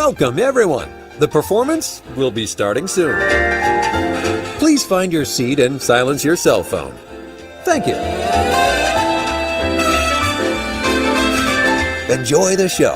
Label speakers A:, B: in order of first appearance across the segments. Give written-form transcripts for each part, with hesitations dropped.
A: Welcome, everyone. The performance will be starting soon. Please find your seat and silence your cell phone. Thank you. Enjoy the show.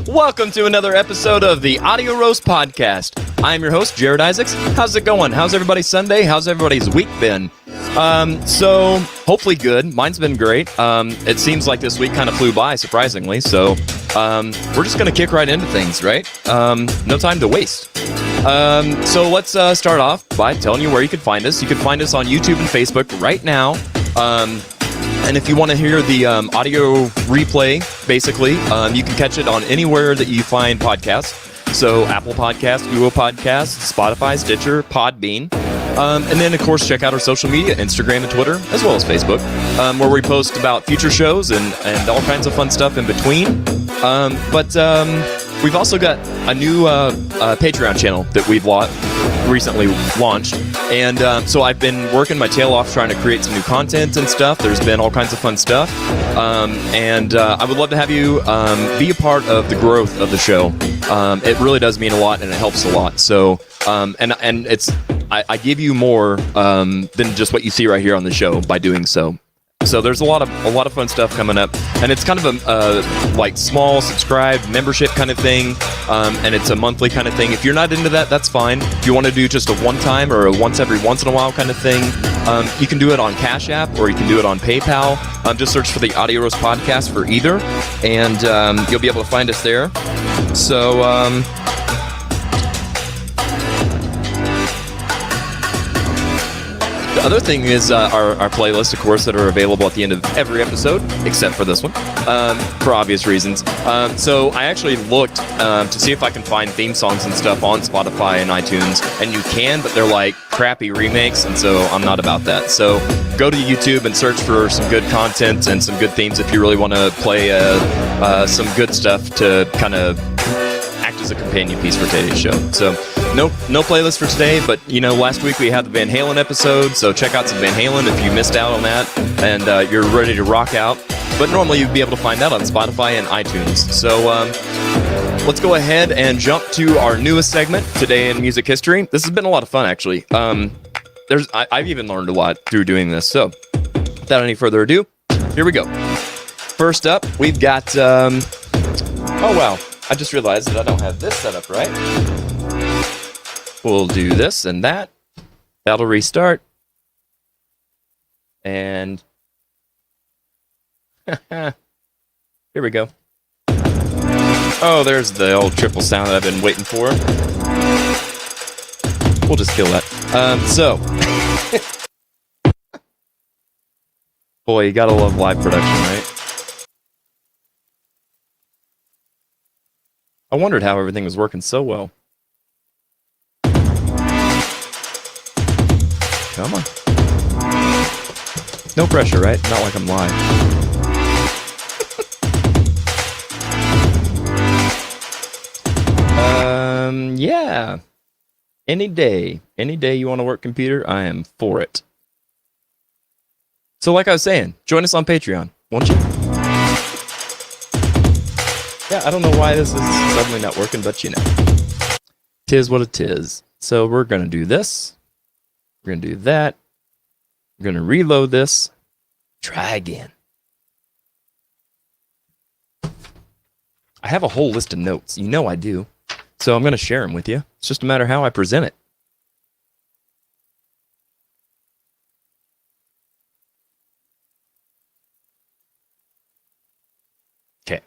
B: Welcome to another episode of the Audio Roast Podcast. I'm your host, Jared Isaacs. How's it going? How's everybody's Sunday? How's everybody's week been? So hopefully good. Mine's been great. It seems like this week kind of flew by, surprisingly. So we're just going to kick right into things, right? No time to waste. So let's start off by telling you where you can find us. You can find us on YouTube and Facebook right now. And if you want to hear the audio replay, basically, you can catch it on anywhere that you find podcasts. So Apple Podcasts, Google Podcasts, Spotify, Stitcher, Podbean. And then, of course, check out our social media, Instagram and Twitter, as well as Facebook, where we post about future shows and all kinds of fun stuff in between. But we've also got a new Patreon channel that we've recently launched. And so I've been working my tail off trying to create some new content and stuff. There's been all kinds of fun stuff. And I would love to have you be a part of the growth of the show. It really does mean a lot, and it helps a lot. So, and it's I give you more than just what you see right here on the show by doing so. So there's a lot of fun stuff coming up, and it's kind of a like small subscribed membership kind of thing, and it's a monthly kind of thing. If you're not into that, that's fine. If you want to do just a one-time or a once in a while kind of thing, you can do it on Cash App or you can do it on PayPal. Just search for the Audio Roast Podcast for either, and you'll be able to find us there. So. The other thing is our playlists, of course, that are available at the end of every episode, except for this one, for obvious reasons. So I actually looked to see if I can find theme songs and stuff on Spotify and iTunes, and you can, but they're like crappy remakes, and so I'm not about that. So go to YouTube and search for some good content and some good themes if you really want to play some good stuff to kind of act as a companion piece for today's show. So no playlist for today, but last week we had the Van Halen episode, so check out some Van Halen if you missed out on that and you're ready to rock out. But normally you'd be able to find that on Spotify and iTunes. So let's go ahead and jump to our newest segment today in music history. This has been a lot of fun, actually. I've even learned a lot through doing this. So without any further ado, here we go. First up, we've got oh wow, I just realized that I don't have this set up right. We'll do this and that. That'll restart. And here we go. Oh, there's the old triple sound that I've been waiting for. We'll just kill that. Boy, you gotta love live production, right? I wondered how everything was working so well. Come on. No pressure, right? Not like I'm live. Yeah. Any day you want to work computer, I am for it. So like I was saying, join us on Patreon, won't you? Yeah, I don't know why this is suddenly not working, but tis what it is. So we're going to do this. We're going to do that. We're going to reload this. Try again. I have a whole list of notes. You know I do. So I'm going to share them with you. It's just a matter of how I present it. Okay.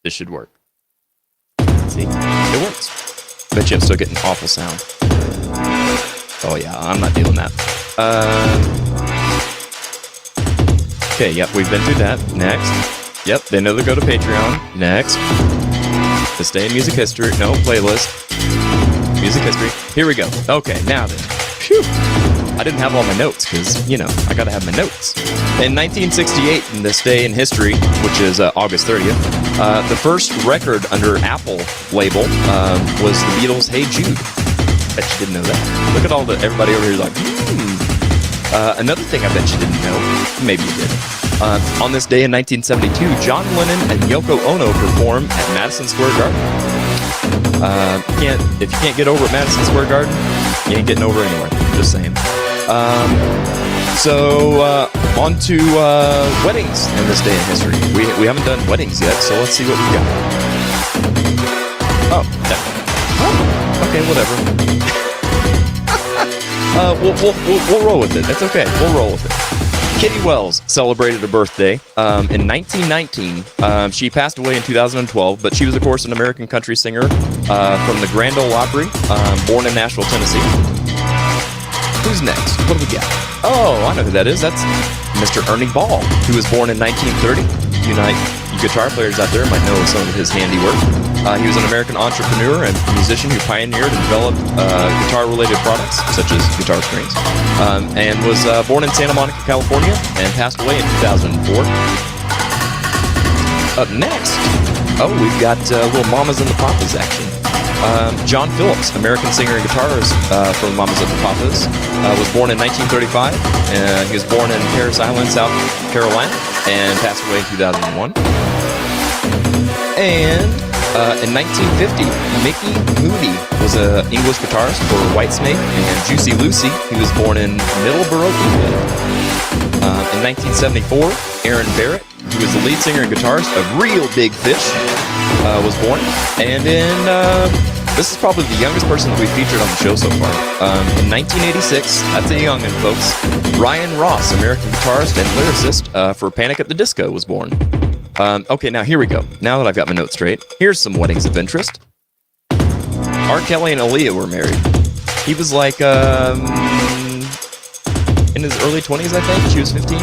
B: This should work. See? It works. Bet you I'm still getting awful sound. Oh yeah, I'm not doing that. Okay, yep, we've been through that. Next. Yep, they know to go to Patreon. Next. This day in music history. No, playlist. Music history. Here we go. Okay, now then. Phew. I didn't have all my notes because, you know, I gotta have my notes. In 1968, in this day in history, which is August 30th, the first record under Apple label was the Beatles' Hey Jude. Bet you didn't know that. Look at all the everybody over here like, another thing I bet you didn't know, maybe you did. On this day in 1972, John Lennon and Yoko Ono perform at Madison Square Garden. If you can't get over at Madison Square Garden, you ain't getting over anywhere. Just saying. So on to weddings in this day in history. We haven't done weddings yet, so let's see what we got. Okay, whatever. We'll roll with it. It's okay. We'll roll with it. Kitty Wells celebrated a birthday in 1919. She passed away in 2012, but she was, of course, an American country singer from the Grand Ole Opry, born in Nashville, Tennessee. Who's next? What do we got? Oh, I know who that is. That's Mr. Ernie Ball, who was born in 1930. You guitar players out there might know some of his handiwork. He was an American entrepreneur and musician who pioneered and developed guitar-related products, such as guitar strings, and was born in Santa Monica, California, and passed away in 2004. Up next, we've got little Mamas and the Papas action. John Phillips, American singer and guitarist for the Mamas and the Papas, was born in 1935. He was born in Parris Island, South Carolina, and passed away in 2001. And in 1950, Mickey Moody was an English guitarist for Whitesnake and Juicy Lucy. He was born in Middleborough, England. In 1974, Aaron Barrett, who was the lead singer and guitarist of Real Big Fish, was born. And this is probably the youngest person that we've featured on the show so far. In 1986, that's a youngin', folks, Ryan Ross, American guitarist and lyricist for Panic at the Disco, was born. Okay, now here we go. Now that I've got my notes straight, here's some weddings of interest. R. Kelly and Aaliyah were married. He was like in his early 20s, I think. She was 15.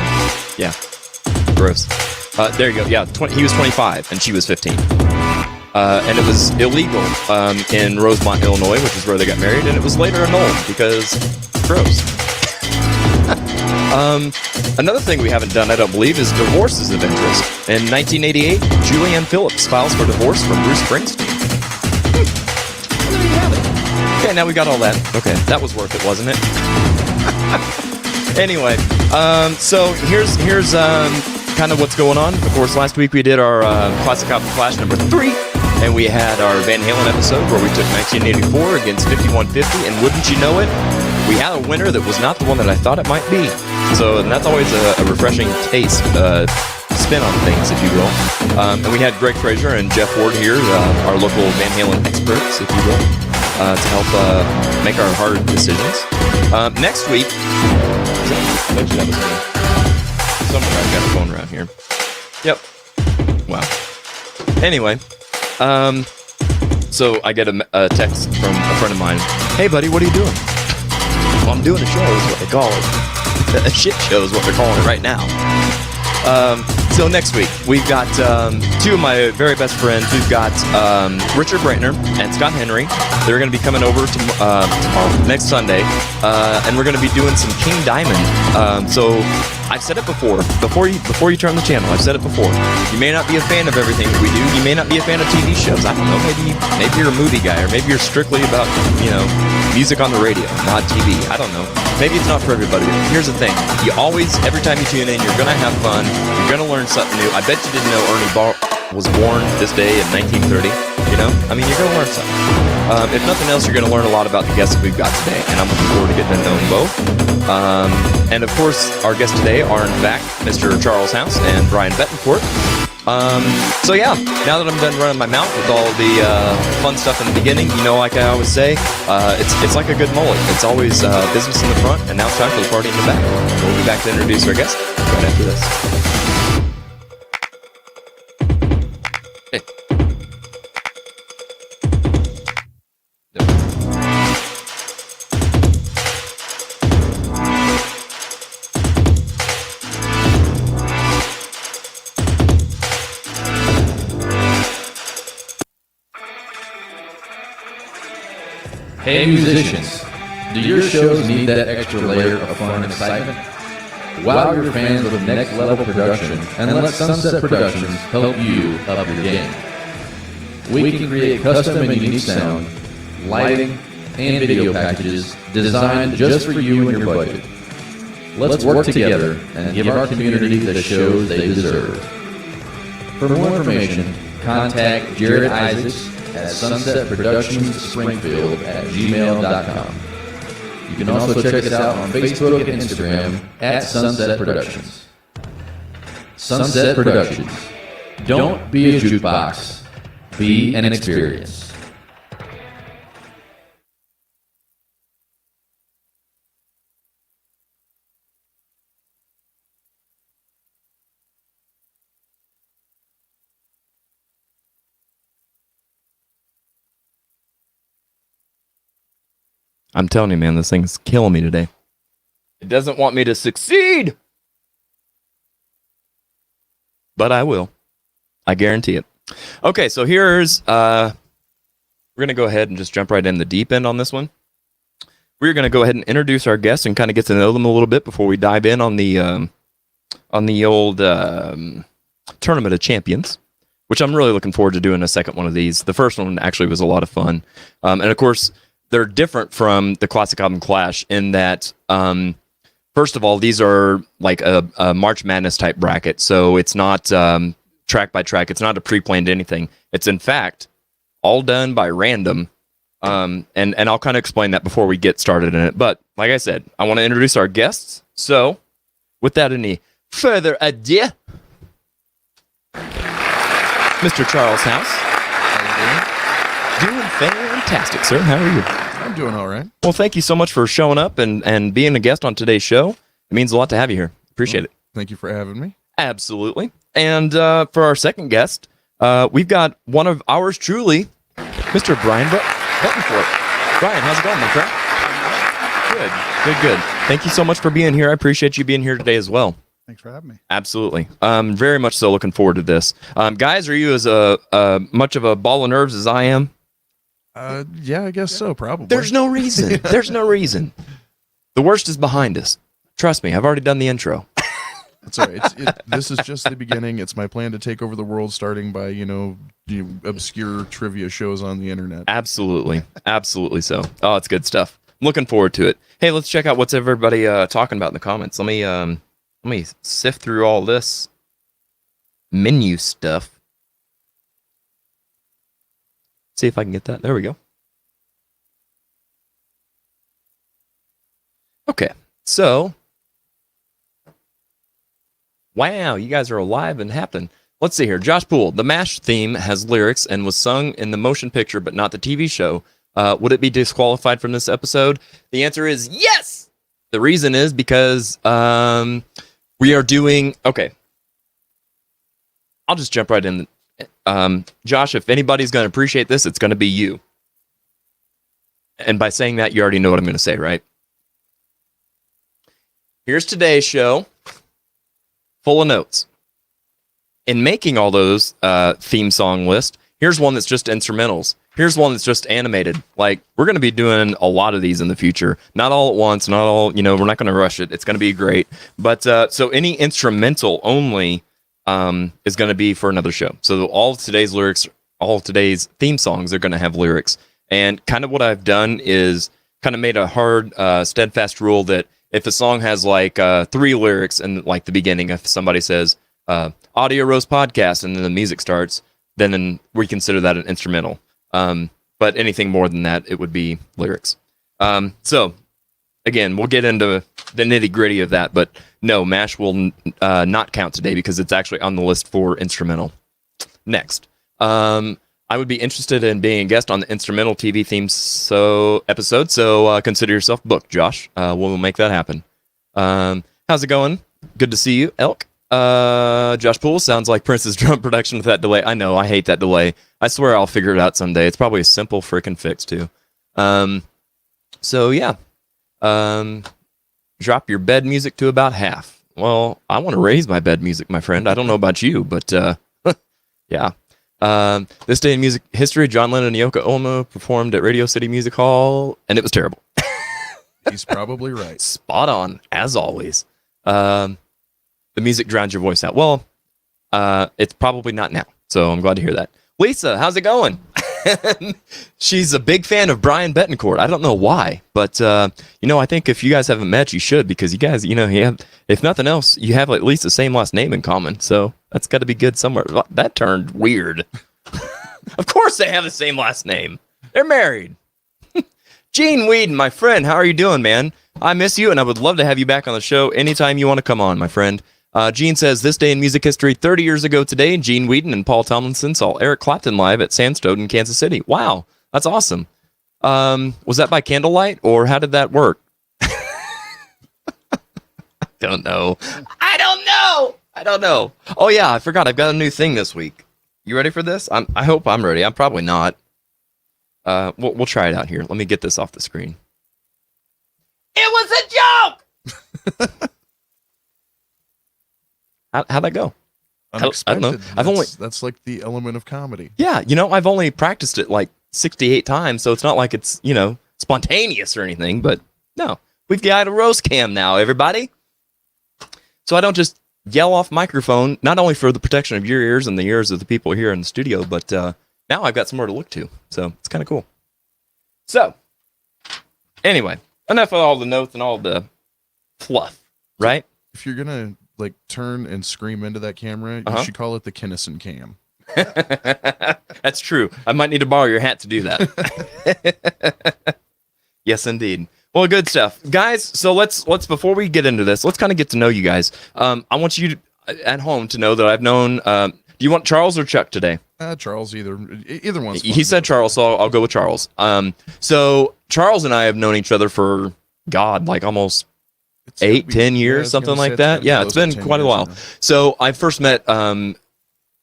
B: Yeah, gross. There you go. Yeah, he was 25 and she was 15. And it was illegal in Rosemont, Illinois, which is where they got married, and it was later annulled because gross. Another thing we haven't done, I don't believe, is divorces of interest. In 1988, Julianne Phillips files for divorce from Bruce Springsteen. There you have it. Okay, now we got all that. Okay, that was worth it, wasn't it? Anyway, so here's kind of what's going on. Of course, last week we did our Classic Album Clash number 3. And we had our Van Halen episode where we took 1984 against 5150, and wouldn't you know it, we had a winner that was not the one that I thought it might be. So that's always a refreshing taste, spin on things, if you will. And we had Greg Frazier and Jeff Ward here, our local Van Halen experts, if you will, to help make our hard decisions. Next week, I bet you that was me. Somewhere I've got a phone around here. Yep. Wow. Anyway. So I get a text from a friend of mine. Hey, buddy, what are you doing? Well, I'm doing a show, is what they call it. A shit show is what they're calling it right now. So next week, we've got two of my very best friends. We've got Richard Brantner and Scott Henry. They're going to be coming over tomorrow, next Sunday, and we're going to be doing some King Diamond. So I've said it before you turn the channel. I've said it before. You may not be a fan of everything that we do. You may not be a fan of TV shows. I don't know. Maybe you're a movie guy, or maybe you're strictly about music on the radio, not TV. I don't know. Maybe it's not for everybody. Here's the thing. You always, every time you tune in, you're going to have fun. You're going to learn something new. I bet you didn't know Ernie Ball was born this day in 1930. I mean, you're going to learn something. If nothing else, you're going to learn a lot about the guests that we've got today, and I'm looking forward to getting to know them both. And of course, our guests today are in fact Mr. Charles House and Brian Betancourt. So yeah, now that I'm done running my mouth with all the fun stuff in the beginning, like I always say, it's like a good mullet. It's always business in the front, and now it's time for the party in the back. We'll be back to introduce our guest right after this. Hey.
C: Hey musicians, do your shows need that extra layer of fun and excitement? Wow your fans with next level production and let Sunset Productions help you up your game. We can create custom and unique sound, lighting, and video packages designed just for you and your budget. Let's work together and give our community the shows they deserve. For more information, contact Jared Isaacs at sunsetproductionsspringfield@gmail.com. You can also check us out on Facebook and Instagram at Sunset Productions. Sunset Productions. Don't be a jukebox. Be an experience.
B: I'm telling you, man, this thing's killing me today. It doesn't want me to succeed. But I will. I guarantee it. Okay, so here's... we're going to go ahead and just jump right in the deep end on this one. We're going to go ahead and introduce our guests and kind of get to know them a little bit before we dive in on the old Tournament of Champions, which I'm really looking forward to doing a second one of these. The first one actually was a lot of fun. And of course... they're different from the classic album Clash in that, first of all, these are like a March Madness type bracket. So it's not track by track. It's not a pre-planned anything. It's in fact all done by random. And I'll kind of explain that before we get started in it. But like I said, I want to introduce our guests. So without any further ado, Mr. Charles House. How you doing? Doing fantastic, sir. How are you?
D: I'm doing all right.
B: Well, thank you so much for showing up and being a guest on today's show. It means a lot to have you here. Appreciate it.
D: Thank you for having me.
B: Absolutely. And for our second guest, we've got one of ours truly, Mr. Brian Betancourt. Brian, how's it going, my friend? Good. Thank you so much for being here. I appreciate you being here today as well.
E: Thanks for having me.
B: Absolutely. Very much so looking forward to this. Guys, are you as much of a ball of nerves as I am?
D: Yeah, I guess so, probably.
B: There's no reason. The worst is behind us. Trust me, I've already done the intro.
D: That's all right. This is just the beginning. It's my plan to take over the world, starting by, obscure trivia shows on the internet.
B: Absolutely so. Oh, it's good stuff. I'm looking forward to it. Hey, let's check out what's everybody talking about in the comments. Let me sift through all this menu stuff. See if I can get that. There we go. Okay, so wow, you guys are alive and happening. Let's see here. Josh Poole, the MASH theme has lyrics and was sung in the motion picture, but not the TV show. Would it be disqualified from this episode? The answer is yes. The reason is because we are doing... Okay. I'll just jump right in. Josh, if anybody's going to appreciate this, it's going to be you. And by saying that, you already know what I'm going to say, right? Here's today's show, full of notes. In making all those theme song lists, here's one that's just instrumentals. Here's one that's just animated. Like, we're going to be doing a lot of these in the future. Not all at once, not all, we're not going to rush it. It's going to be great. But so any instrumental only is going to be for another show. So all of today's lyrics, all of today's theme songs are going to have lyrics. And kind of what I've done is kind of made a hard, steadfast rule that if a song has like 3 lyrics in like the beginning, if somebody says Audio Rose Podcast and then the music starts, then we consider that an instrumental. But but anything more than that, it would be lyrics. So, again, we'll get into the nitty-gritty of that, but no, MASH will not count today because it's actually on the list for instrumental. Next. I would be interested in being a guest on the instrumental TV theme episode, so consider yourself booked, Josh. We'll make that happen. How's it going? Good to see you, Elk. Josh Poole, sounds like Prince's drum production with that delay. I know, I hate that delay. I swear I'll figure it out someday. It's probably a simple freaking fix, too. So, yeah. Drop your bed music to about half. Well, I want to raise my bed music, my friend. I don't know about you, but yeah. This day in music history, John Lennon and Yoko Ono performed at Radio City Music Hall, and it was terrible.
D: He's probably right.
B: Spot on, as always. The music drowns your voice out. Well, it's probably not now, so I'm glad to hear that. Lisa, how's it going? She's a big fan of Brian Betancourt. I don't know why, but I think if you guys haven't met, you should, because you guys, you have, if nothing else, you have at least the same last name in common. So that's got to be good somewhere. That turned weird. Of course they have the same last name. They're married. Gene Whedon, my friend, how are you doing, man? I miss you, and I would love to have you back on the show anytime you want to come on, my friend. Gene says, this day in music history, 30 years ago today, Gene Whedon and Paul Tomlinson saw Eric Clapton live at Sandstone in Kansas City. Wow, that's awesome. Was that by candlelight, or how did that work? Don't know. I don't know. Oh, yeah, I forgot. I've got a new thing this week. You ready for this? I hope I'm ready. I'm probably not. We'll try it out here. Let me get this off the screen. It was a joke! How'd that go?
D: Unexpected.
B: I don't know.
D: That's like the element of comedy.
B: Yeah, I've only practiced it like 68 times, so it's not like it's, spontaneous or anything, but no. We've got a roast cam now, everybody. So I don't just yell off microphone, not only for the protection of your ears and the ears of the people here in the studio, but now I've got somewhere to look to. So it's kind of cool. So, anyway, enough of all the notes and all the fluff, right?
D: If you're going to turn and scream into that camera, you should call it the Kinnison cam.
B: That's true. I might need to borrow your hat to do that. Yes, indeed. Well, good stuff, guys. So let's before we get into this, let's kind of get to know you guys. I want you at home to know that I've known. Do you want Charles or Chuck today?
D: Charles, either one's fine.
B: He said Charles, so I'll go with Charles. So Charles and I have known each other for almost 8-10 years, something like that. Yeah, it's been quite a while.
D: Now.
B: So I first met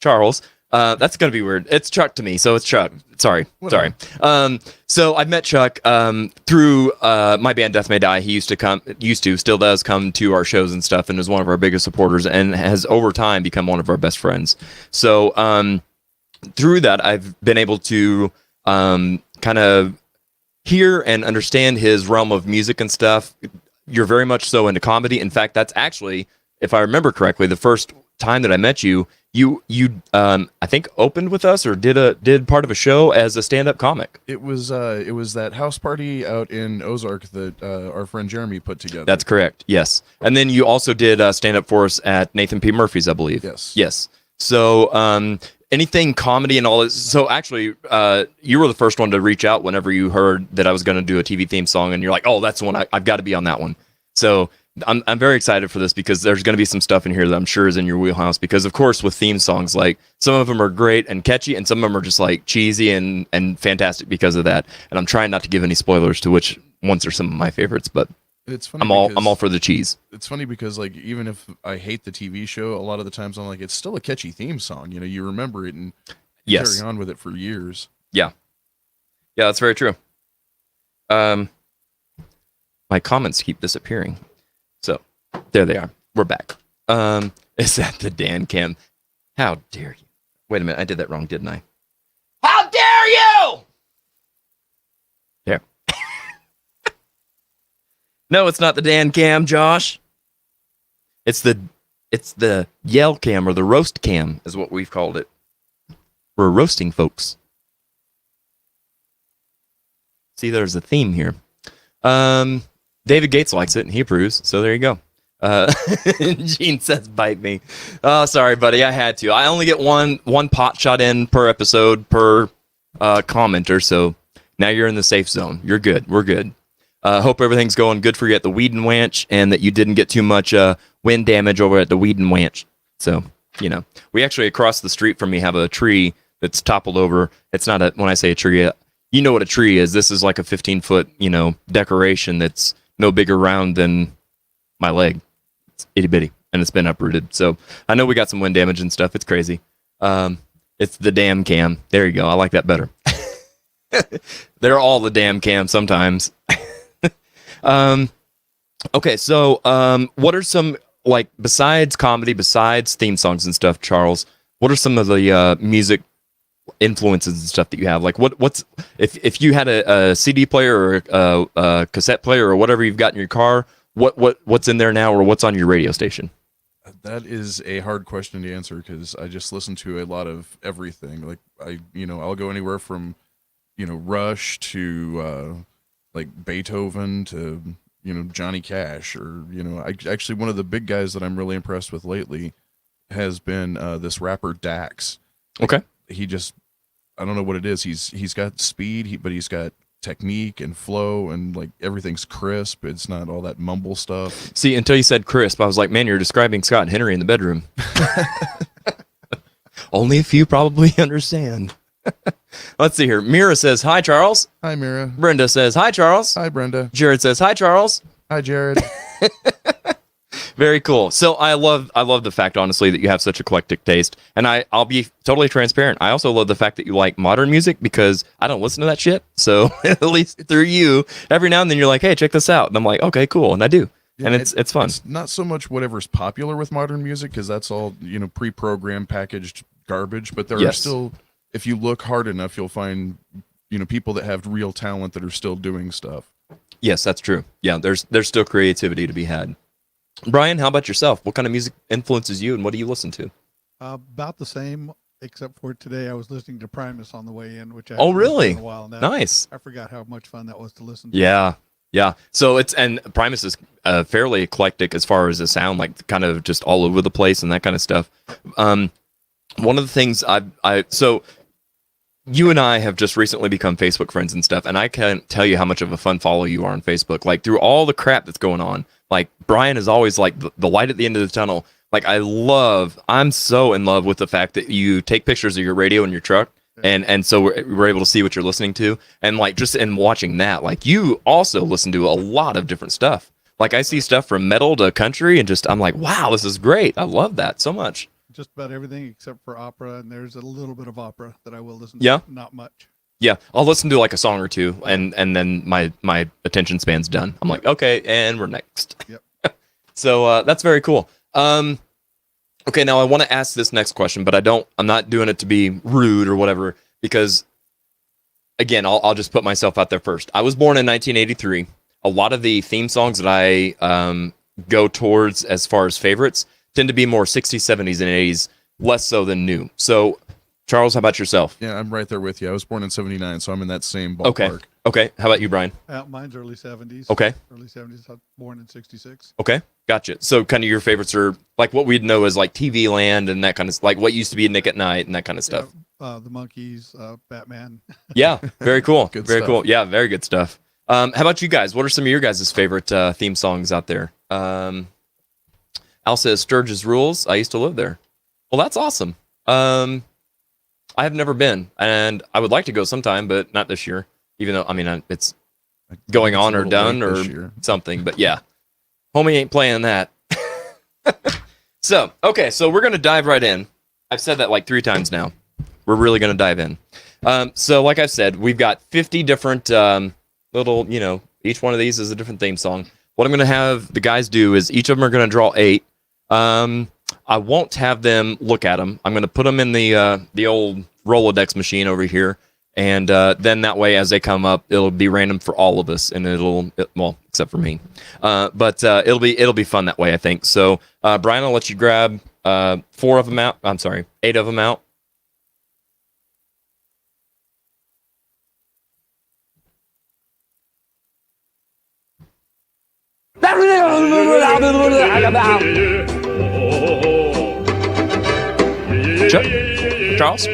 B: Charles. That's gonna be weird. It's Chuck to me, so it's Chuck. Sorry. So I met Chuck through my band Death May Die. He still does come to our shows and stuff, and is one of our biggest supporters, and has over time become one of our best friends. So through that, I've been able to kind of hear and understand his realm of music and stuff. You're very much so into comedy. In fact, that's actually, if I remember correctly, the first time that I met you, you I think opened with us or did part of a show as a stand-up comic.
D: It was that house party out in Ozark that our friend Jeremy put together.
B: That's correct. Yes. And then you also did stand-up for us at Nathan P. Murphy's, I believe. Yes. So anything comedy and all this. So actually, you were the first one to reach out whenever you heard that I was going to do a TV theme song, and you're like, "Oh, that's the one. I've got to be on that one." So I'm very excited for this because there's going to be some stuff in here that I'm sure is in your wheelhouse. Because of course, with theme songs, like some of them are great and catchy, and some of them are just like cheesy and fantastic because of that. And I'm trying not to give any spoilers to which ones are some of my favorites, but
D: it's funny.
B: I'm all for the cheese.
D: It's funny because even if I hate the TV show, a lot of the times I'm like, it's still a catchy theme song. You remember it and carry on with it for years. Yeah, that's very true. My comments keep disappearing. So there they are. We're back. Is that the Dan Cam? How dare you? Wait a minute, I did that wrong, didn't I? How dare you? There. No, it's not the Dan Cam, Josh. It's the yell cam or the roast cam is what we've called it. We're roasting folks. See, there's a theme here. David Gates likes it and he approves, so there you go. Gene says bite me. Oh, sorry, buddy, I had to. I only get one pot shot in per episode per commenter, so
B: Now you're in the safe zone. You're good. We're good. Hope everything's going good for you at the Weed and Wanch, and that you didn't get too much wind damage over at the Weed and Wanch. So, we actually across the street from me have a tree that's toppled over. It's not when I say a tree, you know what a tree is. This is like a 15-foot, decoration that's no bigger round than my leg. It's itty bitty, and it's been uprooted. So I know we got some wind damage and stuff. It's crazy. It's the damn cam. There you go. I like that better. They're all the damn cam sometimes. Okay, so what are some, like, besides comedy, besides theme songs and stuff, Charles, what are some of the music influences and stuff that you have? Like, what's if you had a CD player or a cassette player or whatever you've got in your car, what's in there now, or what's on your radio station?
E: That is a hard question to answer because I just listen to a lot of everything. Like I'll go anywhere from, Rush to like Beethoven to, Johnny Cash, or, actually one of the big guys that I'm really impressed with lately has been this rapper Dax.
B: Okay.
E: I don't know what it is. He's got speed, but he's got technique and flow, and like everything's crisp. It's not all that mumble stuff.
B: See, until you said crisp, I was like, man, you're describing Scott and Henry in the bedroom. Only a few probably understand. Let's see here. Mira says, hi, Charles.
E: Hi, Mira.
B: Brenda says, hi, Charles.
E: Hi, Brenda.
B: Jared says, hi, Charles.
E: Hi, Jared.
B: Very cool. So I love the fact, honestly, that you have such eclectic taste. And I'll be totally transparent. I also love the fact that you like modern music, because I don't listen to that shit. So at least through you, every now and then you're like, hey, check this out. And I'm like, okay, cool. And I do. Yeah, and it's fun.
E: It's not so much whatever's popular with modern music, because that's all, pre-programmed, packaged garbage. But there are still, if you look hard enough, you'll find, people that have real talent that are still doing stuff. Yes,
B: that's true. Yeah, there's still creativity to be had. Brian, how about yourself? What kind of music influences you, and what do you listen to?
F: About the same, except for today I was listening to Primus on the way in, which I
B: haven't listened
F: to in a while now.
B: Nice.
F: I forgot how much fun that was to listen to.
B: Yeah. So and Primus is fairly eclectic as far as the sound, like kind of just all over the place and that kind of stuff. One of the things so you and I have just recently become Facebook friends and stuff, and I can't tell you how much of a fun follow you are on Facebook. Like, through all the crap that's going on, like, Brian is always like the light at the end of the tunnel. Like, I'm so in love with the fact that you take pictures of your radio in your truck, and so we're able to see what you're listening to. And like, just in watching that, like, you also listen to a lot of different stuff. Like, I see stuff from metal to country, and I'm like, wow, this is great. I love that so much.
F: Just about everything except for opera, and there's a little bit of opera that I will listen to.
B: Yeah?
F: Not much.
B: Yeah, I'll listen to like a song or two, and then my attention span's done. I'm like, okay, and we're next.
F: Yep.
B: So that's very cool. Okay, now I want to ask this next question, but I'm not doing it to be rude or whatever, because again, I'll just put myself out there first. I was born in 1983. A lot of the theme songs that I go towards as far as favorites tend to be more 60s, 70s, and 80s, less so than new. So, Charles, how about yourself?
E: Yeah, I'm right there with you. I was born in 79, so I'm in that same ballpark.
B: Okay. How about you, Brian?
F: Mine's early 70s.
B: Okay.
F: Early 70s. I was born in 66.
B: Okay, gotcha. So kind of your favorites are like what we'd know as like TV Land and that kind of, like what used to be Nick at Night and that kind of stuff.
F: Yeah, the Monkees, Batman.
B: Yeah, very cool.
E: Good
B: very
E: stuff.
B: Cool. Yeah, very good stuff. How about you guys? What are some of your guys' favorite theme songs out there? Al says Sturgis Rules. I used to live there. Well, that's awesome. I have never been, and I would like to go sometime, but not this year. Even though, I mean, it's going on or done or something. But yeah, homie ain't playing that. So, okay, so we're going to dive right in. I've said that like 3 times now. We're really going to dive in. So like I've said, we've got 50 different little, each one of these is a different theme song. What I'm going to have the guys do is each of them are going to draw 8. I won't have them look at them. I'm going to put them in the old Rolodex machine over here, and then that way, as they come up, it'll be random for all of us, and well, except for me. But it'll be fun that way, I think. So, Brian, I'll let you grab 4 of them out. I'm sorry, 8 of them out. Charles?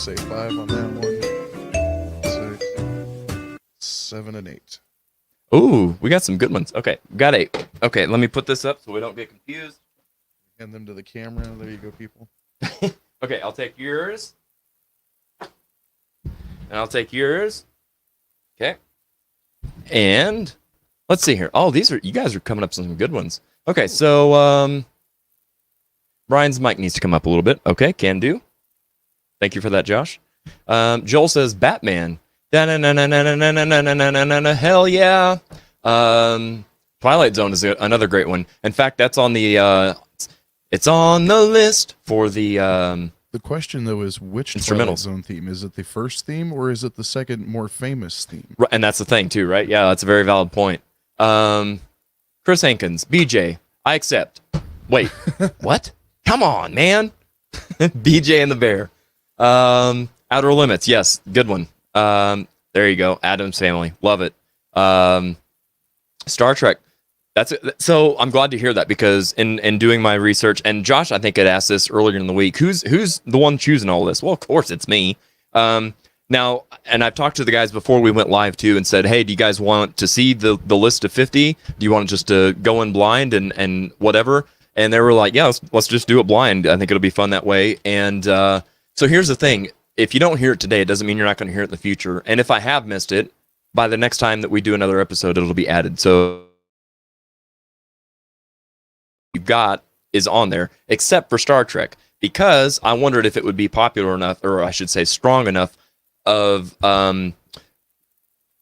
E: say 5 on that one. 6, 7, and 8.
B: Ooh, we got some good ones. Okay, got 8. Okay, let me put this up so we don't get confused.
E: Hand them to the camera. There you go, people.
B: Okay, I'll take yours. And I'll take yours. Okay. And let's see here. Oh, you guys are coming up with some good ones. Okay, so Brian's mic needs to come up a little bit. Okay, can do. Thank you for that, Josh. Joel says Batman. Hell yeah. Twilight Zone is another great one. In fact, that's on the it's on the list for the
E: The question, though, is which Twilight
B: instrumentals.
E: Zone theme? Is it the first theme or is it the second, more famous theme?
B: Right, and that's the thing too, right? Yeah, that's a very valid point. Chris Hankins, BJ, I accept. Wait, what? Come on, man. BJ and the Bear. Outer Limits, yes, good one. There you go. Addams Family, love it. Star Trek. That's it. So I'm glad to hear that because in doing my research, and Josh, I think had asked this earlier in the week, who's the one choosing all this? Well, of course it's me. Now, and I've talked to the guys before we went live too, and said, hey, do you guys want to see the list of 50? Do you want just to go in blind and whatever? And they were like, yeah, let's just do it blind. I think it'll be fun that way. And so here's the thing: if you don't hear it today, it doesn't mean you're not going to hear it in the future. And if I have missed it, by the next time that we do another episode, it'll be added. So you've got is on there, except for Star Trek, because I wondered if it would be popular enough, or I should say strong enough, of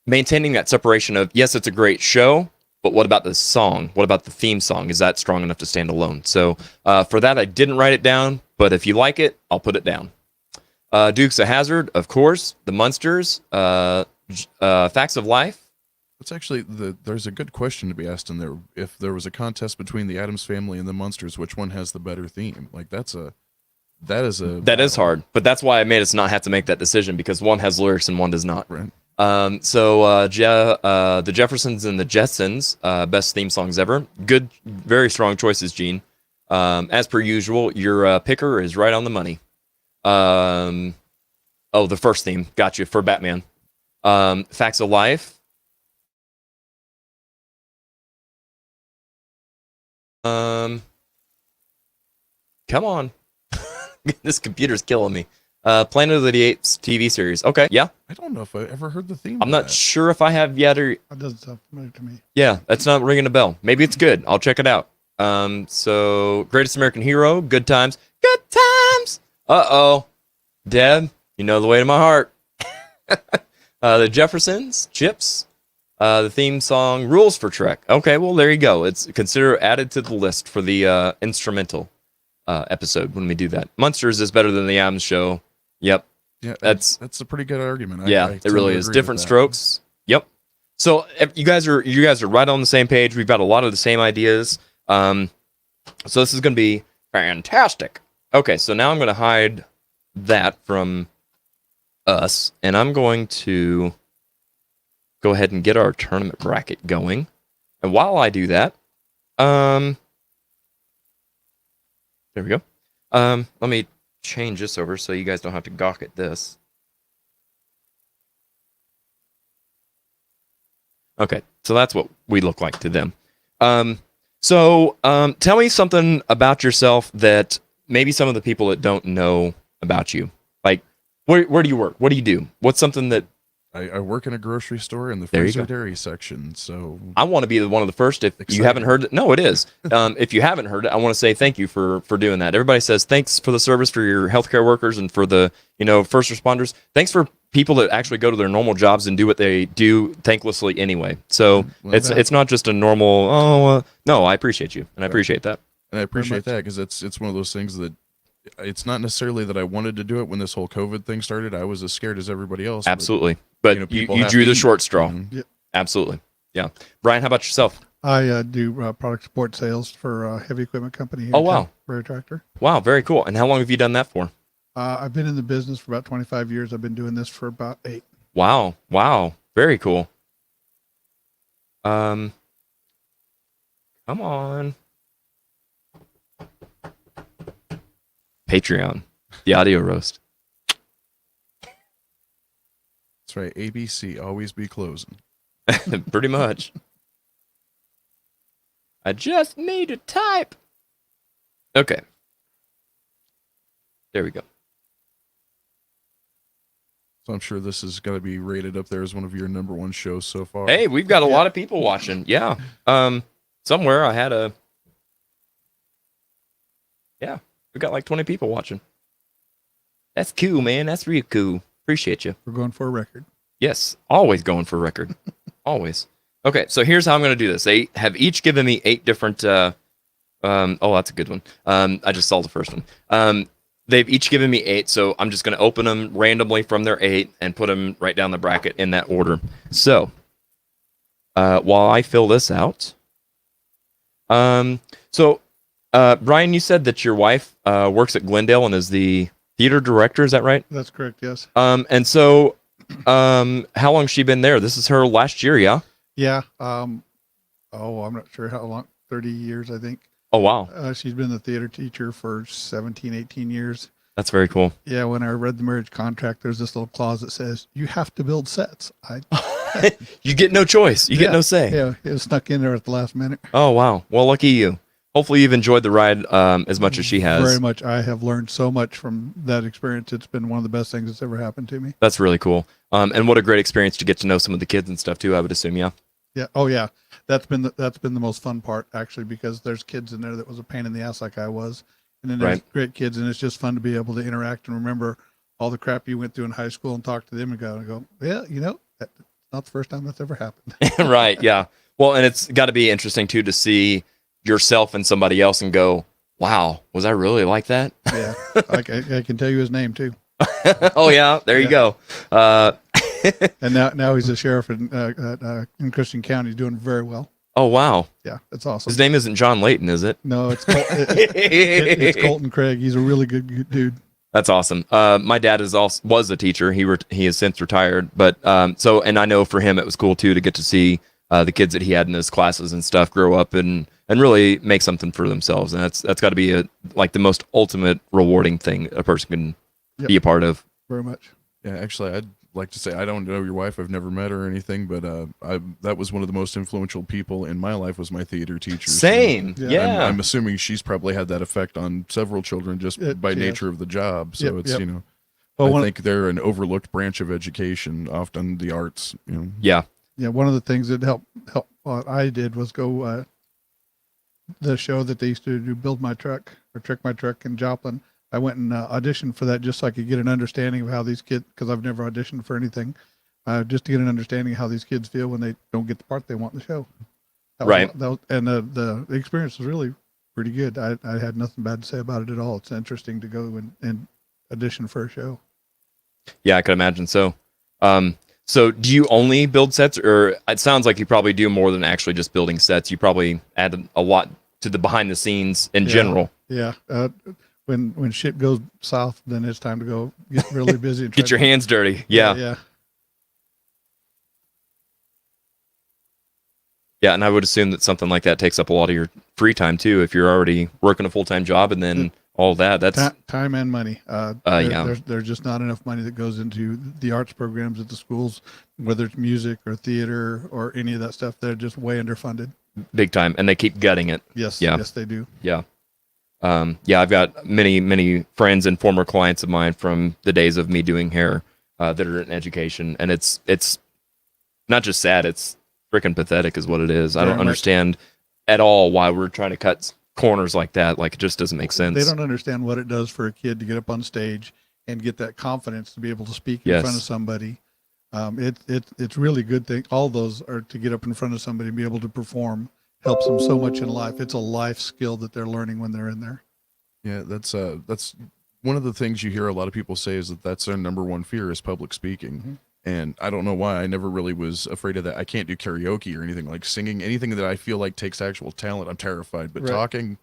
B: maintaining that separation of, yes, it's a great show, but what about the song? What about the theme song? Is that strong enough to stand alone? So for that, I didn't write it down, but if you like it, I'll put it down. Dukes of Hazzard, of course, the Munsters, Facts of Life.
E: It's actually there's a good question to be asked in there. If there was a contest between the Addams Family and the Munsters, which one has the better theme? Like that is hard,
B: but that's why I made us not have to make that decision, because one has lyrics and one does not.
E: Right.
B: The Jeffersons and the Jetsons, best theme songs ever. Good, very strong choices, Gene. As per usual, your picker is right on the money. The first theme, got you for Batman. Facts of Life. Come on. This computer's killing me. Planet of the Apes TV series. Okay, yeah.
E: I don't know if I ever heard the theme.
B: I'm not sure if I have yet or...
F: That doesn't sound familiar to me.
B: Yeah, that's not ringing a bell. Maybe it's good. I'll check it out. So, Greatest American Hero, Good Times. Good Times! Uh-oh. Deb, you know the way to my heart. The Jeffersons, Chips. The theme song, Rules for Trek. Okay, well, there you go. It's consider added to the list for the instrumental episode when we do that. Munsters is better than the Addams Show. Yep.
E: Yeah, that's a pretty good argument.
B: I it really is. Different strokes. Yep. So if you guys are right on the same page. We've got a lot of the same ideas. So this is going to be fantastic. Okay, so now I'm going to hide that from us, and I'm going to go ahead and get our tournament bracket going. And while I do that, there we go. Let me change this over so you guys don't have to gawk at this. Okay, so that's what we look like to them. So tell me something about yourself that maybe some of the people that don't know about you. Like, where do you work? What do you do? What's something that...
E: I work in a grocery store in the
B: There you
E: freezer
B: go.
E: dairy section, so
B: I want to be one of the first. If you haven't heard it, no, it is. If you haven't heard it, I want to say thank you for doing that. Everybody says thanks for the service for your healthcare workers and for the first responders. Thanks for people that actually go to their normal jobs and do what they do thanklessly anyway. So
E: Well,
B: it's not just a normal. No, I appreciate you and I appreciate that.
E: and I appreciate that because it's one of those things that it's not necessarily that I wanted to do it when this whole COVID thing started. I was as scared as everybody else.
B: Absolutely, but
E: people
B: you
E: have
B: drew
E: to
B: the
E: eat.
B: short straw.
E: Mhm.
F: Yep.
B: Absolutely, yeah. Brian, how about yourself?
F: I do product support sales for a heavy equipment company here
B: Oh,
F: in
B: wow.
F: town, Prairie Tractor.
B: Wow, very cool. And how long have you done that for?
F: I've been in the business for about 25 years. I've been doing this for about 8.
B: Wow, very cool. Come on. Patreon, the audio roast.
E: That's right. ABC, always be closing.
B: Pretty much. I just need to type. Okay. There we go.
E: So I'm sure this is going to be rated up there as one of your number one shows so far.
B: Hey, we've got a lot of people watching. Yeah. Somewhere I had a. Yeah, we got like 20 people watching. That's cool, man. That's real cool. Appreciate you.
F: We're going for a record.
B: Yes, always going for a record. Always. Okay, so here's how I'm going to do this. They have each given me 8 different. Oh, that's a good one. I just saw the first one. They've each given me 8, so I'm just going to open them randomly from their 8 and put them right down the bracket in that order. So, while I fill this out, Brian, you said that your wife works at Glendale and is the theater director. Is that right?
F: That's correct. Yes.
B: And so, how long has she been there? This is her last year, yeah?
F: Yeah. I'm not sure how long. 30 years, I think.
B: Oh, wow.
F: She's been the theater teacher for 17, 18 years.
B: That's very cool.
F: Yeah. When I read the marriage contract, there's this little clause that says you have to build sets.
B: You get no choice. You get no say.
F: Yeah. It was snuck in there at the last minute.
B: Oh, wow. Well, lucky you. Hopefully you've enjoyed the ride as much as she has.
F: Very much. I have learned so much from that experience. It's been one of the best things that's ever happened to me.
B: That's really cool. And what a great experience to get to know some of the kids and stuff too, I would assume, yeah.
F: Yeah. Oh, yeah. That's been the most fun part, actually, because there's kids in there that was a pain in the ass like I was. And then there's great kids, and it's just fun to be able to interact and remember all the crap you went through in high school and talk to them and go, yeah, that's not the first time that's ever happened.
B: Right, yeah. Well, and it's got to be interesting, too, to see yourself and somebody else and go, wow, was I really like that?
F: Yeah. I can tell you his name, too.
B: Oh, yeah. There you go.
F: And now he's a sheriff in Christian County. He's doing very well.
B: Oh, wow.
F: Yeah, that's awesome.
B: His name isn't John Layton, is it?
F: No, it's it's Colton Craig. He's a really good dude.
B: That's awesome. My dad was a teacher. He has since retired, but and I know for him it was cool too to get to see the kids that he had in his classes and stuff grow up and really make something for themselves. And that's got to be the most ultimate rewarding thing a person can be a part of.
F: Very much.
E: Yeah, actually, I'd like to say I don't know your wife. I've never met her or anything, but that was one of the most influential people in my life was my theater teacher.
B: Same,
E: So
B: yeah.
E: I'm assuming she's probably had that effect on several children just by nature of the job. So it's
F: Well,
E: I think they're an overlooked branch of education, often the arts.
B: Yeah.
F: Yeah, one of the things that helped what I did was go the show that they used to do, Build My Truck or Trick My Truck in Joplin. I went and auditioned for that just so I could get an understanding of how these kids, because I've never auditioned for anything, just to get an understanding of how these kids feel when they don't get the part they want in the show. The experience was really pretty good. I had nothing bad to say about it at all. It's interesting to go and audition for a show.
B: Yeah, I could imagine so. So do you only build sets, or it sounds like you probably do more than actually just building sets? You probably add a lot to the behind the scenes in general.
F: Yeah. When shit goes south, then it's time to go get really busy. And
B: Get your hands dirty. Yeah. Yeah, and I would assume that something like that takes up a lot of your free time too. If you're already working a full-time job and then all that, that's
F: time and money. There's just not enough money that goes into the arts programs at the schools, whether it's music or theater or any of that stuff. They're just way underfunded.
B: Big time, and they keep gutting it.
F: Yes,
B: yeah.
F: Yes, they do.
B: Yeah. I've got many friends and former clients of mine from the days of me doing hair that are in education, and it's not just sad, it's freaking pathetic is what it is. I don't understand at all why we're trying to cut corners like that. Like, it just doesn't make sense.
F: They don't understand what it does for a kid to get up on stage and get that confidence to be able to speak in front of somebody. It's really good thing. All those are to get up in front of somebody and be able to perform. Helps them so much in life. It's a life skill that they're learning when they're in there.
E: Yeah, that's one of the things you hear a lot of people say is that's their number one fear is public speaking.
F: Mm-hmm.
E: And I don't know why I never really was afraid of that. I can't do karaoke or anything like singing, anything that I feel like takes actual talent. I'm terrified, but talking,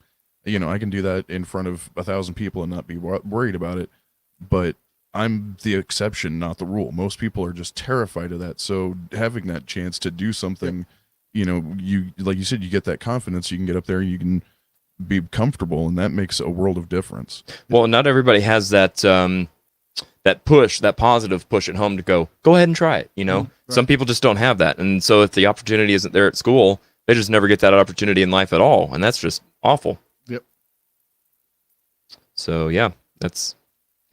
E: I can do that in front of 1,000 people and not be worried about it. But I'm the exception, not the rule. Most people are just terrified of that. So having that chance to do something, you like you said, you get that confidence, you can get up there, you can be comfortable, and that makes a world of difference.
B: Well, not everybody has that that push, that positive push at home to go ahead and try it. You know,
F: Right.
B: some people just don't have that, and so if the opportunity isn't there at school, they just never get that opportunity in life at all, and that's just awful.
F: Yep.
B: So yeah, that's.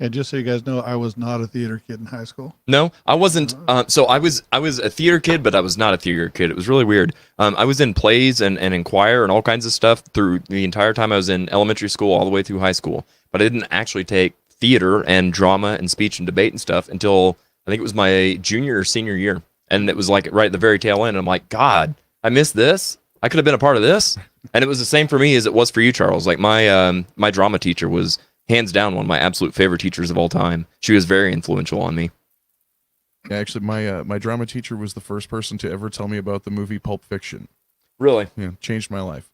F: And just so you guys know, I was not a theater kid in high school.
B: No, I wasn't. So I was a theater kid, but I was not a theater kid. It was really weird. I was in plays and in choir and all kinds of stuff through the entire time I was in elementary school all the way through high school. But I didn't actually take theater and drama and speech and debate and stuff until I think it was my junior or senior year. And it was like right at the very tail end. I'm like, God, I missed this. I could have been a part of this. And it was the same for me as it was for you, Charles. Like my drama teacher was hands down one of my absolute favorite teachers of all time. She was very influential on me.
E: Yeah, actually, my drama teacher was the first person to ever tell me about the movie Pulp Fiction.
B: Really?
E: Yeah, changed my life.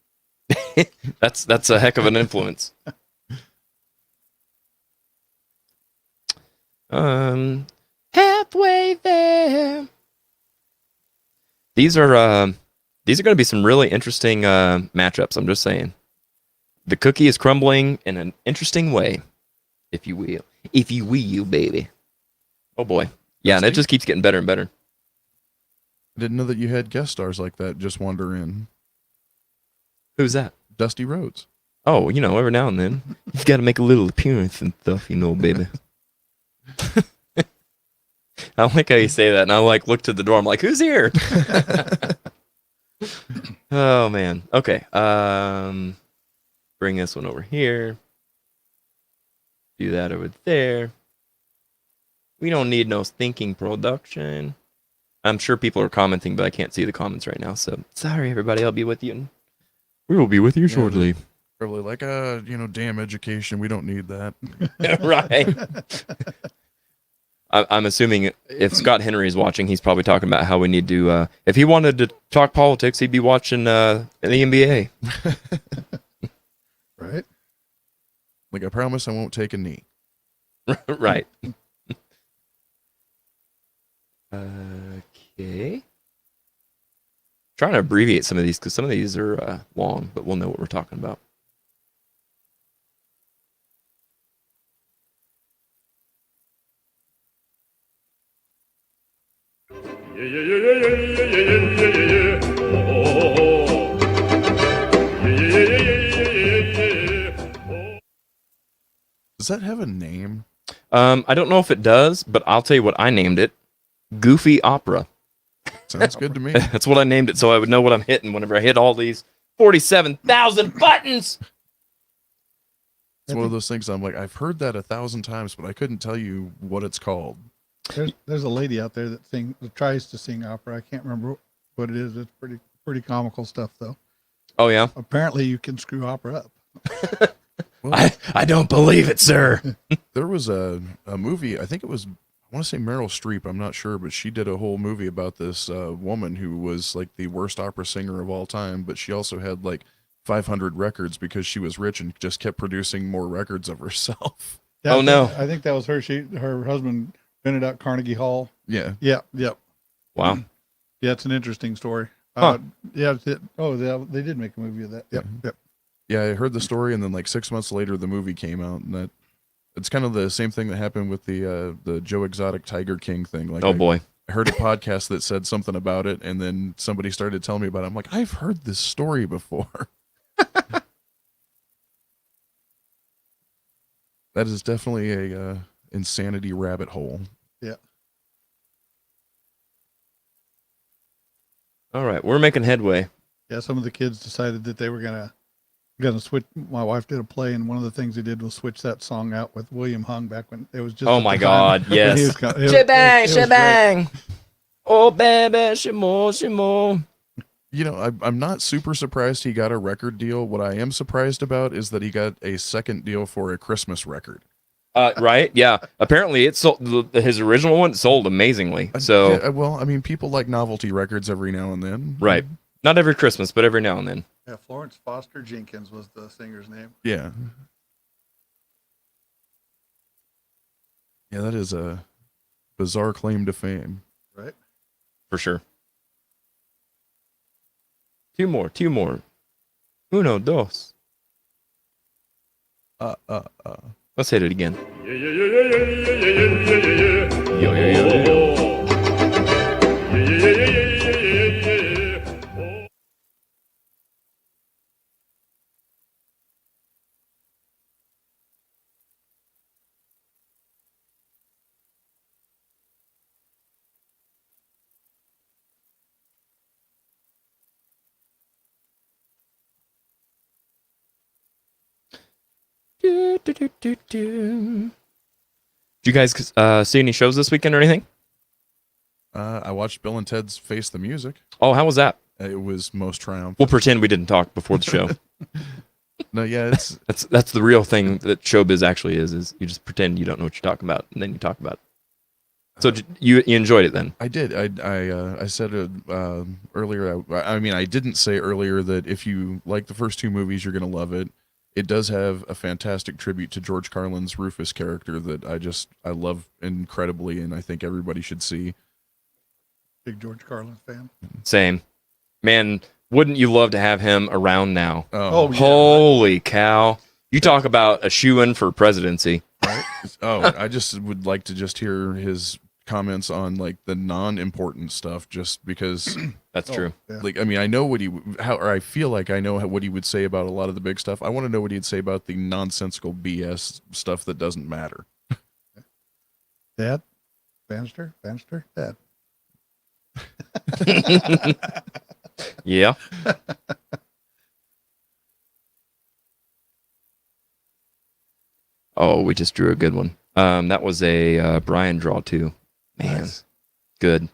B: That's a heck of an influence. Halfway there. These are going to be some really interesting matchups. I'm just saying. The cookie is crumbling in an interesting way, if you will. If you will, baby. Oh boy. Yeah, and it just keeps getting better and better.
E: I didn't know that you had guest stars like that just wander in.
B: Who's that?
E: Dusty Rhodes.
B: Oh, you know, every now and then. You've got to make a little appearance and stuff, you know, baby. I like how you say that, and I look to the door. I'm like, who's here? Oh man. Okay. Bring this one over here. Do that over there. We don't need no stinking production. I'm sure people are commenting, but I can't see the comments right now. So sorry, everybody. I'll be with you. We will be with you shortly.
E: Probably like, damn education. We don't need that.
B: Right. I'm assuming if Scott Henry is watching, he's probably talking about how we need to. If he wanted to talk politics, he'd be watching the NBA.
F: Right.
E: Like, I promise I won't take a knee.
B: Right. Okay. Trying to abbreviate some of these because some of these are long, but we'll know what we're talking about.
E: Does that have a name?
B: I don't know if it does, but I'll tell you what I named it. Goofy Opera.
E: Sounds good to me.
B: That's what I named it, so I would know what I'm hitting whenever I hit all these 47,000 buttons.
E: It's one of those things I'm like, I've heard that 1,000 times, but I couldn't tell you what it's called.
F: There's a lady out there that tries to sing opera. I can't remember what it is. It's pretty comical stuff, though.
B: Oh, yeah?
F: Apparently, you can screw opera up.
E: Well,
B: I don't believe it, sir.
E: there was a movie, I think it was, I want to say Meryl Streep, I'm not sure, but she did a whole movie about this woman who was like the worst opera singer of all time, but she also had like 500 records because she was rich and just kept producing more records of herself.
F: Yeah,
B: Oh, no.
F: I think that was her. Her husband rented out Carnegie Hall.
E: Yeah.
F: Yeah. Yep.
B: Wow.
F: Yeah, it's an interesting story.
B: Huh.
F: Yeah. They did make a movie of that. Yep. Yep.
E: Yeah, I heard the story, and then like 6 months later, the movie came out, and that it's kind of the same thing that happened with the Joe Exotic Tiger King thing. Like,
B: Oh, boy.
E: I heard a podcast that said something about it, and then somebody started telling me about it. I'm like, I've heard this story before. That is definitely a insanity rabbit hole.
F: Yeah.
B: All right, we're making headway.
F: Yeah. Some of the kids decided that they were gonna switch. My wife did a play, and one of the things they did was switch that song out with William Hung back when it was just.
B: Oh,
F: at
B: my
F: the time
B: God,
F: when he
B: yes.
F: was co- it was-
B: Shebang,
F: it was great.
B: shebang. Oh, baby, shimo, shimo.
E: You know, I'm not super surprised he got a record deal. What I am surprised about is that he got a second deal for a Christmas record.
B: Right? Yeah. Apparently, it sold. His original one sold amazingly. So,
E: Yeah, well, I mean, people like novelty records every now and then.
B: right. Not every Christmas, but every now and then.
F: Yeah, Florence Foster Jenkins was the singer's name.
E: Yeah. Yeah, that is a bizarre claim to fame.
F: Right.
B: For sure. Two more. Uno, dos. Let's hit it again. Yo, yo, yo, yo. Did you guys see any shows this weekend or anything?
E: I watched Bill and Ted's Face the Music.
B: Oh, how was that?
E: It was most triumphant.
B: We'll pretend we didn't talk before the show.
E: No, yeah, it's
B: That's the real thing that showbiz actually is you just pretend you don't know what you're talking about, and then you talk about it. So you enjoyed it then?
E: I did. I said it earlier. I mean, I didn't say earlier that if you like the first two movies, you're going to love it. It does have a fantastic tribute to George Carlin's Rufus character that I love incredibly, and I think everybody should see.
F: Big George Carlin fan.
B: Same. Man, wouldn't you love to have him around now?
E: Oh,
F: yeah.
B: Holy cow. You talk about a shoo-in for presidency.
E: right? Oh, I just would like to just hear his comments on like the non-important stuff, just because.
B: That's true.
F: Yeah.
E: Like, I mean, I know what I feel like I know what he would say about a lot of the big stuff. I want to know what he'd say about the nonsensical BS stuff that doesn't matter.
F: Dad? Bannister? Dad.
B: Yeah. Oh, we just drew a good one. That was a Brian draw too. Man,
F: Nice.
B: good.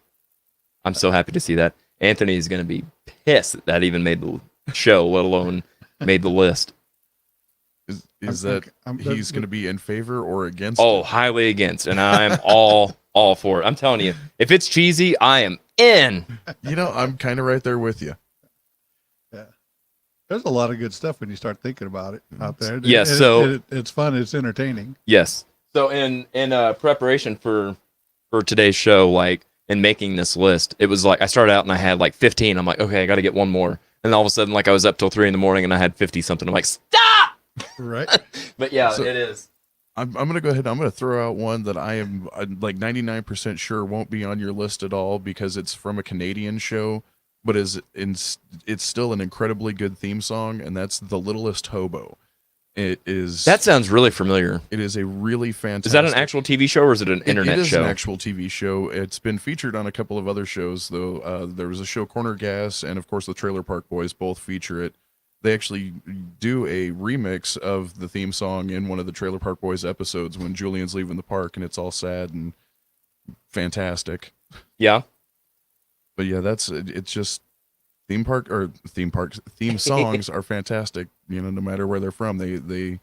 B: I'm so happy to see that. Anthony's going to be pissed that even made the show, let alone made the list.
E: Is
F: I'm-
E: that
F: I'm-
E: he's going to be in favor or against?
B: Oh,
E: it?
B: highly against, and I'm all for it. I'm telling you, if it's cheesy, I am in.
E: You know, I'm kind of right there with you.
F: There's a lot of good stuff when you start thinking about it out there.
B: Yes,
F: And
B: so-
F: it's fun. It's entertaining.
B: Yes. So in preparation for today's show, like in making this list, it was like I started out and I had like 15. I'm like, okay, I got to get one more. And all of a sudden, like I was up till 3 a.m. and I had 50 something. I'm like, stop.
F: Right.
B: But yeah,
E: So-
B: it is.
E: I'm going to go ahead and I'm going to throw out one that I'm like 99% sure won't be on your list at all because it's from a Canadian show, but it's still an incredibly good theme song, and that's The Littlest Hobo. It is.
B: That sounds really familiar.
E: It is a really fantastic.
B: Is that an actual TV show or is it an internet
E: it is
B: show?
E: an actual TV show. It's been featured on a couple of other shows, though. There was a show, Corner Gas, and of course the Trailer Park Boys both feature it. They actually do a remix of the theme song in one of the Trailer Park Boys episodes when Julian's leaving the park and it's all sad and fantastic.
B: Yeah.
E: But yeah, it's just theme songs are fantastic. You know, no matter where they're from, they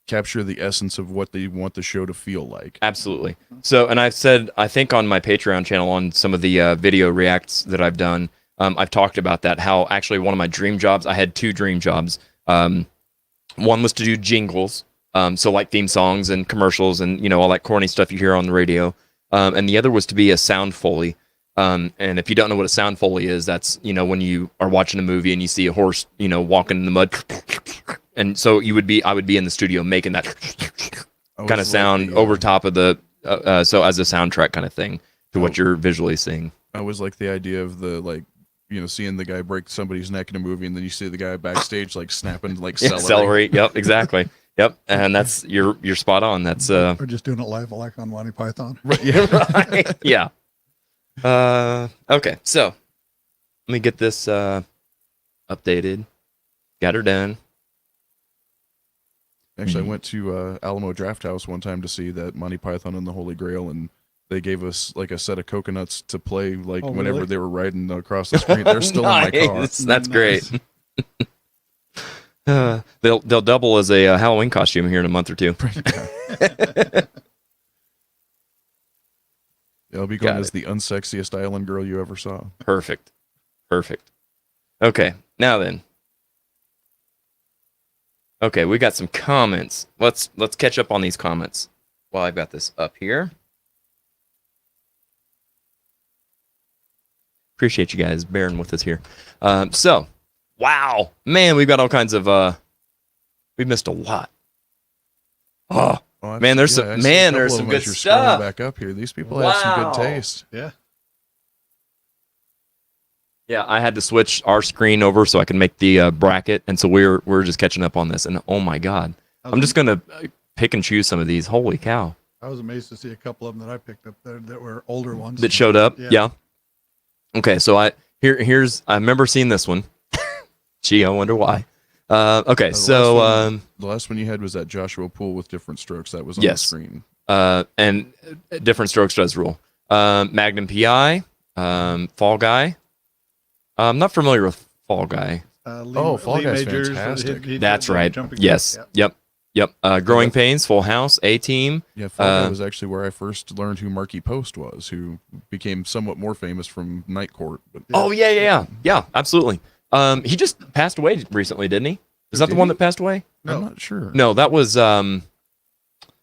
E: capture the essence of what they want the show to feel like.
B: Absolutely. So, and I've said, I think on my Patreon channel, on some of the video reacts that I've done, I've talked about that, how actually one of my dream jobs, I had 2 dream jobs. One was to do jingles, so like theme songs and commercials and, you know, all that corny stuff you hear on the radio. And the other was to be a sound Foley. And if you don't know what a sound Foley is, that's, you know, when you are watching a movie and you see a horse, you know, walking in the mud. And so I would be in the studio making that kind of sound over top of the, so as a soundtrack kind of thing to what you're visually seeing.
E: I always like the idea of the, like, you know, seeing the guy break somebody's neck in a movie and then you see the guy backstage, like, snapping, like,
B: Yeah, celery. Yep, exactly. Yep. And that's, you're spot on. That's,
F: Or just doing it live like on Monty Python.
E: Right, yeah.
B: right. Yeah. Okay. So let me get this, updated. Got her done.
E: Actually, I went to Alamo Draft House one time to see that Monty Python and the Holy Grail, and they gave us like a set of coconuts to play like
F: Oh,
E: whenever
F: really?
E: they were riding across the screen. They're still in my car.
B: Nice. That's
F: Nice.
B: great. They'll double as a Halloween costume here in a month or two.
E: I'll be going
B: Got
E: as the unsexiest island girl you ever saw.
B: Perfect. Okay, now then. Okay, we got some comments. Let's catch up on these comments while I've got this up here. Appreciate you guys bearing with us here. So, wow, man, we've got all kinds of. We missed a lot. Oh,
E: Oh,
B: Man, there's
E: I
B: some
E: see a
B: there's
E: couple
B: some
E: of them
B: good
E: as you're scrolling
B: stuff.
E: back up here. These people have some
B: Wow.
E: good taste.
F: Yeah.
B: Yeah, I had to switch our screen over so I can make the bracket, and so we're just catching up on this. And oh my god, I'm just gonna pick and choose some of these. Holy cow!
F: I was amazed to see a couple of them that I picked up there that were older ones
B: That showed up.
F: Yeah.
B: Yeah. Okay, so I remember seeing this one. Gee, I wonder why. Okay, so
E: The last one you had was that Joshua Poole with different strokes. That was on
B: Yes.
E: the screen.
B: and different strokes does rule. Magnum PI, Fall Guy. I'm not familiar with Fall Guy.
E: Fall Guy's fantastic.
B: That's
F: did
B: right.
F: jumping
B: Yes.
F: jack,
B: Yep. Growing Pains, Full House, A Team.
E: Yeah, Fall Guy was actually where I first learned who Marky Post was, who became somewhat more famous from Night Court. But
B: Oh yeah, absolutely. He just passed away recently, didn't he? Is that the
E: Did
B: one
E: he?
B: that passed away?
E: I'm not sure.
B: No, that was. Oh,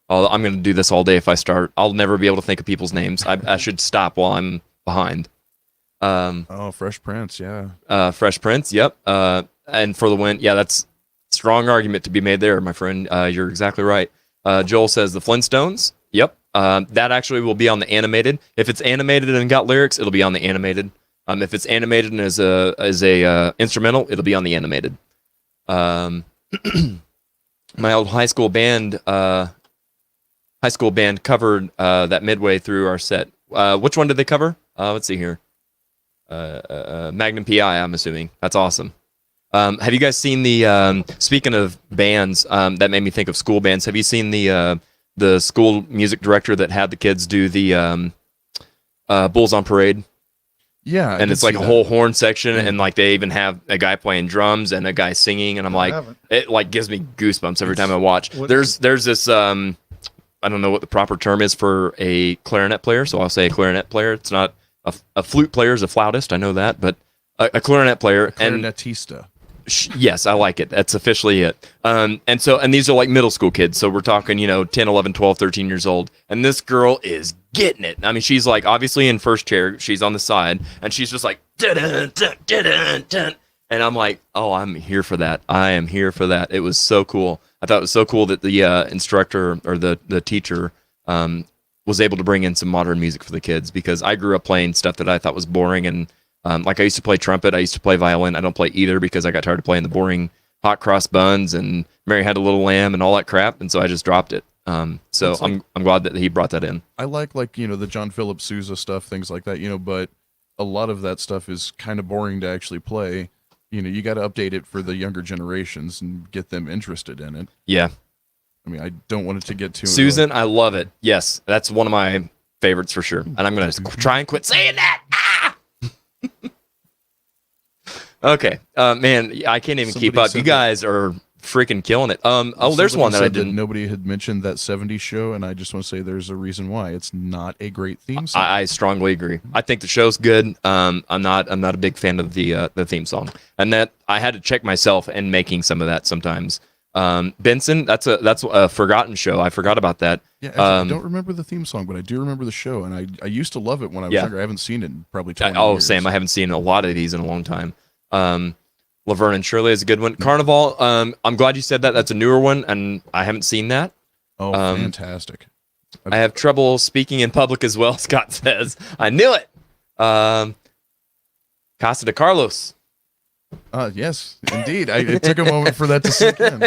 B: I'm going to do this all day if I start. I'll never be able to think of people's names. I should stop while I'm behind.
E: Fresh Prince, yeah.
B: Fresh Prince, yep. And for the win, yeah, that's strong argument to be made there, my friend. You're exactly right. Joel says the Flintstones. Yep. That actually will be on the animated. If it's animated and got lyrics, it'll be on the animated. If it's animated and as a instrumental, it'll be on the animated. My old high school band covered that midway through our set. Which one did they cover? Let's see here. Magnum PI, I'm assuming. That's awesome. Have you guys seen the speaking of bands, that made me think of school bands. Have you seen the school music director that had the kids do the Bulls on Parade?
E: Yeah. I
B: And
E: did
B: it's like
E: see
B: a
E: that.
B: whole horn section, and like they even have a guy playing drums and a guy singing, and I'm like,
F: haven't.
B: it like gives me goosebumps every time I watch.
F: What's-
B: There's this I don't know what the proper term is for a clarinet player, so I'll say a clarinet player. It's not a flute player is a flautist, I know that, but a clarinet player and
E: Clarinetista.
B: yes, I like it. That's officially it. And these are like middle school kids. So we're talking, 10, 11, 12, 13 years old. And this girl is getting it. I mean, she's like obviously in first chair. She's on the side and she's just like, dun, dun, dun, dun, dun. And I'm like, oh, I'm here for that. I am here for that. It was so cool. I thought it was so cool that the instructor or the teacher was able to bring in some modern music for the kids, because I grew up playing stuff that I thought was boring. And like I used to play trumpet, I used to play violin. I don't play either because I got tired of playing the boring hot cross buns and Mary Had a Little Lamb and all that crap, and so I just dropped it. So I'm glad that he brought that in.
E: I like the John Philip Sousa stuff, things like that, but a lot of that stuff is kind of boring to actually play. You got to update it for the younger generations and get them interested in it.
B: Yeah,
E: I mean, I don't want it to get too
B: Susan, I love it. Yes, that's one of my favorites for sure. And I'm gonna try and quit saying that. Ah! Okay, man, I can't even keep
E: Somebody
B: up.
E: said
B: You guys are freaking killing it. There's
E: Somebody
B: one that I
E: said
B: didn't.
E: nobody had mentioned that '70s show, and I just want to say there's a reason why. It's not a great theme song.
B: I strongly agree. I think the show's good. I'm not a big fan of the theme song, and that I had to check myself in making some of that sometimes. Benson, that's a forgotten show. I forgot about that.
E: Yeah, actually, I don't remember the theme song, but I do remember the show, and I used to love it when I was
B: Yeah.
E: younger. I haven't seen it in probably 20
B: Oh,
E: years.
B: Sam, I haven't seen a lot of these in a long time. Laverne and Shirley is a good one. Carnival, I'm glad you said that. That's a newer one, and I haven't seen that.
E: Oh, fantastic.
B: I have trouble speaking in public as well, Scott says. I knew it. Casa de Carlos.
E: Yes, indeed. It took a moment for that to sink in.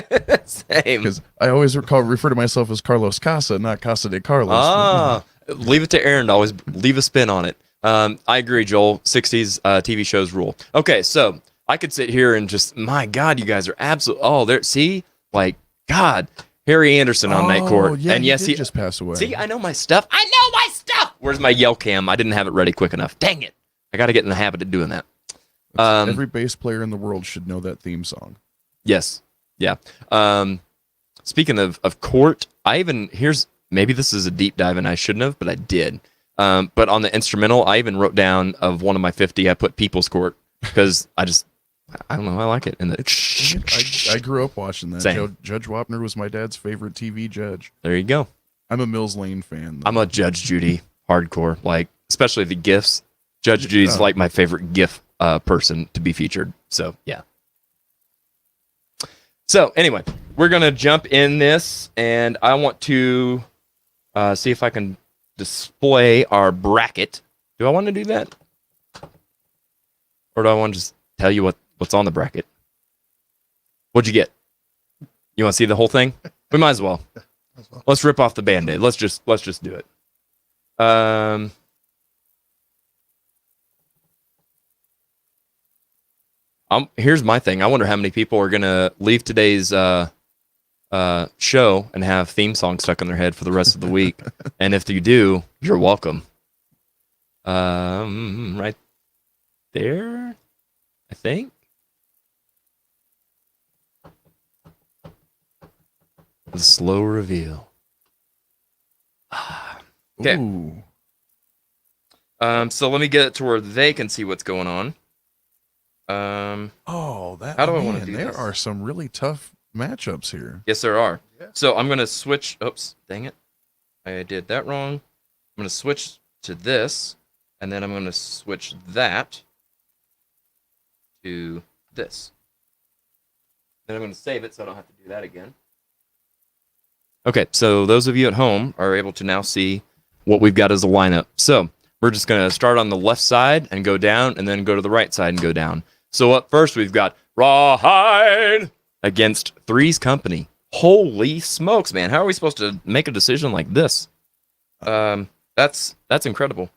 B: Same.
E: Because I always refer to myself as Carlos Casa, not Casa de Carlos.
B: Ah, leave it to Aaron to always leave a spin on it. I agree, Joel. 60s TV shows rule. Okay, so I could sit here and just, my God, you guys are absolute. Oh, there. See, like, God, Harry Anderson on Night Court.
E: Yeah,
B: And yes,
E: he just passed away.
B: See, I know my stuff. I know my stuff. Where's my yell cam? I didn't have it ready quick enough. Dang it. I got to get in the habit of doing that.
E: Every bass player in the world should know that theme song.
B: Yes. Yeah. Speaking of court, maybe this is a deep dive and I shouldn't have, but I did. But on the instrumental, I even wrote down of one of my 50, I put People's Court because I don't know, I like it. And
E: I grew up watching that.
B: Same.
E: Judge Wapner was my dad's favorite TV judge.
B: there you go.
E: I'm a Mills Lane fan.
B: I'm a Judge Judy hardcore, like especially the GIFs. Judge Judy's like my favorite GIF person to be featured. So yeah. So anyway, we're gonna jump in this, and I want to see if I can display our bracket. Do I want to do that, or do I want to just tell you what's on the bracket? What'd you get? You want to see the whole thing? We might as well. Let's rip off the Band-Aid. Let's just do it. Here's my thing. I wonder how many people are gonna leave today's show and have theme songs stuck in their head for the rest of the week. And if you do, you're welcome. Right there, I think. The slow reveal. Okay.
E: Ooh.
B: So let me get it to where they can see what's going on.
E: Oh, that.
B: How do I want to do
E: There
B: this?
E: are some really tough matchups here.
B: Yes, there are.
F: Yeah.
B: So I'm going to switch. Oops, dang it. I did that wrong. I'm going to switch to this, and then I'm going to switch that to this. Then I'm going to save it so I don't have to do that again. Okay, so those of you at home are able to now see what we've got as a lineup. So we're just going to start on the left side and go down, and then go to the right side and go down. So up first, we've got Rawhide against Three's Company. Holy smokes, man. How are we supposed to make a decision like this? That's incredible.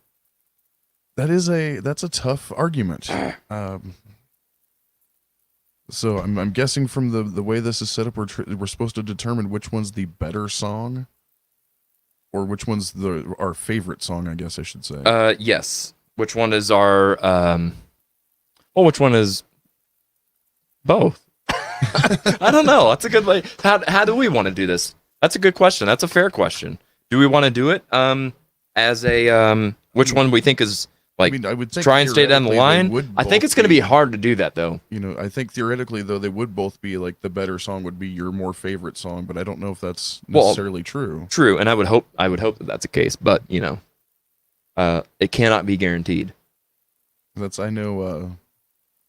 E: That's a tough argument. So I'm guessing from the way this is set up, we're supposed to determine which one's the better song, or which one's our favorite song, I guess I should say.
B: Yes. Which one is our which one is both? I don't know. That's a good way. How do we want to do this? That's a good question. That's a fair question. Do we want to do it as a which one we think is like,
E: I would think
B: try and stay down the
E: theoretically they
B: line?
E: would
B: I think
E: both
B: it's going to be hard to do that, though.
E: I think theoretically, though, they would both be like the better song would be your more favorite song, but I don't know if that's necessarily true.
B: True, and I would hope that that's the case, but it cannot be guaranteed.
E: I know,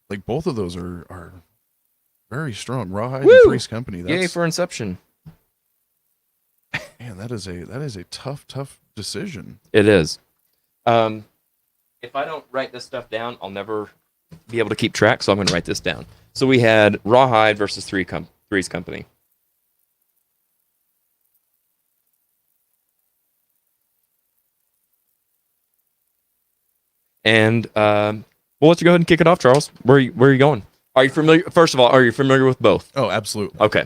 E: like both of those are very strong. Rawhide
B: Woo!
E: and Three's Company.
B: Yay for Inception!
E: Man, that is a tough decision.
B: It is. If I don't write this stuff down, I'll never be able to keep track, so I'm going to write this down. So we had Rawhide versus Three's Company. And we'll let you go ahead and kick it off, Charles. Where are you going? Are you familiar? First of all, are you familiar with both?
E: Oh, absolutely.
B: Okay,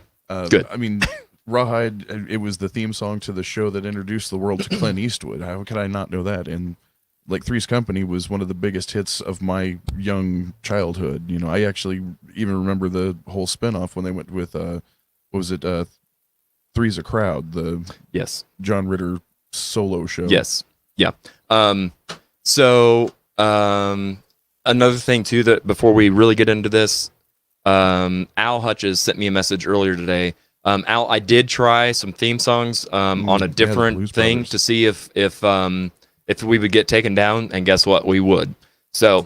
B: good.
E: I mean, Rawhide, it was the theme song to the show that introduced the world to Clint Eastwood. How could I not know that? And like Three's Company was one of the biggest hits of my young childhood. I actually even remember the whole spinoff when they went with what was it? Three's a Crowd, the John Ritter solo show.
B: Yes. Yeah. So another thing too, that before we really get into this, Al Hutches sent me a message earlier today. Al, I did try some theme songs on a different thing to see if we would get taken down, and guess what? We would. So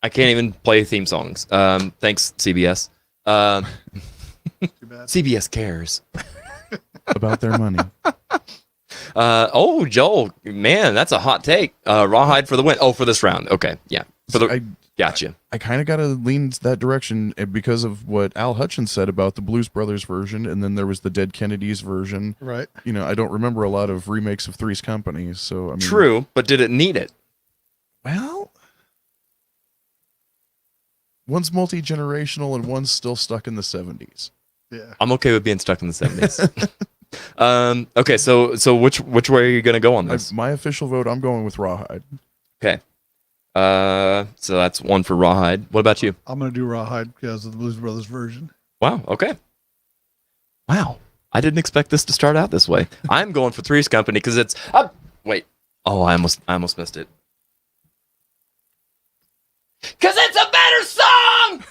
B: I can't even play theme songs. Thanks, CBS. CBS cares
E: about their money.
B: Joel, man, that's a hot take. Rawhide for the win. Oh, for this round. Okay, yeah. Gotcha.
E: I kind of got to lean that direction because of what Al Hutchins said about the Blues Brothers version, and then there was the Dead Kennedys version.
F: Right.
E: I don't remember a lot of remakes of Three's Company, so I mean.
B: True, but did it need it?
E: Well, one's multi-generational and one's still stuck in the 70s.
F: Yeah.
B: I'm okay with being stuck in the 70s. Okay, so which way are you going to go on this?
E: My official vote, I'm going with Rawhide.
B: Okay. So that's one for Rawhide. What about you?
F: I'm going to do Rawhide because of the Blues Brothers version.
B: Wow. Okay. Wow. I didn't expect this to start out this way. I'm going for Three's Company because it's. Wait. Oh, I almost missed it. Because it's a better song.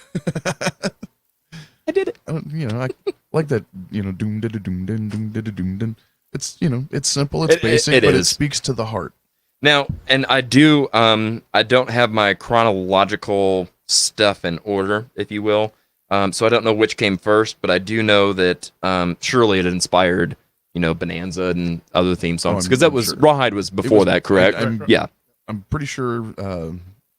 B: I did it.
E: I like that. Doom da doom dun doom da doom dun. It's it's simple. It's basic, but it speaks to the heart.
B: Now, and I don't have my chronological stuff in order, if you will. So I don't know which came first, but I do know that surely it inspired, Bonanza and other theme songs, because that was
E: sure.
B: Rawhide was before that, correct? Yeah.
E: I'm pretty sure.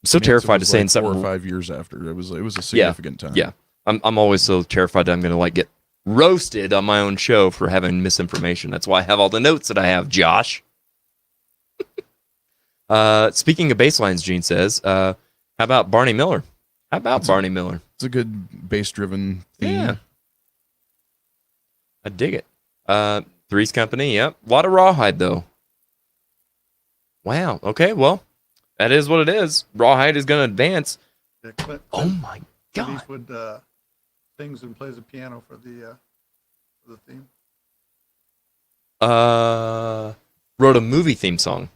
B: So terrified to say
E: like 4 or
B: something.
E: 5 years after. It was a significant time.
B: Yeah. I'm always so terrified that I'm going to get roasted on my own show for having misinformation. That's why I have all the notes that I have, Josh. Speaking of bass lines, Gene says, how about Barney Miller? Barney Miller?
E: It's a good bass-driven theme.
B: Yeah. I dig it. Three's Company, yep. A lot of Rawhide, though. Wow. Okay, well, that is what it is. Rawhide is going to advance.
F: Yeah,
B: Oh, my
F: Clint
B: God.
F: Eastwood sings and plays the piano for the theme.
B: Wrote a movie theme song.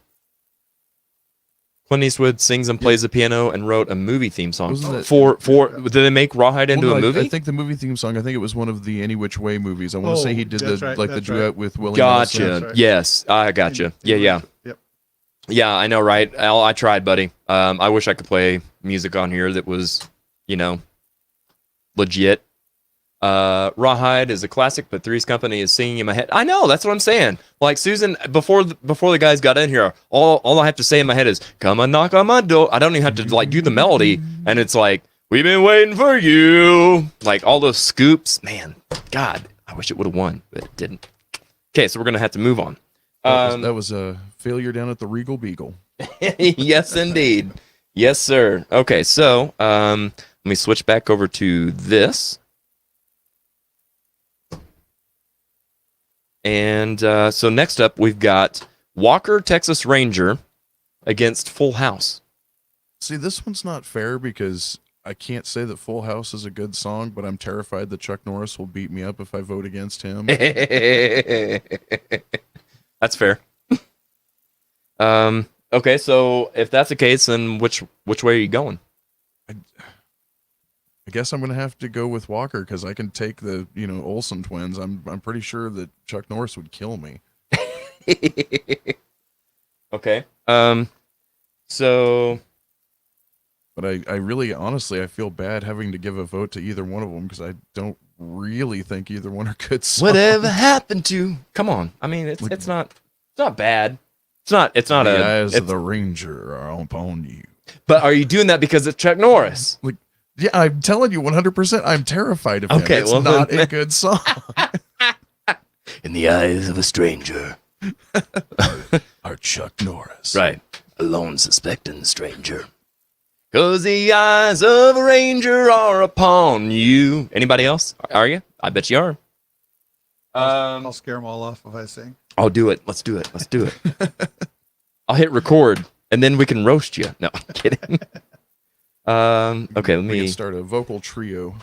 B: Clint Eastwood sings and plays the piano and wrote a movie theme song.
E: Wasn't it-
B: For did they make Rawhide into
E: Well,
B: a
E: no,
B: movie?
E: I think the movie theme song. I think it was one of the Any Which Way movies. I want to say he did
F: that's
E: the
F: right,
E: the
F: that's
E: duet
F: right.
E: with Willie
B: Gotcha.
E: Nelson.
F: That's right.
B: Yes, I gotcha. Yeah.
F: Yep.
B: Yeah, I know, right? Al, I tried, buddy. I wish I could play music on here that was, legit. Rawhide is a classic, but Three's Company is singing in my head. I know, that's what I'm saying. Like Susan, before the guys got in here, all I have to say in my head is, "Come and knock on my door." I don't even have to do the melody, and it's like, "We've been waiting for you." Like all those scoops, man. God, I wish it would have won, but it didn't. Okay, so we're gonna have to move on.
E: That was a failure down at the Regal Beagle.
B: Yes, indeed. Yes, sir. Okay, so let me switch back over to this. And so next up, we've got Walker, Texas Ranger against Full House.
E: See, this one's not fair because I can't say that Full House is a good song, but I'm terrified that Chuck Norris will beat me up if I vote against him.
B: That's fair. Okay, so if that's the case, then which way are you going?
E: I guess I'm going to have to go with Walker because I can take the Olsen twins. I'm pretty sure that Chuck Norris would kill me.
B: Okay. So
E: But I really, honestly, I feel bad having to give a vote to either one of them because I don't really think either one are good songs.
B: whatever happened to? Come on. I mean, it's not bad. It's not
E: The
B: a.
E: eyes
B: it's-
E: of the Ranger are upon you.
B: But are you doing that because it's Chuck Norris?
E: Yeah, I'm telling you 100%. I'm terrified of him.
B: Okay,
E: It's
B: well,
E: not
B: then-
E: a good song.
B: In the eyes of a stranger.
E: Our Chuck Norris.
B: Right. A lone suspecting stranger. 'Cause the eyes of a ranger are upon you. Anybody else? Are you? I bet you are.
F: I'll scare them all off if I sing.
B: I'll do it. Let's do it. I'll hit record and then we can roast you. No, I'm kidding. Okay, let
E: We can
B: me.
E: start a vocal trio.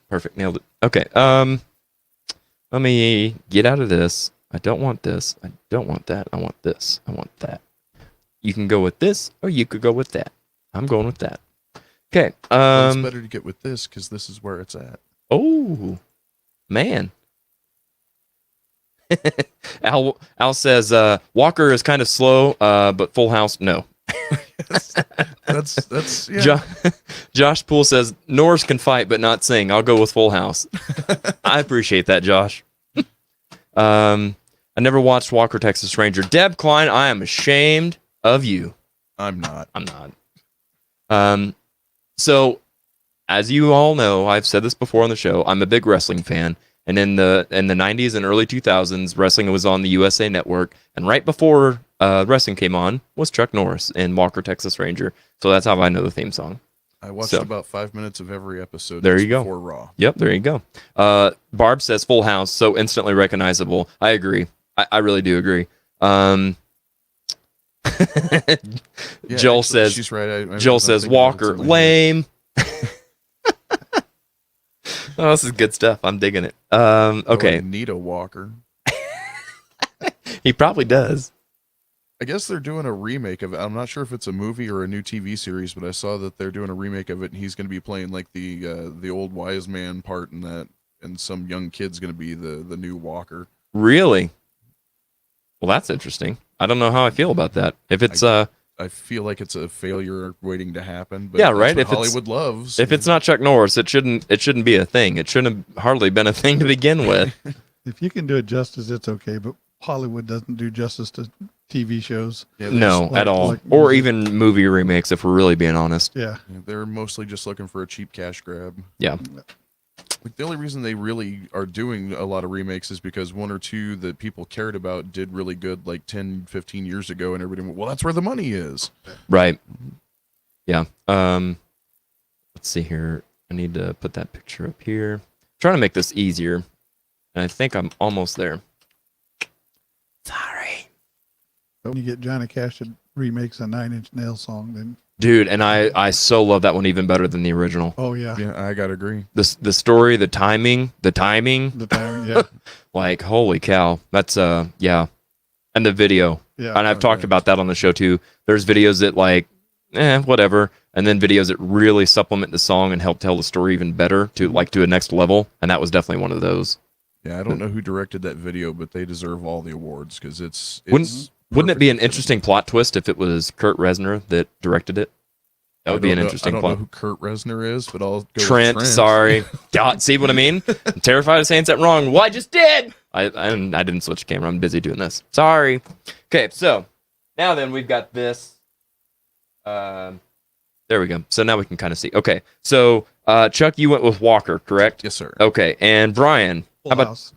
B: Perfect. Nailed it. Okay. Let me get out of this. I don't want this. I don't want that. I want this. I want that. You can go with this, or you could go with that. I'm going with that. Okay.
E: Well, it's better to get with this because this is where it's at.
B: Oh, man. Al says Walker is kind of slow, but Full House, no.
E: That's yeah.
B: Josh Poole says Norris can fight but not sing. I'll go with Full House. I appreciate that, Josh. I never watched Walker, Texas Ranger. Deb Klein, I am ashamed of you.
E: I'm not.
B: I'm not. So, as you all know, I've said this before on the show. I'm a big wrestling fan, and in the 90s and early 2000s, wrestling was on the USA Network, and right before wrestling came on was Chuck Norris in Walker, Texas Ranger. So that's how I know the theme song.
E: I watched
B: So-
E: about 5 minutes of every episode.
B: There
E: just
B: you go.
E: Before Raw.
B: Yep, there you go. Barb says Full House, so instantly recognizable. I agree. I really do agree.
E: Yeah,
B: Joel
E: actually,
B: says
E: she's right. I
B: Joel
E: was not
B: says
E: thinking of what's
B: Walker,
E: in my head.
B: lame. Oh, this is good stuff. I'm digging it. Okay,
E: Need a Walker.
B: he probably does.
E: I guess they're doing a remake of it. I'm not sure if it's a movie or a new TV series, but I saw that they're doing a remake of it, and he's going to be playing like the old wise man part in that, and some young kid's going to be the new Walker.
B: Really? Well, that's interesting. I don't know how I feel about that. If it's
E: I feel like it's a failure waiting to happen. But
B: Yeah,
E: that's
B: right?
E: what
B: If it's-
E: Hollywood loves.
B: If it's not Chuck Norris, it shouldn't be a thing. It shouldn't have hardly been a thing to begin with.
F: If you can do it justice, it's okay. But Hollywood doesn't do justice to TV shows.
E: Yeah,
B: No,
F: like-
B: at all.
F: like
B: Or
F: music.
B: even movie remakes, if we're really being honest.
F: Yeah.
E: they're mostly just looking for a cheap cash grab.
B: Yeah.
E: Like the only reason they really are doing a lot of remakes is because one or two that people cared about did really good like 10, 15 years ago, and everybody went, well, that's where the money is.
B: Right. Yeah. Let's see here. I need to put that picture up here. Trying to make this easier. And I think I'm almost there. Sorry.
F: But when you get Johnny Cash that remakes a Nine Inch Nails song, then
B: Dude, and I so love that one even better than the original.
F: oh yeah,
E: Yeah, I gotta agree.
B: The story, the timing,
F: the time, yeah,
B: like holy cow. That's yeah. And the video.
F: yeah.
B: And I've talked
E: yeah.
B: about that on the show too. There's videos that like, whatever. And then videos that really supplement the song and help tell the story even better to a next level. And that was definitely one of those.
E: Yeah, I don't know who directed that video, but they deserve all the awards because it's
B: Wouldn't it be an
E: perfect.
B: interesting plot twist if it was Kurt Reznor that directed it? That would be an
E: I
B: interesting
E: don't
B: plot.
E: know who Kurt Reznor is, but I'll go with
B: Trent, sorry. God, see what I mean? I'm terrified of saying something wrong. Well, I just did. I didn't switch the camera. I'm busy doing this. Sorry. Okay, so now then we've got this. There we go. So now we can kind of see. Okay, so Chuck, you went with Walker, correct?
E: Yes, sir.
B: Okay, and Brian,
F: Full
B: how about
F: House.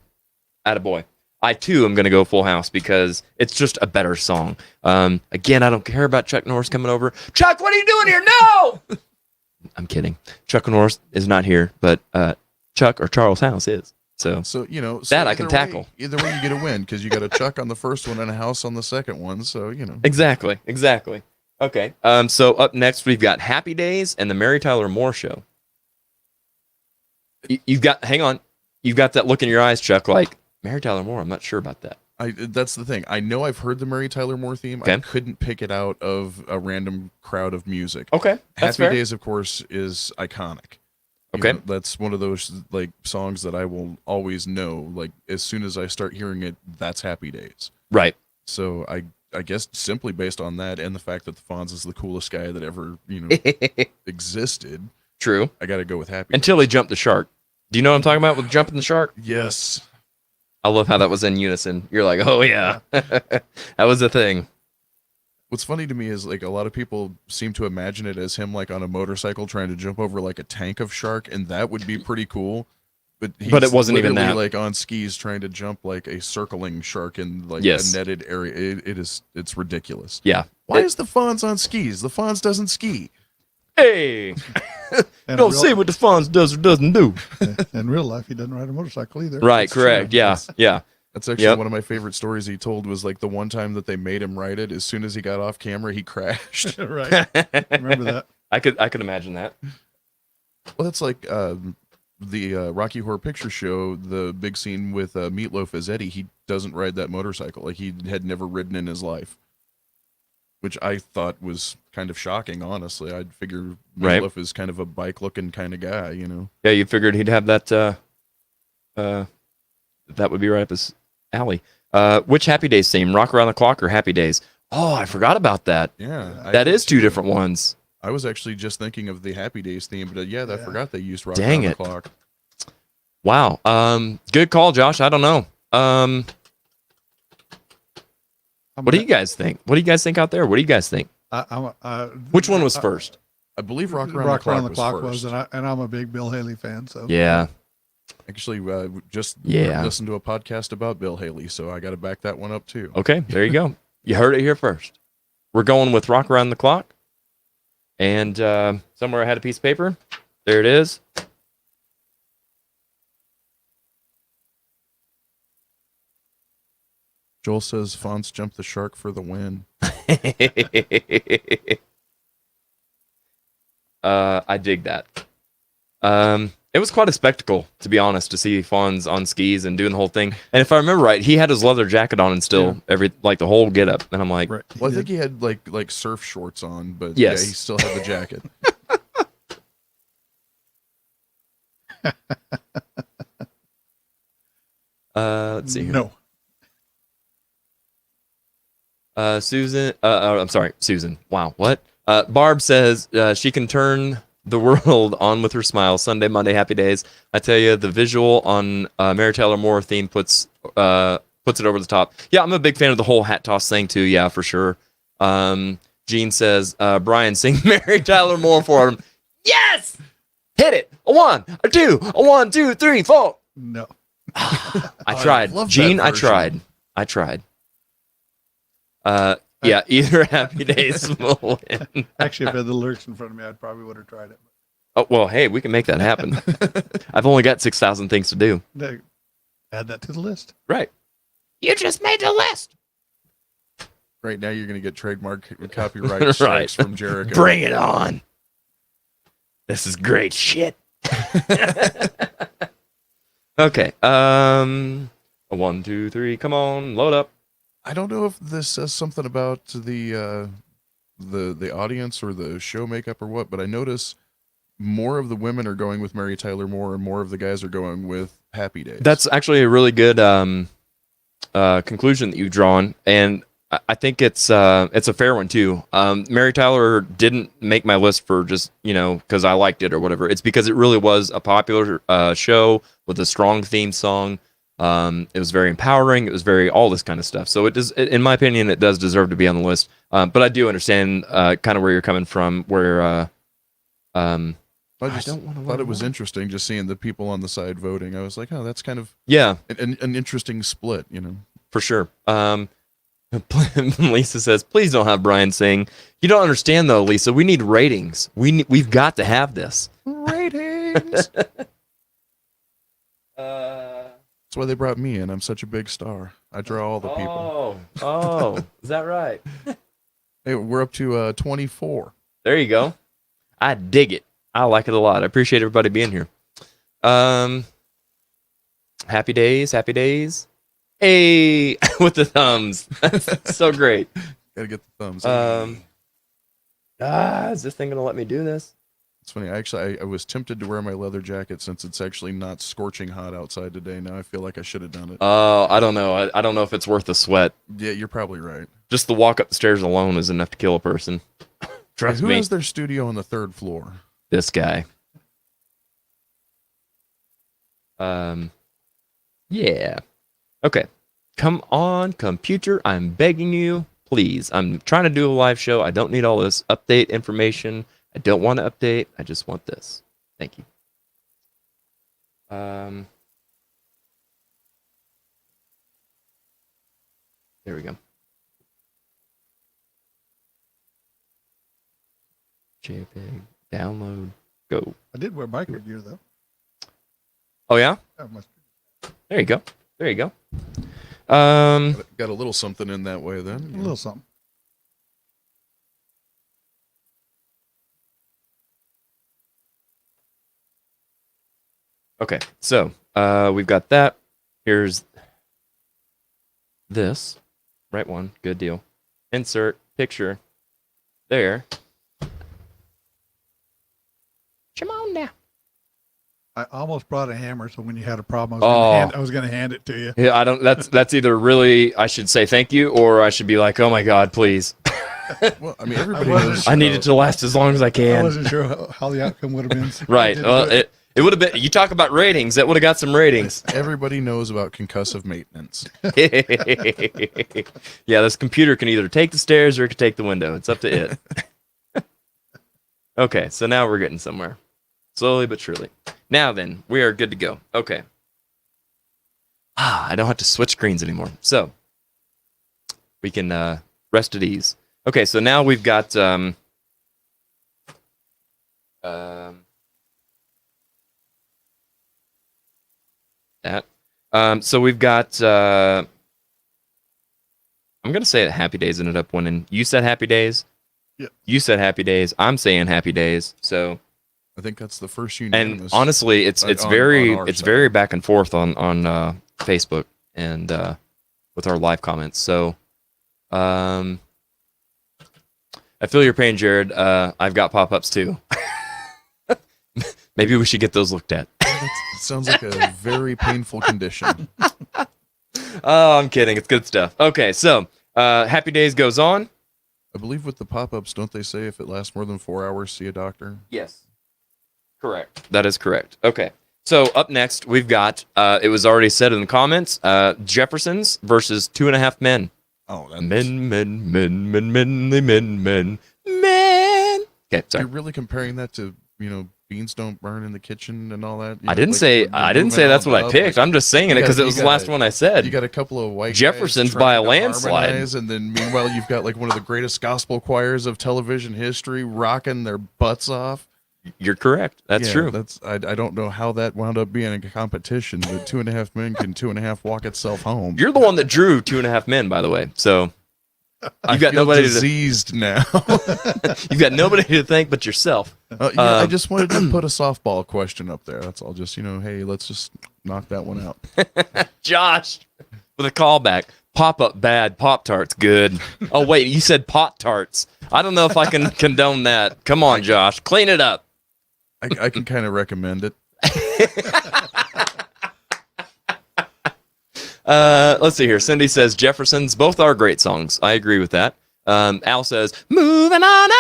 B: Attaboy? I too am going to go Full House because it's just a better song. Again, I don't care about Chuck Norris coming over. Chuck, what are you doing here? No! I'm kidding. Chuck Norris is not here, but Chuck or Charles House is. So
E: So
B: That I can
E: either
B: tackle.
E: way- Either way, you get a win because you got a Chuck on the first one and a House on the second one. So
B: exactly. Okay. So up next we've got Happy Days and the Mary Tyler Moore Show. You've got. Hang on. You've got that look in your eyes, Chuck. Like Mary Tyler Moore. I'm not sure about that.
E: That's the thing. I know I've heard the Mary Tyler Moore theme.
B: Okay.
E: I couldn't pick it out of a random crowd of music.
B: Okay, that's
E: Happy
B: fair.
E: Days, of course, is iconic.
B: Okay.
E: That's one of those like songs that I will always know. Like as soon as I start hearing it, that's Happy Days.
B: Right.
E: So I guess simply based on that and the fact that the Fonz is the coolest guy that ever existed,
B: True.
E: I got to go with Happy.
B: Until he jumped the shark. Do you know what I'm talking about with jumping the shark?
E: Days. Yes.
B: I love how that was in unison. You're like, oh yeah, that was a thing.
E: What's funny to me is like a lot of people seem to imagine it as him like on a motorcycle trying to jump over like a tank of shark, and that would be pretty cool. But
B: it wasn't even
E: literally,
B: that.
E: like on skis trying to jump like a circling shark in like
B: Yes.
E: a netted area. It's ridiculous.
B: Yeah.
E: Why is the Fonz on skis? The Fonz doesn't ski.
B: Hey,
F: And
B: don't
F: in
B: see what the Fonz does or doesn't do.
F: in real life, he doesn't ride a motorcycle either.
B: Right.
E: That's
B: Correct.
E: true.
B: Yeah. Yeah.
E: That's actually
B: Yep.
E: one of my favorite stories he told was like the one time that they made him ride it. As soon as he got off camera, he crashed.
F: Right. Remember that?
B: I could imagine that.
E: Well, that's like the Rocky Horror Picture Show, the big scene with Meatloaf as Eddie. He doesn't ride that motorcycle. Like he had never ridden in his life, which I thought was kind of shocking. Honestly, I'd figure
B: Right.
E: Meatloaf is kind of a bike-looking kind of guy.
B: Yeah. You figured he'd have that. That would be right up his alley. Which Happy Days theme? Rock Around the Clock or Happy Days? Oh, I forgot about that.
E: Yeah,
B: That is two different ones.
E: I was actually just thinking of the Happy Days theme, but I forgot they used Rock
B: Dang
E: Around
B: it.
E: the Clock.
B: Wow. Good call, Josh. I don't know. What do you guys think? What do you guys think out there? What do you guys think? Which one was first?
E: I believe Rock Around the Clock was first.
F: and I'm a big Bill Haley fan. So
B: Yeah.
E: Actually, just
B: Yeah.
E: listened to a podcast about Bill Haley, so I got to back that one up too.
B: Okay, there you go. You heard it here first. We're going with Rock Around the Clock. And somewhere I had a piece of paper. There it is.
E: Joel says Fonz jumped the shark for the win.
B: I dig that. It was quite a spectacle, to be honest, to see Fonz on skis and doing the whole thing. And if I remember right, he had his leather jacket on and still the whole get up. And I'm like,
F: right.
E: Well, I think he had like surf shorts on, but
B: Yes.
E: yeah, he still had the jacket.
B: let's see here.
F: No.
B: Susan, I'm sorry, Susan. Wow, what? Barb says she can turn the world on with her smile. Sunday, Monday, happy days. I tell you, the visual on Mary Tyler Moore theme puts it over the top. Yeah, I'm a big fan of the whole hat toss thing too. Yeah, for sure. Gene says, Brian, sing Mary Tyler Moore for him. Yes! Hit it. A 1, a 2, a 1, 2, 3, 4.
F: No.
B: I tried.
E: love that
B: Gene, I
E: version.
B: tried. Yeah, either Happy Days will win.
F: Actually, if I had the lyrics in front of me, I probably would have tried it.
B: Oh, well, hey, we can make that happen. I've only got 6,000 things to do.
F: But add that to the list.
B: Right. You just made the list.
E: Right now, you're going to get trademark copyright strikes from Jericho.
B: Bring it on. This is great shit. Okay. A 1, 2, 3. Come on, load up.
E: I don't know if this says something about the audience or the show makeup or what, but I notice more of the women are going with Mary Tyler Moore and more of the guys are going with Happy Days.
B: That's actually a really good conclusion that you've drawn, and I think it's a fair one too. Mary Tyler didn't make my list for just because I liked it or whatever. It's because it really was a popular show with a strong theme song. It was very empowering. It was very all this kind of stuff. So in my opinion, it does deserve to be on the list. But I do understand kind of where you're coming from. Where
E: I just thought it was interesting just seeing the people on the side voting. I was like, oh, that's kind of an interesting split,
B: for sure. Lisa says, please don't have Brian sing. You don't understand though, Lisa. We need ratings. We've got to have this.
E: Ratings. That's why they brought me in. I'm such a big star. I draw all the people.
B: Oh, is that right?
E: Hey, we're up to 24.
B: There you go. I dig it. I like it a lot. I appreciate everybody being here. Happy days. Hey, with the thumbs. That's so great.
E: Gotta get the thumbs.
B: Is this thing gonna let me do this?
E: It's funny. I was tempted to wear my leather jacket since it's actually not scorching hot outside today. Now I feel like I should have done it.
B: Oh, I don't know. I don't know if it's worth the sweat.
E: Yeah, you're probably right.
B: Just the walk up the stairs alone is enough to kill a person. Trust
E: Who
B: me.
E: has their studio on the 3rd floor?
B: This guy. Yeah. Okay. Come on, computer. I'm begging you. Please. I'm trying to do a live show. I don't need all this update information. I don't want to update. I just want this. Thank you. There we go. JPEG. Download. Go.
F: I did wear biker gear though.
B: Oh, yeah?
F: That must be
B: There you go.
E: Got a little something in that way then.
F: a little something.
B: Okay, so we've got that. Here's this. Right one. Good deal. Insert picture. There. Come on now.
F: I almost brought a hammer, so when you had a problem,
B: Oh.
F: I was going to hand it to you.
B: Yeah, I don't. That's either really I should say thank you, or I should be like, oh my god, please.
E: Well, I mean, everybody
F: wasn't-
E: knows.
B: I need it to last as long as I
F: I
B: can.
F: wasn't sure how the outcome would have been. so I
B: Right.
F: didn't
B: Well,
F: do it.
B: it would have been. You talk about ratings. That would have got some ratings.
E: Everybody knows about concussive maintenance.
B: Yeah, this computer can either take the stairs or it can take the window. It's up to it. Okay, so now we're getting somewhere. Slowly but surely. Now then, we are good to go. Okay. I don't have to switch screens anymore. So, we can rest at ease. Okay, so now we've got... that. So we've got... I'm going to say that Happy Days ended up winning. You said Happy Days?
F: Yeah.
B: You said Happy Days. I'm saying Happy Days. So...
E: I think that's the first
B: And
E: unanimous.
B: honestly, it's
E: on
B: very
E: our
B: it's
E: side.
B: very back and forth on Facebook and with our live comments. So, I feel your pain, Jared. I've got pop-ups too. Maybe we should get those looked at.
E: It sounds like a very painful condition.
B: Oh, I'm kidding. It's good stuff. Okay, so Happy Days goes on.
E: I believe with the pop-ups, don't they say if it lasts more than 4 hours, see a doctor?
B: Yes. Correct. That is correct. Okay. So up next, we've got, it was already said in the comments, Jeffersons versus 2.5 Men.
E: Oh, that's...
B: Men. Okay, sorry.
E: You're really comparing that to, beans don't burn in the kitchen and all that?
B: I didn't say that's what I picked. I'm just saying it because it was the last one I said.
E: You got a couple of white
B: Jefferson's
E: guys
B: by a
E: trying to
B: landslide.
E: harmonize, and then meanwhile you've got like one of the greatest gospel choirs of television history rocking their butts off.
B: You're correct. That's true.
E: I don't know how that wound up being a competition, but 2.5 Men can 2.5 walk itself home.
B: You're the one that drew 2.5 Men, by the way. So
E: You've got nobody diseased now.
B: You've got nobody to thank but yourself.
E: I just wanted to put a softball question up there. That's all. Just hey, let's just knock that one out.
B: Josh, with a callback. Pop-up bad, Pop-Tarts good. Oh wait, you said Pop-Tarts. I don't know if I can condone that. Come on, Josh, clean it up.
E: I can kind of recommend it.
B: Let's see here. Cindy says Jeffersons. Both are great songs. I agree with that. Al says moving on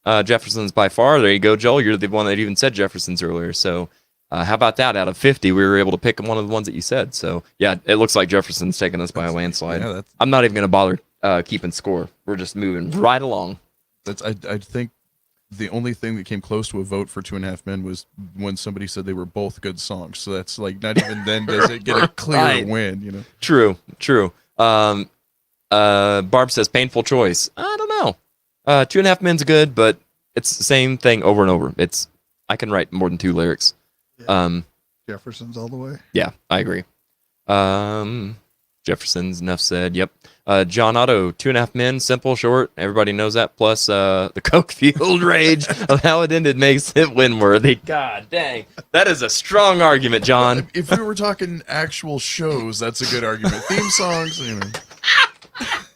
B: up. Jeffersons by far. There you go, Joel. You're the one that even said Jeffersons earlier. So how about that? Out of 50, we were able to pick one of the ones that you said. So yeah, it looks like Jefferson's taking us by a landslide.
E: Yeah,
B: I'm not even going to bother keeping score. We're just moving right along.
E: I think the only thing that came close to a vote for 2.5 Men was when somebody said they were both good songs. So that's like not even then does it get a clear win.
B: True. Barb says painful choice. I don't know. 2.5 Men's good, but it's the same thing over and over. I can write more than 2 lyrics.
F: Yeah. Jefferson's all the way.
B: Yeah, I agree. Jefferson's, enough said. Yep. John Otto, 2.5 Men, simple, short. Everybody knows that. Plus the coke fueled rage of how it ended makes it win worthy. God dang, that is a strong argument, John.
E: If we were talking actual shows, that's a good argument. Theme songs,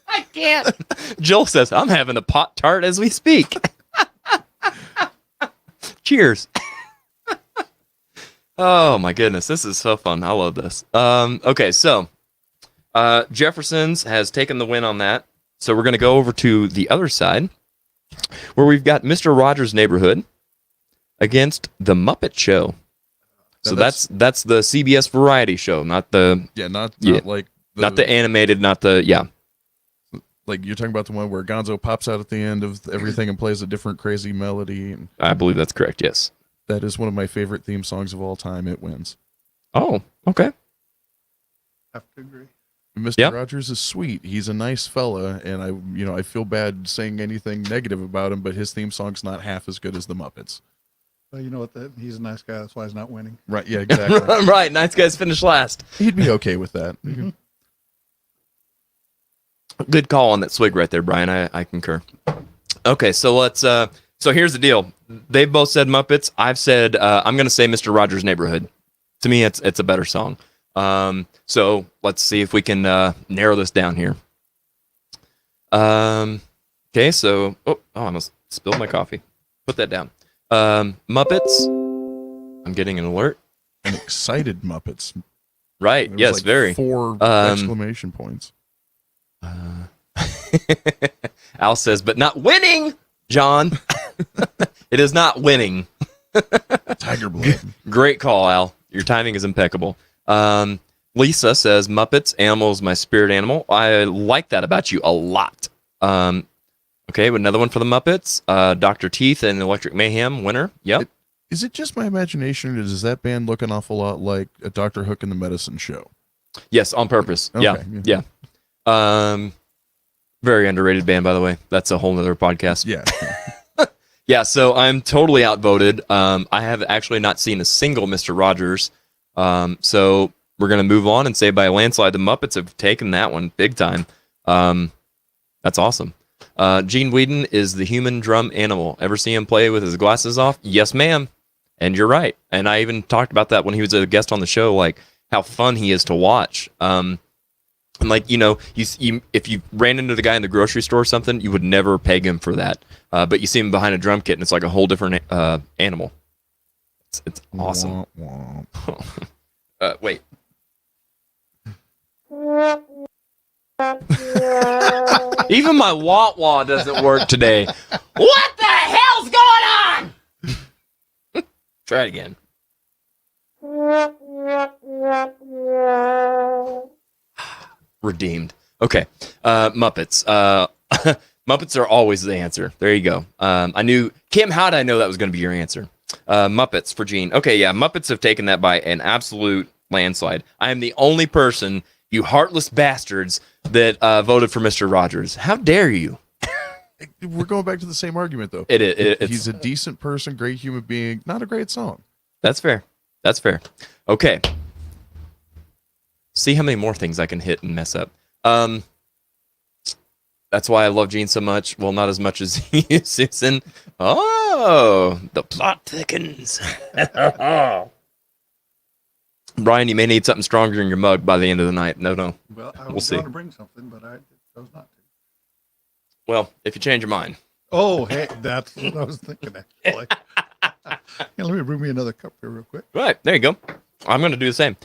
B: I can't. Joel says I'm having a Pop-Tart as we speak. Cheers. Oh my goodness, this is so fun. I love this. Okay, so Jefferson's has taken the win on that. So we're going to go over to the other side where we've got Mr. Rogers' Neighborhood against The Muppet Show. So that's the CBS variety show, not the not the animated, not the
E: like you're talking about the one where Gonzo pops out at the end of everything and plays a different crazy melody.
B: I believe that's correct. Yes.
E: That is one of my favorite theme songs of all time. It wins.
B: Oh, okay.
F: Have to agree.
E: Mr. Rogers is sweet. He's a nice fella, and I feel bad saying anything negative about him, but his theme song's not half as good as the Muppets.
F: Well, you know what? He's a nice guy. That's why he's not winning.
E: Right? Yeah, exactly.
B: Right. Nice guys finish last.
E: He'd be okay with that.
F: Mm-hmm.
B: Good call on that swig right there, Brian. I concur. Okay, so let's. So here's the deal. They've both said Muppets. I've said I'm going to say Mr. Rogers' Neighborhood. To me, it's a better song. So let's see if we can narrow this down here. Okay, so I almost spilled my coffee. Put that down. Muppets. I'm getting an alert.
E: An excited Muppets.
B: Right. Yes.
E: Like
B: very.
E: 4 exclamation points.
B: Al says, but not winning, John. It is not winning.
E: Tiger blood.
B: Great call, Al. Your timing is impeccable. Lisa says, Muppets, animal is my spirit animal. I like that about you a lot. Okay, another one for the Muppets. Dr. Teeth and Electric Mayhem, winner. Yep.
E: Is it just my imagination, or does that band look an awful lot like a Dr. Hook and the Medicine Show?
B: Yes, on purpose.
E: Okay.
B: Yeah. Very underrated band, by the way. That's a whole nother podcast.
E: Yeah.
B: Yeah, so I'm totally outvoted. I have actually not seen a single Mr. Rogers. So we're going to move on and say by a landslide, the Muppets have taken that one big time. That's awesome. Gene Whedon is the human drum animal. Ever see him play with his glasses off? Yes, ma'am. And you're right. And I even talked about that when he was a guest on the show, like how fun he is to watch. And like, if you ran into the guy in the grocery store or something, you would never peg him for that. But you see him behind a drum kit and it's like a whole different animal. It's awesome.
E: Womp, womp.
B: Wait. Even my wah-wah doesn't work today. What the hell's going on? Try it again. Redeemed. Okay. Muppets. Muppets are always the answer. There you go. I knew, Kim, how did I know that was going to be your answer? Muppets for Gene. Okay, yeah, Muppets have taken that by an absolute landslide. I am the only person, you heartless bastards, that voted for Mr. Rogers. How dare you?
E: We're going back to the same argument, though.
B: It's
E: He's a decent person, great human being, not a great song.
B: That's fair. That's fair. Okay. See how many more things I can hit and mess up. That's why I love Gene so much. Well, not as much as you, Susan. Oh, the plot thickens. Brian, you may need something stronger in your mug by the end of the night. No.
F: Well, I
B: We'll
F: was
B: see.
F: going to bring something, but I chose not to.
B: Well, if you change your mind.
F: Oh, hey, that's what I was thinking, actually. Here, let me bring me another cup here real quick.
B: Right, there you go. I'm going to do the same.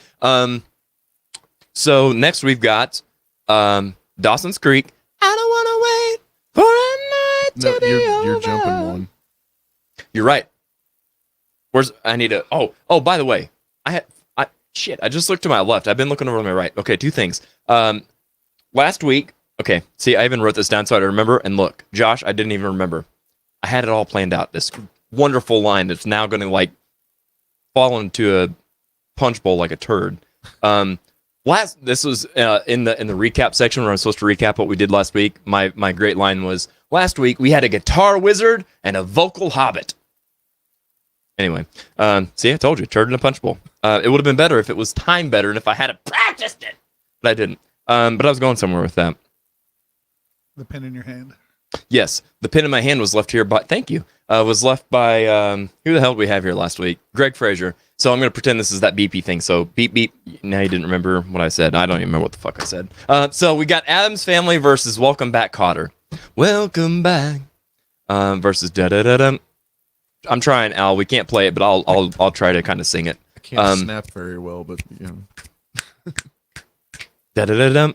B: So next we've got Dawson's Creek. I don't want to wait for a night to be
E: You're
B: over.
E: jumping one.
B: You're right. I need to. Oh, by the way, I just looked to my left. I've been looking over to my right. Okay, two things. Last week, okay, see, I even wrote this down so I remember. And look, Josh, I didn't even remember. I had it all planned out. This wonderful line that's now going to fall into a punch bowl like a turd. This was in the recap section where I'm supposed to recap what we did last week. My great line was, last week we had a guitar wizard and a vocal hobbit. Anyway, see, I told you, turd in a punch bowl. It would have been better if it was timed better and if I had practiced it, but I didn't. But I was going somewhere with that.
F: The pen in your hand.
B: Yes, the pen in my hand was left here by, thank you, was left by, who the hell did we have here last week? Greg Frazier. So I'm going to pretend this is that beepy thing. So beep, beep. Now you didn't remember what I said. I don't even remember what the fuck I said. So we got Addams Family versus Welcome Back, Kotter. Welcome back. Versus da-da-da-dum. I'm trying, Al. We can't play it, but I'll try to kind of sing it.
E: I can't snap very well, but you know.
B: Da-da-da-dum.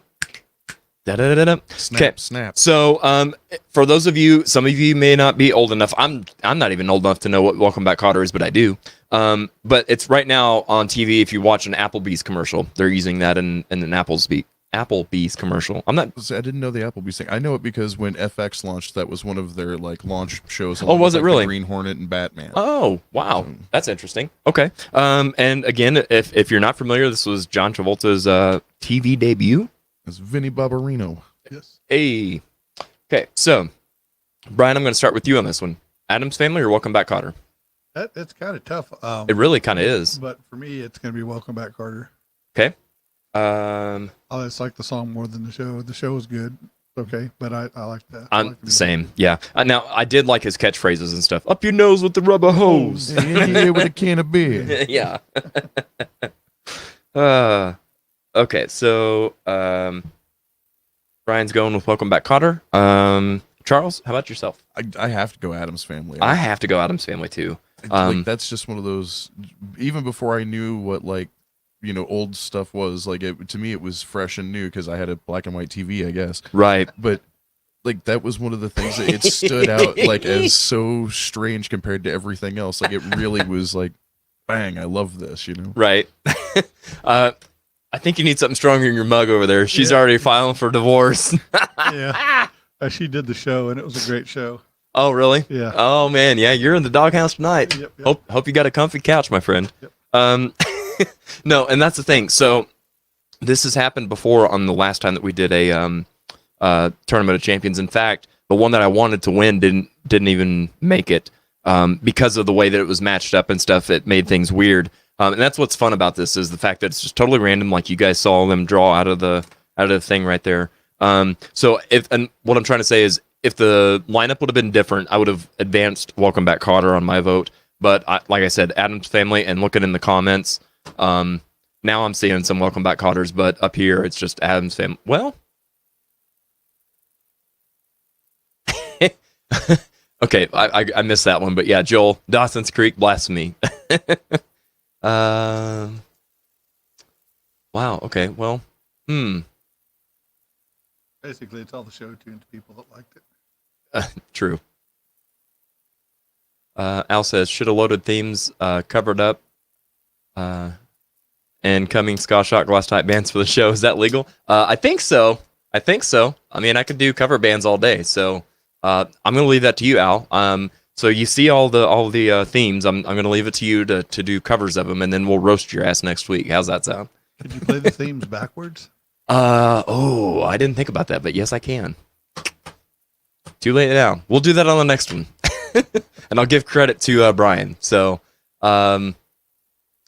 B: Da-da-da-dum.
E: Snap.
B: So, for those of you, some of you may not be old enough. I'm not even old enough to know what Welcome Back, Kotter is, but I do. But it's right now on TV. If you watch an Applebee's commercial, they're using that in an Applebee's commercial. I
E: didn't know the Applebee's thing. I know it because when FX launched, that was one of their launch shows.
B: Oh, was it really?
E: The Green Hornet and Batman.
B: Oh, wow, that's interesting. Okay. And again, if you're not familiar, this was John Travolta's TV debut.
E: It's Vinnie Barbarino.
F: Yes.
B: Hey. Okay, so Brian, I'm going to start with you on this one. Addams Family or Welcome Back, Kotter?
F: It's kind of tough.
B: It really kind of is.
F: But for me, it's going to be Welcome Back, Carter.
B: Okay.
F: I just like the song more than the show. The show is good. Okay, but I like that.
B: I'm the same. Yeah. Now, I did like his catchphrases and stuff. Up your nose with the rubber hose.
E: Yeah, with a can of beer.
B: Yeah. Okay, so Brian's going with Welcome Back, Kotter. Charles, how about yourself?
E: I have to go Addams Family.
B: I have to go Addams Family too.
E: That's just one of those. Even before I knew what old stuff was, to me it was fresh and new because I had a black and white TV, I guess.
B: Right.
E: But that was one of the things that it stood out as so strange compared to everything else. It really was bang, I love this,
B: Right. I think you need something stronger in your mug over there. She's already filing for divorce.
F: Yeah. She did the show, and it was a great show.
B: Oh, really?
F: Yeah.
B: Oh, man. Yeah, you're in the doghouse tonight.
F: Yep.
B: Hope you got a comfy couch, my friend.
F: Yep.
B: No, and that's the thing. So this has happened before on the last time that we did a Tournament of Champions. In fact, the one that I wanted to win didn't even make it because of the way that it was matched up and stuff. It made things weird. And that's what's fun about this is the fact that it's just totally random. Like you guys saw them draw out of the thing right there. So what I'm trying to say is if the lineup would have been different, I would have advanced Welcome Back, Kotter on my vote. But like I said, Addams Family, and looking in the comments, now I'm seeing some Welcome Back, Kotters, but up here it's just Addams Family. Well, okay, I missed that one, but yeah, Joel, Dawson's Creek, blasphemy. Wow. Okay. Well.
F: Basically, it's all the show tuned people that liked it.
B: True. Al says, should have loaded themes covered up and coming ska shock glass type bands for the show. Is that legal? I think so. I mean, I could do cover bands all day. So I'm going to leave that to you, Al. So you see all the themes. I'm going to leave it to you to do covers of them, and then we'll roast your ass next week. How's that sound?
F: Could you play the themes backwards?
B: I didn't think about that, but yes, I can. Too late now. We'll do that on the next one. And I'll give credit to Brian. So, okay,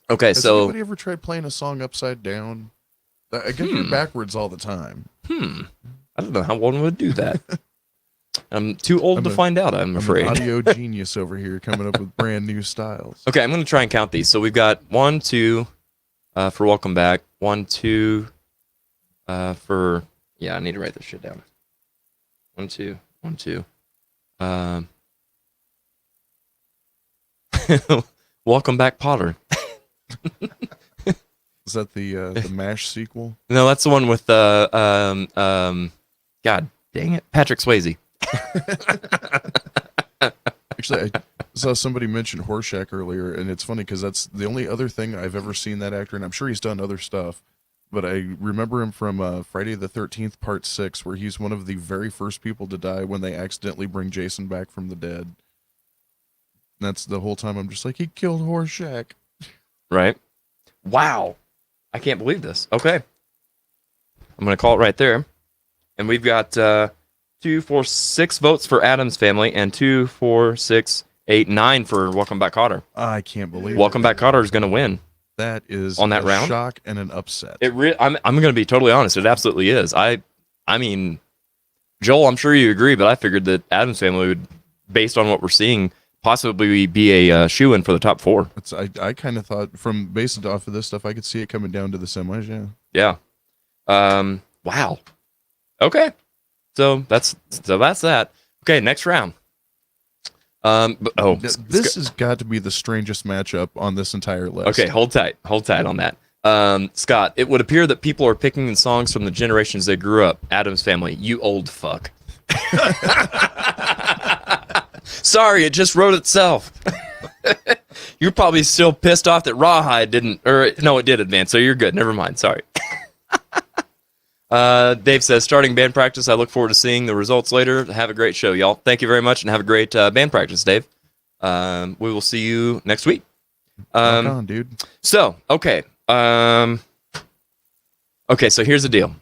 E: Has
B: so
E: anybody ever tried playing a song upside down? I get it backwards all the time.
B: I don't know how one would do that. I'm too old to find out, I'm
E: I'm
B: afraid.
E: an audio genius over here coming up with brand new styles.
B: Okay, I'm going to try and count these. So we've got 1, 2 for welcome back. 1, 2 for, yeah, I need to write this shit down. 1, 2, 1, 2. Welcome back, Potter.
E: Is that the MASH sequel?
B: No, that's the one with God dang it, Patrick Swayze.
E: Actually, I saw somebody mention Horseshack earlier, and it's funny because that's the only other thing I've ever seen that actor, and I'm sure he's done other stuff, but I remember him from Friday the 13th, Part 6, where he's one of the very first people to die when they accidentally bring Jason back from the dead. And that's the whole time I'm just like, he killed Horseshack.
B: Right? Wow. I can't believe this. Okay. I'm going to call it right there. And we've got 2, 4, 6 votes for Adam's Family and 2, 4, 6, 8, 9 for Welcome Back, Kotter.
E: I can't believe
B: Welcome Back, Kotter is going to win.
E: That is
B: on that
E: a
B: round?
E: shock and an upset.
B: I'm going to be totally honest. It absolutely is. I mean, Joel, I'm sure you agree, but I figured that Adam's Family would, based on what we're seeing, possibly be a shoe-in for the top 4.
E: I kind of thought, based off of this stuff, I could see it coming down to the semis, yeah.
B: Yeah. Wow. Okay. So that's that. Okay, next round.
E: This has got to be the strangest matchup on this entire list.
B: Okay, hold tight on that. Scott, it would appear that people are picking the songs from the generations they grew up. Adam's Family, you old fuck. Sorry, it just wrote itself. You're probably still pissed off that Rawhide didn't, or no, it did advance, so you're good. Never mind. Sorry. Dave says, starting band practice. I look forward to seeing the results later. Have a great show, y'all. Thank you very much, and have a great band practice, Dave. We will see you next week.
E: Rock on, dude.
B: So, okay. Okay, so here's the deal.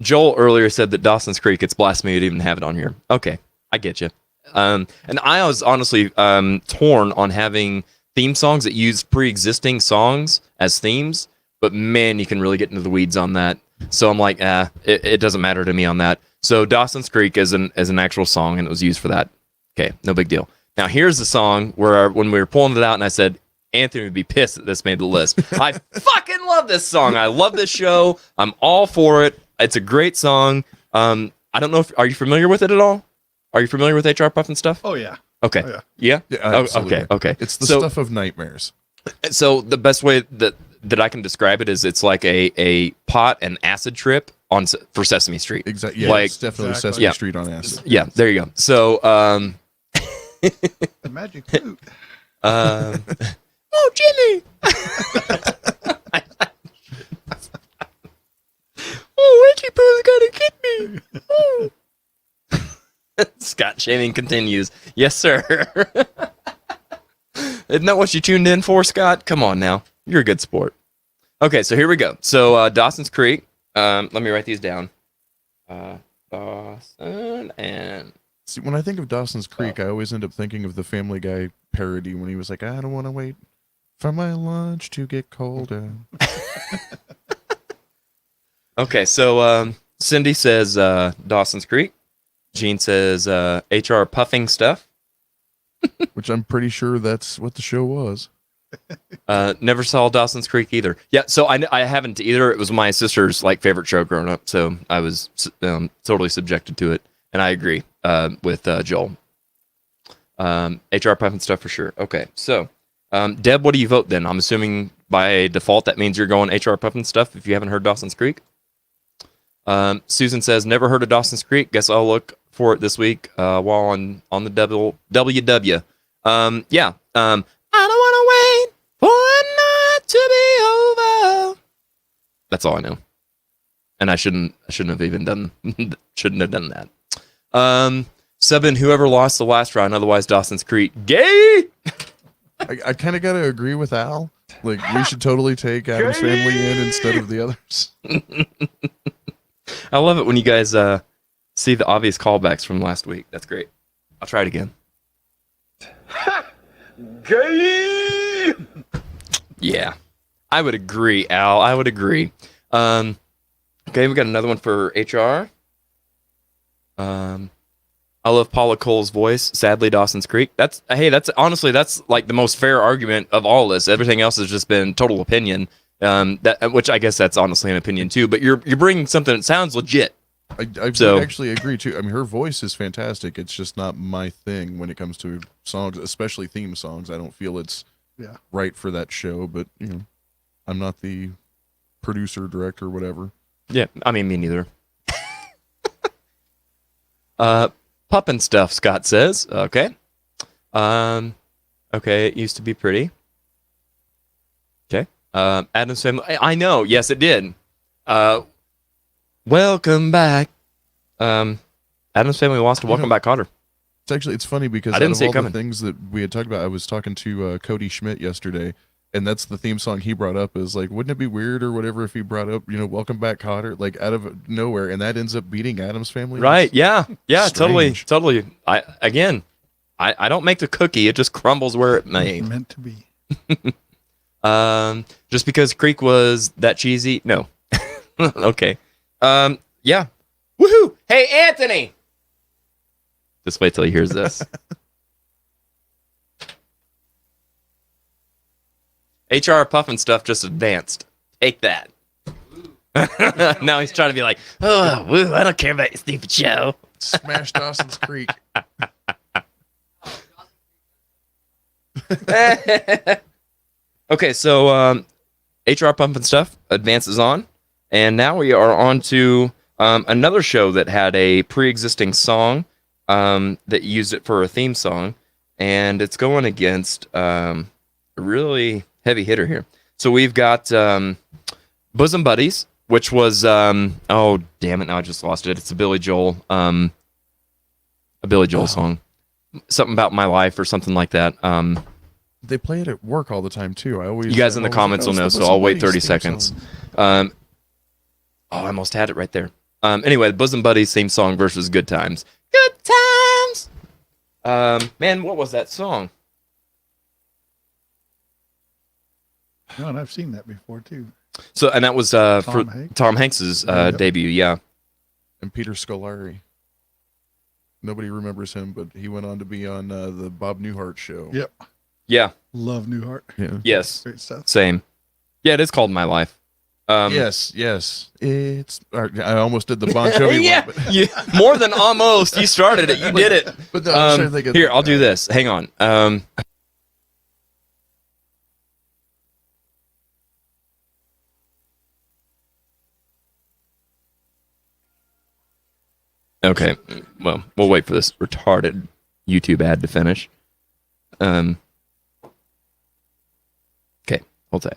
B: Joel earlier said that Dawson's Creek, it's blasphemy to even have it on here. Okay, I get you. And I was honestly torn on having theme songs that use pre-existing songs as themes, but man, you can really get into the weeds on that. So I'm like, it doesn't matter to me on that. So Dawson's Creek is an actual song, and it was used for that. Okay, no big deal. Now here's the song where when we were pulling it out, and I said, Anthony would be pissed that this made the list. I fucking love this song. I love this show. I'm all for it. It's a great song. I don't know are you familiar with it at all? Are you familiar with HR Puff and stuff?
F: Oh, yeah.
B: Okay.
F: Oh, yeah.
B: Yeah?
E: Absolutely.
B: Okay.
E: It's the stuff of nightmares.
B: So the best way that I can describe it is it's like a pot and acid trip for Sesame Street.
E: Exactly. Yeah,
B: like,
E: it's definitely
F: exactly.
E: Sesame Street on acid.
B: Yeah, there you go. So,
F: The magic flute.
B: oh, Jimmy! Oh, Reggie Pooh's gonna get me! Oh. Scott shaming continues. Yes, sir. Isn't that what you tuned in for, Scott? Come on now. You're a good sport. Okay, so here we go. So Dawson's Creek. Let me write these down. Dawson and...
E: See, when I think of Dawson's Creek, I always end up thinking of the Family Guy parody when he was like, I don't want to wait for my lunch to get colder.
B: Okay, so Cindy says Dawson's Creek. Gene says HR Puffing Stuff.
E: Which I'm pretty sure that's what the show was.
B: Never saw Dawson's Creek either. Yeah, so I haven't either. It was my sister's favorite show growing up, so I was totally subjected to it, and I agree with Joel. HR Puffing Stuff for sure. Okay, so Deb, what do you vote then? I'm assuming by default that means you're going HR Puffing Stuff if you haven't heard Dawson's Creek. Susan says, never heard of Dawson's Creek. Guess I'll look for it this week while on the WW. Yeah. I don't want to wait for a night to be over. That's all I know. And I shouldn't have even done that. 7, whoever lost the last round, otherwise Dawson's Creek. Gay!
E: I kind of got to agree with Al. Like, we should totally take Adam's Family in instead of the others.
B: I love it when you guys see the obvious callbacks from last week. That's great. I'll try it again. Gay! Yeah, I would agree, Al. I would agree. Okay, we got another one for HR. I love Paula Cole's voice. Sadly, Dawson's Creek. That's honestly like the most fair argument of all this. Everything else has just been total opinion. Which I guess that's honestly an opinion too. But you're bringing something that sounds legit.
E: I would actually agree too. I mean, her voice is fantastic. It's just not my thing when it comes to songs, especially theme songs. I don't feel it's right for that show. But I'm not the producer, director, whatever.
B: Yeah, I mean, me neither. Pup and stuff, Scott says. Okay. Okay, it used to be pretty. Okay. Adam's Family. I know. Yes, it did. Welcome back. Adam's Family lost to Welcome Back, Cotter.
E: It's funny because
B: I didn't see it
E: all
B: coming.
E: the things that we had talked about, I was talking to Cody Schmidt yesterday, and that's the theme song he brought up is like, wouldn't it be weird or whatever if he brought up, Welcome Back, Cotter, like out of nowhere, and that ends up beating Adam's Family?
B: Right. Yeah. Yeah,
E: strange.
B: totally. I don't make the cookie. It just crumbles where it may.
F: It's meant to be.
B: Just because Creek was that cheesy? No. Okay. Yeah. Woohoo! Hey, Anthony! Just wait till he hears this. HR Puffin stuff just advanced. Take that. Now he's trying to be like, oh, woo, I don't care about your stupid show.
E: Smash Dawson's Creek.
B: Okay, so HR Pumping Stuff advances on, and now we are on to another show that had a pre-existing song that used it for a theme song, and it's going against a really heavy hitter here. So we've got Bosom Buddies, which was oh damn it, now I just lost it. It's a Billy Joel song, something about my life or something like that.
E: They play it at work all the time too.
B: You guys in the comments will know, so I'll wait 30 seconds. Oh, I almost had it right there. Anyway, the Bosom Buddies theme song versus Good Times. Good Times! Man, what was that song?
F: No, and I've seen that before too.
B: So, and that was for
F: Hanks?
B: Tom Hanks's
F: Yep.
B: debut, yeah.
E: And Peter Scolari. Nobody remembers him, but he went on to be on the Bob Newhart show.
F: Yep.
B: Yeah,
F: Love Newhart.
E: Yeah.
B: yes,
F: Great stuff.
B: same. Yeah, it is called My Life.
E: Yes. It's. I almost did the Bon Jovi
B: Yeah,
E: one. But,
B: more than almost. You started it. You did it.
E: but no, I'm trying to think of
B: Here, I'll do this. Hang on. Okay, well, we'll wait for this retarded YouTube ad to finish. Okay, hold tight.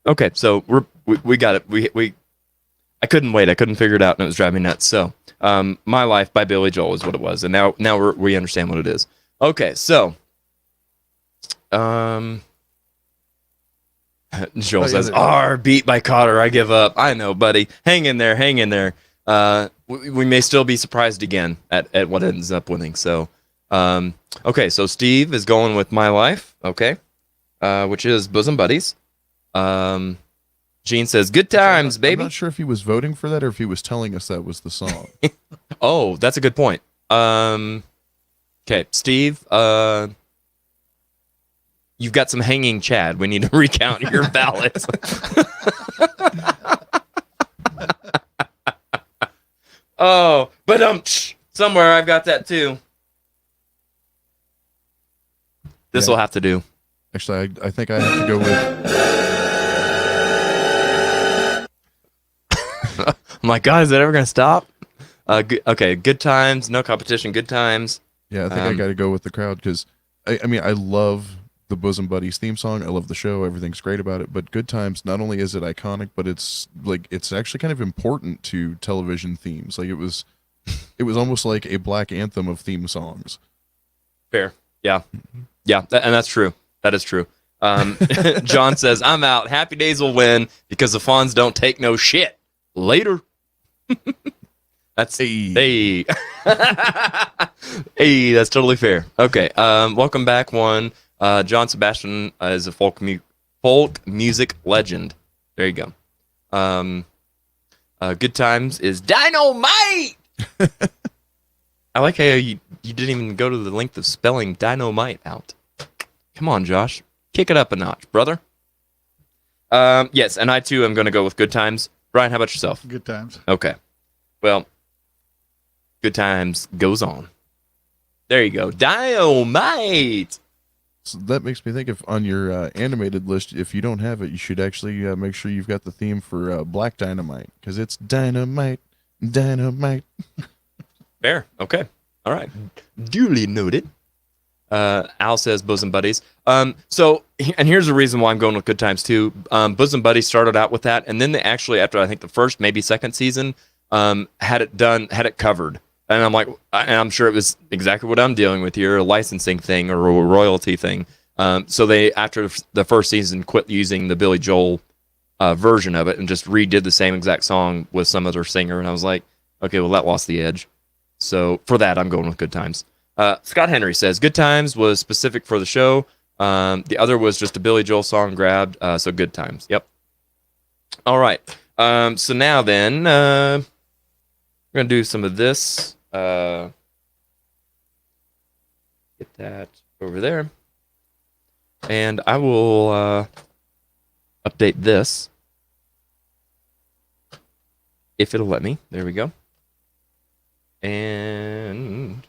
B: Okay, so we got it. We I couldn't wait. I couldn't figure it out, and it was driving me nuts. So, My Life by Billy Joel is what it was, and now we understand what it is. Okay, so, Joel says, "R beat by Cotter. I give up. I know, buddy. Hang in there. Hang in there. We may still be surprised again at what ends up winning." So, okay, so Steve is going with My Life. Okay, which is Bosom Buddies. Gene says, "Good times, baby."
E: I'm not sure if he was voting for that or if he was telling us that was the song.
B: Oh, that's a good point. Okay, Steve. you've got some hanging Chad. We need to recount your ballots. Oh, but somewhere I've got that too. This will have to do.
E: Actually, I think I have to go with.
B: I'm like, God, is that ever gonna stop? Okay, good times, no competition, good times.
E: Yeah, I think I got to go with the crowd because I mean I love the Bosom Buddies theme song. I love the show. Everything's great about it. But Good Times, not only is it iconic, but it's actually kind of important to television themes. Like it was almost like a black anthem of theme songs.
B: Fair, yeah, yeah, and that's true. That is true. John says, "I'm out. Happy Days will win because the Fonz don't take no shit." Later. That's hey. Hey, that's totally fair. Okay, welcome back, one. John Sebastian is a folk music legend. There you go. Good Times is Dynamite. I like how you didn't even go to the length of spelling dynamite out. Come on, Josh. Kick it up a notch, brother. Yes, and I too am going to go with Good Times. Brian, how about yourself?
F: Good Times.
B: Okay. Well, Good Times goes on. There you go. Dynamite.
E: So that makes me think if on your animated list, if you don't have it, you should actually make sure you've got the theme for Black Dynamite because it's dynamite, dynamite.
B: Fair. Okay. All right. Duly noted. Al says Bosom Buddies. So, and here's the reason why I'm going with Good Times too. Bosom Buddies started out with that, and then they actually, after I think the first, maybe second season, had it covered. And I'm like, and I'm sure it was exactly what I'm dealing with here, a licensing thing or a royalty thing. So they, after the first season, quit using the Billy Joel version of it and just redid the same exact song with some other singer. And I was like, okay, well, that lost the edge. So for that, I'm going with Good Times. Scott Henry says, Good Times was specific for the show. The other was just a Billy Joel song grabbed. So Good Times. Yep. All right. So now then, we're going to do some of this. Get that over there. And I will update this. If it'll let me. There we go. And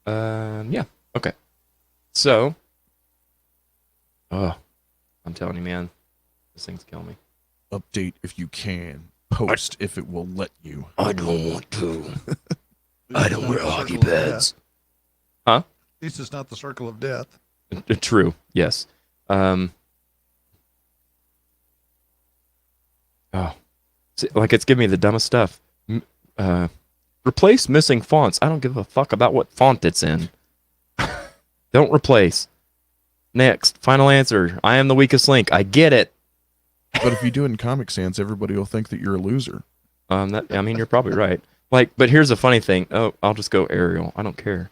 B: yeah, okay. So, I'm telling you, man, this thing's killing me.
E: Update if you can. Post if it will let you.
B: I don't want to. I don't wear hockey
F: Circle of
B: pads.
F: Death.
B: Huh?
F: At least it's not the circle of death.
B: True. Yes. See, like it's giving me the dumbest stuff. Replace missing fonts. I don't give a fuck about what font it's in. Don't replace. Next. Final answer. I am the weakest link. I get it.
E: But if you do it in Comic Sans, everybody will think that you're a loser.
B: I mean, you're probably right. Like, but here's the funny thing. Oh, I'll just go Arial. I don't care.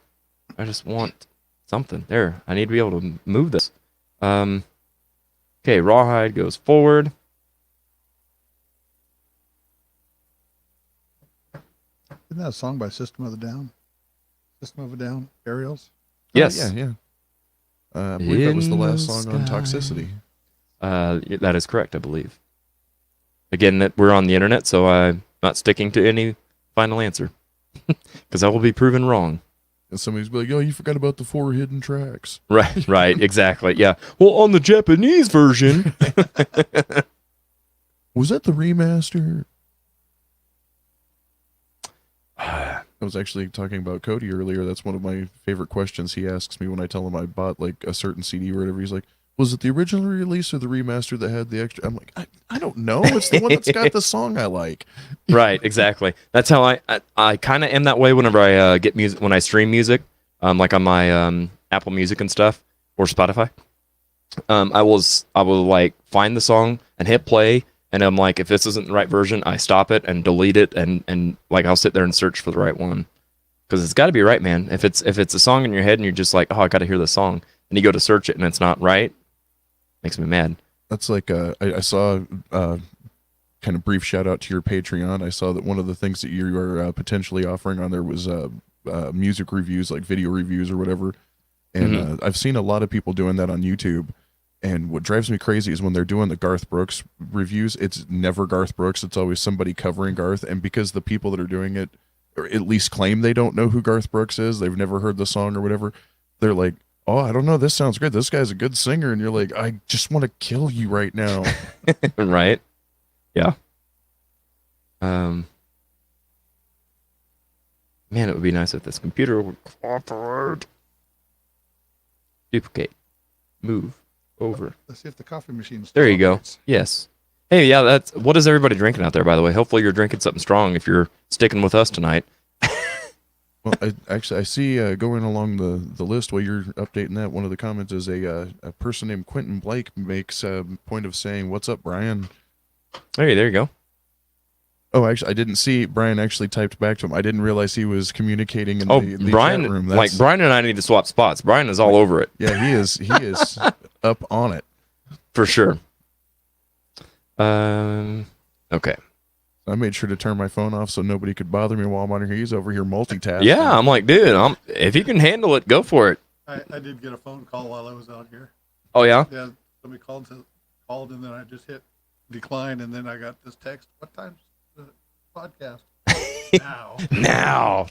B: I just want something. There. I need to be able to move this. Okay, Rawhide goes forward.
F: Isn't that a song by System of a Down? System of a Down, Aerials?
B: Yes.
E: Yeah. I believe that was the last
B: In
E: song on
B: the
E: Toxicity.
B: That is correct, I believe. Again, we're on the internet, so I'm not sticking to any final answer. Because I will be proven wrong.
E: And somebody's be like, oh, you forgot about the 4 hidden tracks.
B: Right, exactly. Yeah. Well, on the Japanese version.
E: Was that the remaster? I was actually talking about Cody earlier. That's one of my favorite questions he asks me when I tell him I bought like a certain CD or whatever. He's like, was it the original release or the remaster that had the extra? I'm like, I don't know. It's the one that's got the song I like.
B: Right, exactly. That's how I kind of am that way whenever I get music, when I stream music, like on my Apple Music and stuff or Spotify. I will like find the song and hit play, and I'm like, if this isn't the right version, I stop it and delete it, and like I'll sit there and search for the right one because it's got to be right, man. If it's a song in your head and you're just like, oh, I got to hear the song, and you go to search it and it's not right, makes me mad.
E: That's like I saw kind of brief shout out to your Patreon. I saw that one of the things that you are potentially offering on there was music reviews, like video reviews or whatever. And I've seen a lot of people doing that on YouTube. And what drives me crazy is when they're doing the Garth Brooks reviews, it's never Garth Brooks. It's always somebody covering Garth. And because the people that are doing it, or at least claim they don't know who Garth Brooks is, they've never heard the song or whatever, they're like, oh, I don't know, this sounds great. This guy's a good singer. And you're like, I just want to kill you right now.
B: Right? Yeah. Man, it would be nice if this computer would cooperate. Duplicate. Move. Over.
F: Let's see if the coffee machine's
B: There you go.
F: operates.
B: Yes. Hey, yeah, that's what is everybody drinking out there, by the way? Hopefully you're drinking something strong if you're sticking with us tonight.
E: Well, I see going along the list while you're updating that, one of the comments is a person named Quentin Blake makes a point of saying, "What's up, Brian?"
B: Hey, there you go.
E: Oh, actually, I didn't see Brian actually typed back to him. I didn't realize he was communicating in the
B: Brian,
E: chat room.
B: like Brian and I need to swap spots. Brian is all over it.
E: Yeah, he is up on it.
B: For sure. Okay.
E: I made sure to turn my phone off so nobody could bother me while I'm on here. He's over here multitasking.
B: Yeah, I'm like, dude, if you can handle it, go for it.
F: I did get a phone call while I was out here.
B: Oh yeah?
F: Yeah, somebody called and then I just hit decline, and then I got this text. What time's the podcast? Now.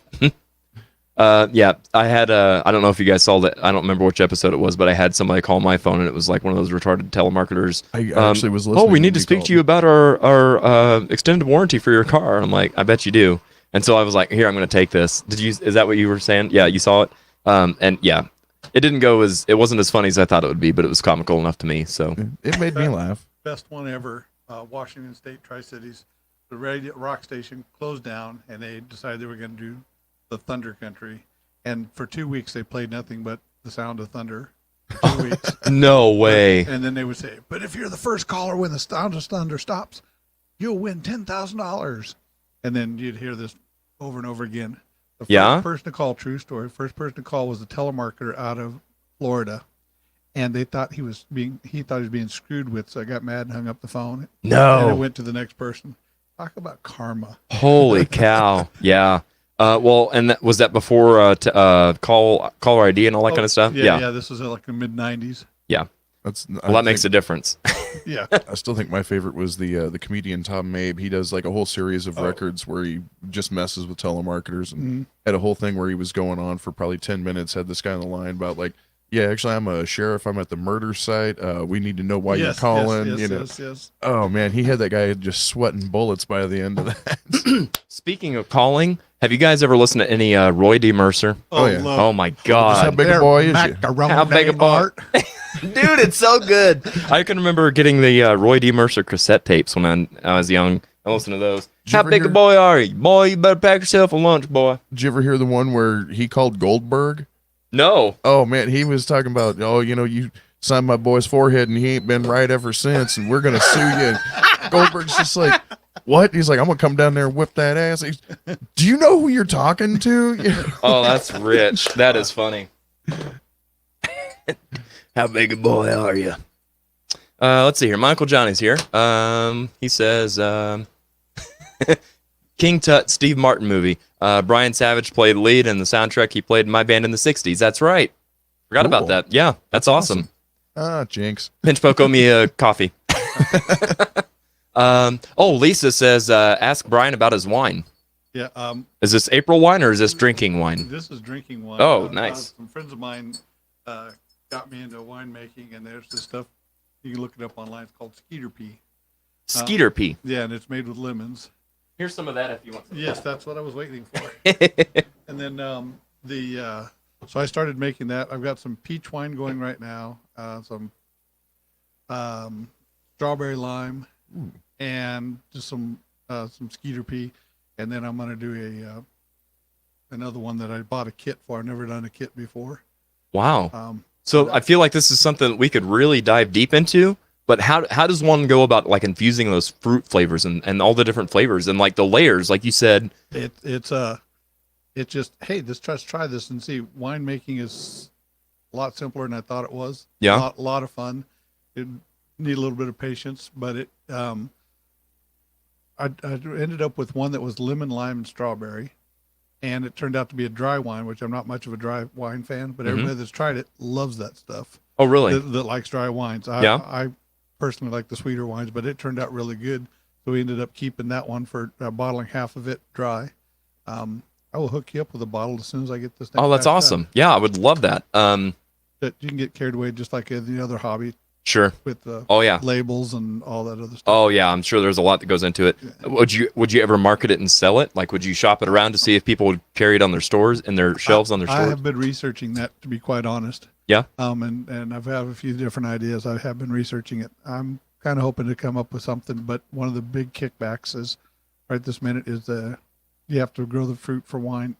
B: Yeah, I had I don't know if you guys saw that. I don't remember which episode it was, but I had somebody call my phone, and it was like one of those retarded telemarketers.
E: I actually was listening.
B: Oh, we need
E: when
B: to
E: you
B: speak
E: called.
B: to you about our extended warranty for your car. I'm like, I bet you do. And so I was like, here, I'm going to take this. Is that what you were saying? Yeah, you saw it. And yeah, it wasn't as funny as I thought it would be, but it was comical enough to me. So
E: It made me laugh.
F: Best one ever. Washington State Tri-Cities. The radio rock station closed down, and they decided they were going to do the Thunder Country. And for 2 weeks, they played nothing but the sound of thunder. For 2 weeks.
B: no way.
F: And then they would say, but if you're the first caller when the sound of thunder stops, you'll win $10,000. And then you'd hear this over and over again. The first person to call, true story, first person to call was a telemarketer out of Florida. And they thought he was being screwed with, so I got mad and hung up the phone.
B: No.
F: And it went to the next person. Talk about karma.
B: Holy cow. Yeah. Well, and was that before caller ID and all that kind of stuff?
F: Yeah. This was like the mid-90s.
B: Yeah.
E: That
B: makes a difference.
F: Yeah.
E: I still think my favorite was the comedian Tom Mabe. He does like a whole series of records where he just messes with telemarketers, and had a whole thing where he was going on for probably 10 minutes, had this guy on the line about like, yeah, actually I'm a sheriff. I'm at the murder site. We need to know why you're calling.
F: Yes.
E: Oh man, he had that guy just sweating bullets by the end of that.
B: Speaking of calling, have you guys ever listened to any Roy D. Mercer?
E: Oh, yeah.
F: love
B: Oh my
E: Just how
B: God.
E: big a boy is you?
F: macaroni
B: How big a boy?
F: art.
B: Dude, it's so good. I can remember getting the Roy D. Mercer cassette tapes when I was young. I listened to those.
E: Did you
B: How
E: ever
B: big a
E: hear-
B: boy are you? Boy, you better pack yourself a lunch, boy.
E: Did you ever hear the one where he called Goldberg?
B: No.
E: Oh man, he was talking about, you signed my boy's forehead and he ain't been right ever since, and we're gonna sue you. And Goldberg's just like, what? He's like, I'm gonna come down there and whip that ass. Do you know who you're talking to?
B: Oh, that's rich. That is funny. How big a boy are you? Let's see here. Michael Johnny's here. He says, King Tut, Steve Martin movie. Brian Savage played lead in the soundtrack. He played in my band in the 60s. That's right. Forgot about
E: Cool.
B: that. Yeah, that's awesome.
E: Jinx.
B: Pinch poke owe me a coffee. Lisa says, ask Brian about his wine.
F: Yeah.
B: Is this April wine or is this drinking wine?
F: This is drinking wine.
B: Oh, nice.
F: Some friends of mine got me into winemaking, and there's this stuff. You can look it up online. It's called Skeeter Pea.
B: Skeeter pea.
F: Yeah, and it's made with lemons.
B: Here's some of that if you want some.
F: Yes, that's what I was waiting for. And then so I started making that. I've got some peach wine going right now, some strawberry lime, and just some Skeeter Pea. And then I'm going to do another one that I bought a kit for. I've never done a kit before.
B: Wow. So I feel like this is something that we could really dive deep into. But how does one go about like infusing those fruit flavors and all the different flavors and like the layers, like you said?
F: It's just, hey, let's try this and see. Winemaking is a lot simpler than I thought it was.
B: Yeah.
F: A lot of fun. It need a little bit of patience, but it I ended up with one that was lemon, lime, and strawberry, and it turned out to be a dry wine, which I'm not much of a dry wine fan, but
B: Mm-hmm.
F: everybody that's tried it loves that stuff.
B: Oh, really?
F: That likes dry wines. I personally like the sweeter wines, but it turned out really good. So we ended up keeping that one for bottling half of it dry. I will hook you up with a bottle as soon as I get this.
B: Oh, that's awesome. Yeah, I would love that.
F: That you can get carried away just like the other hobby
B: Sure.
F: with the
B: Oh, yeah.
F: labels and all that other stuff.
B: Oh, yeah. I'm sure there's a lot that goes into it. Would you ever market it and sell it? Like, would you shop it around to see if people would carry it on their stores and their shelves on their
F: I
B: stores?
F: have been researching that, to be quite honest.
B: Yeah.
F: And I've had a few different ideas. I have been researching it. I'm kind of hoping to come up with something, but one of the big kickbacks is right this minute is you have to grow the fruit for wine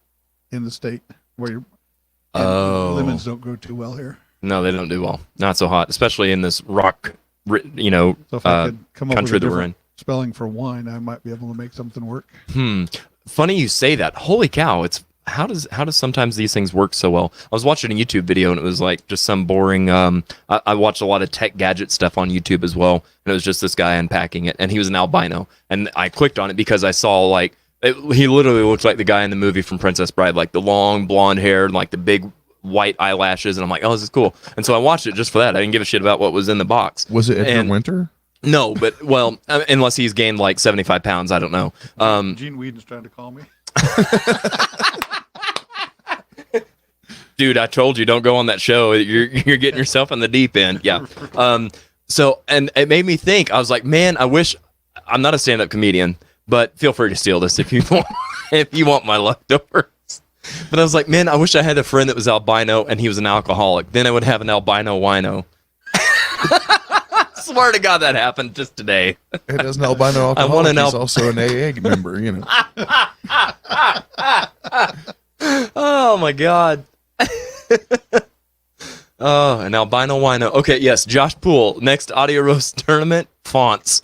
F: in the state where lemons don't grow too well here.
B: No, they don't do well. Not so hot, especially in this rock,
F: So if I could come up with
B: country
F: a
B: that we're
F: different spelling for wine, I might be able to make something work.
B: Funny you say that. Holy cow! It's how does sometimes these things work so well? I was watching a YouTube video and it was like just some boring. I watched a lot of tech gadget stuff on YouTube as well, and it was just this guy unpacking it, and he was an albino, and I clicked on it because I saw like he literally looked like the guy in the movie from Princess Bride, like the long blonde hair and like the big white eyelashes, and I'm like, oh, this is cool. And so I watched it just for that. I didn't give a shit about what was in the box.
E: Was it Edgar Winter?
B: No, but well, unless he's gained like 75 pounds, I don't know.
F: Gene Whedon's trying to call me.
B: Dude, I told you, don't go on that show. You're getting yourself in the deep end. Yeah. So, and it made me think. I was like, man, I wish I'm not a stand-up comedian, but feel free to steal this if you want. If you want my leftovers. But I was like, man, I wish I had a friend that was albino and he was an alcoholic. Then I would have an albino wino. Swear to God that happened just today.
E: It has an albino alcoholic.
B: want an
E: He's also an AA member, you know.
B: Oh my God. Oh, an albino wino. Okay, yes, Josh Poole, next Audio Roast tournament, fonts.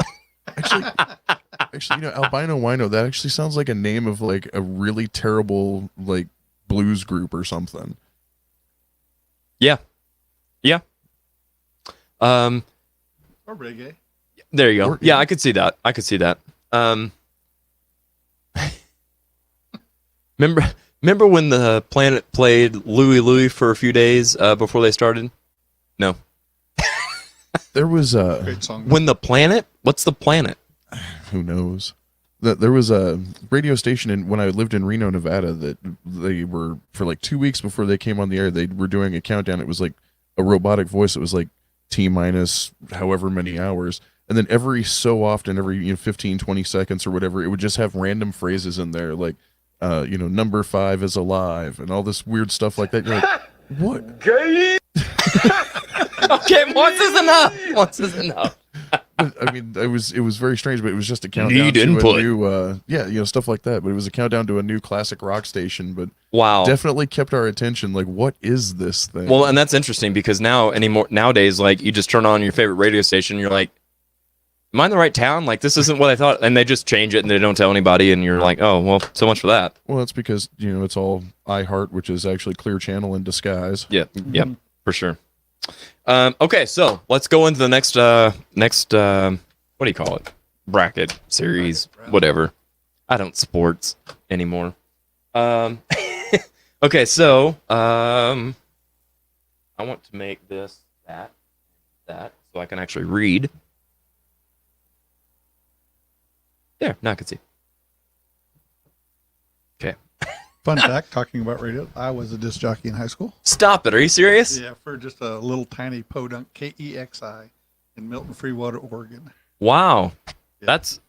E: Actually, you know, albino wino, that actually sounds like a name of like a really terrible like blues group or something.
B: Yeah. Yeah.
F: Or reggae.
B: There you go.
E: Or-
B: Yeah, I could see that. Remember when the Planet played Louie Louie for a few days before they started? No.
E: There was a
F: Great song.
B: When the Planet? What's the Planet?
E: who knows. There was a radio station when I lived in Reno, Nevada, that they were for like 2 weeks before they came on the air. They were doing a countdown. It was like a robotic voice. It was like T minus however many hours. And then every so often, every 15, 20 seconds or whatever, it would just have random phrases in there like, number 5 is alive and all this weird stuff like that. You're like, what?
B: Okay, once is enough. Once is enough.
E: I mean, it was very strange, but it was just a countdown
B: Need
E: to
B: input.
E: a new, stuff like that. But it was a countdown to a new classic rock station. But
B: Wow.
E: definitely kept our attention. Like, what is this thing?
B: Well, and that's interesting because nowadays, like you just turn on your favorite radio station, and you're like, am I in the right town? Like, this isn't what I thought. And they just change it and they don't tell anybody. And you're like, oh, well, so much for that.
E: Well, that's because, it's all iHeart, which is actually Clear Channel in disguise.
B: Yeah. Yep. For sure. Okay. So let's go into the next, what do you call it? Bracket series, whatever. I don't sports anymore. Okay. So, I want to make this, that, so I can actually read. There, now I can see. Okay.
F: Fun fact, talking about radio, I was a disc jockey in high school.
B: Stop it. Are you serious?
F: Yeah, for just a little tiny podunk, KEXI, in Milton, Freewater, Oregon.
B: Wow. That's